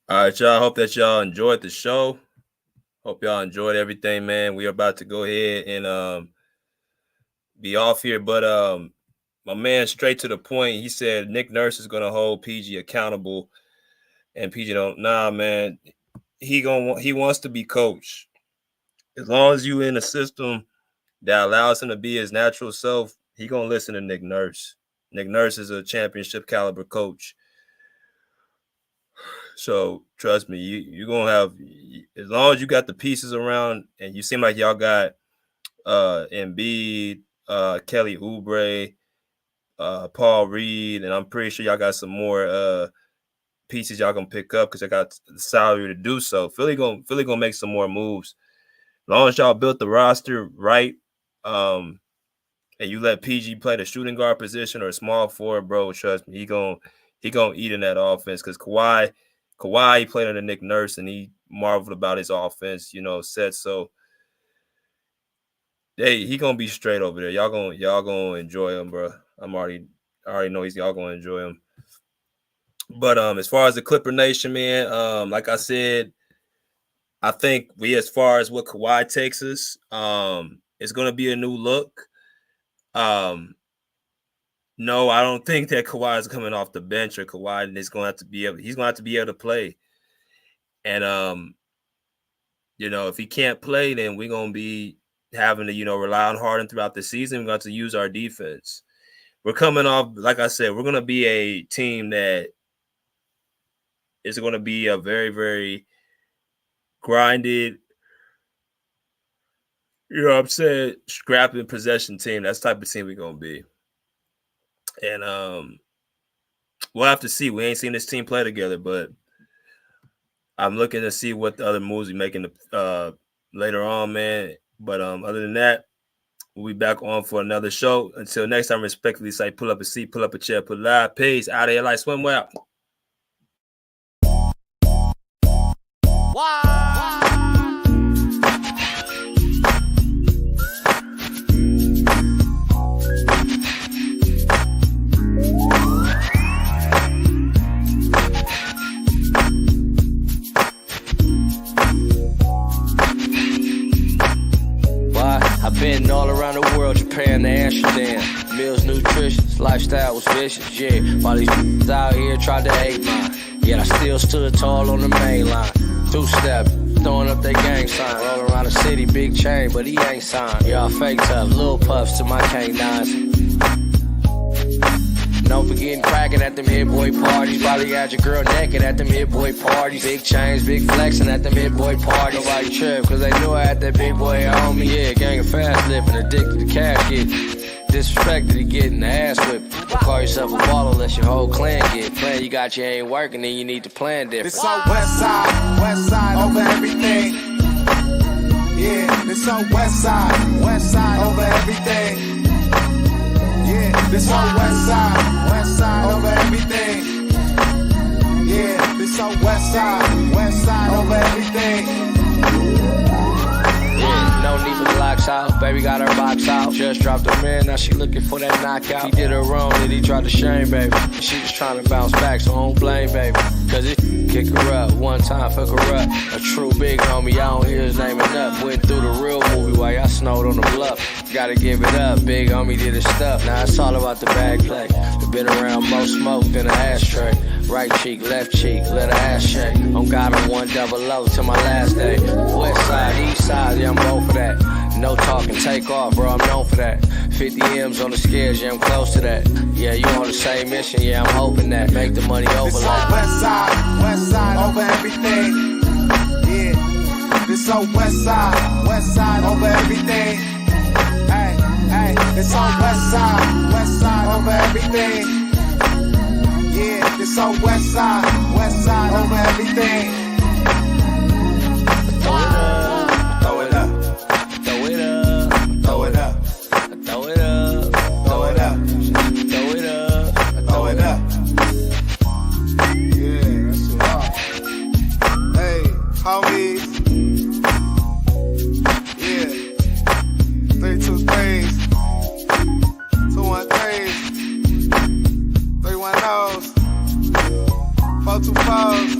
All right, y'all. Hope that y'all enjoyed the show. Hope y'all enjoyed everything, man. We are about to go ahead and be off here, but my man, straight to the point, he said Nick Nurse is gonna hold PG accountable, and PG don't. Nah, man. He wants to be coached. As long as you in a system that allows him to be his natural self, he gonna listen to Nick Nurse. Nick Nurse is a championship caliber coach. So trust me, you're gonna have, as long as you got the pieces around, and you seem like y'all got Embiid, Kelly Oubre, Paul Reed, and I'm pretty sure y'all got some more pieces y'all gonna pick up because they got the salary to do so. Philly gonna make some more moves. long as y'all built the roster right, and you let PG play the shooting guard position or a small forward, bro, trust me, he gonna eat in that offense. Because Kawhi he played under Nick Nurse and he marveled about his offense, set. So he gonna be straight over there. Y'all gonna enjoy him, bro. I already know y'all gonna enjoy him. But as far as the Clipper Nation, man, like I said, I think as far as what Kawhi takes us, it's gonna be a new look. No, I don't think that Kawhi is coming off the bench or Kawhi is going to have to be able. He's going to have to be able to play, and if he can't play, then we're gonna be having to rely on Harden throughout the season. We're going to use our defense. We're coming off, like I said, we're going to be a team that is going to be a very, very grinded, scrapping possession team. That's the type of team we're going to be. And we'll have to see. We ain't seen this team play together, but I'm looking to see what the other moves we making later on, man. But other than that, we'll be back on for another show. Until next time, respectfully say, pull up a seat, pull up a chair, put live. Peace. Out of here like swim well. I've been all around the world, Japan to Amsterdam. Meals nutritious, lifestyle was vicious, yeah. While these out here tried to hate mine, yet I still stood tall on the main line. Two-step, throwing up their gang sign. Rolling around the city, big chain, but he ain't signed. Y'all fake tough, little puffs to my canines. Don't forget cracking at them hit boy parties. Probably got your girl naked at them hit boy parties. Big chains, big flexing at them hit boy parties. Nobody trip, cause they knew I had that big boy on me. Yeah, gang of fast living, addicted to cash get. Disrespected to getting the ass whipped. Don't call yourself a baller unless your whole clan get. Plan you got you ain't working, then you need to plan different. This on west side over everything. Yeah, this on west side over everything. Yeah, this on west side over everything. Yeah, this on west side over everything. Yeah, no need for blocks out. Baby got her box out. Just dropped her man, now she looking for that knockout. He did her wrong, then he tried to shame, baby. She just trying to bounce back, so don't blame, baby. Cause it kick her up, one time fuck her up. A true big homie, I don't hear his name enough. Went through the real movie while y'all snowed on the bluff. Gotta give it up, big homie did his stuff. Now it's all about the bag play. Been around more smoke than an ashtray. Right cheek, left cheek, let her ass shake. On God, I'm 100 till my last day. West side, east side, yeah, I'm both for that. No talking, take off, bro, I'm known for that. 50 M's on the scales, yeah, I'm close to that. Yeah, you on the same mission, yeah, I'm hoping that. Make the money overlap. This on west side over everything. Yeah, this on west side over everything. Hey, hey, this on west side over everything. Yeah, this on west side over everything. Throw it up, throw it up, throw it up, throw it up, throw it up, throw it up, throw it up, throw it up. Yeah, that's a lot. Hey, homies. Yeah, 323s, 213s, 310s, 424s.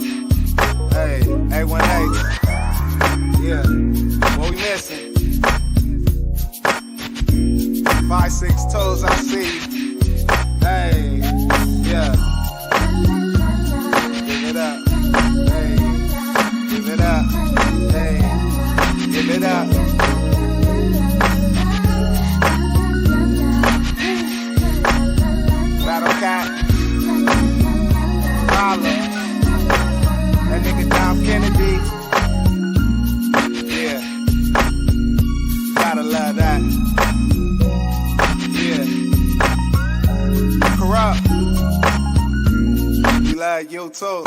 Hey, 818s. Yeah, what we missing? 562s, I see. Hey, yeah. Give it up. Hey, give it up. Hey, give it up. Battle Cat. Holla. That nigga Dom Kennedy. Yeah. Gotta love that. Yeah. Corrupt. We love you too.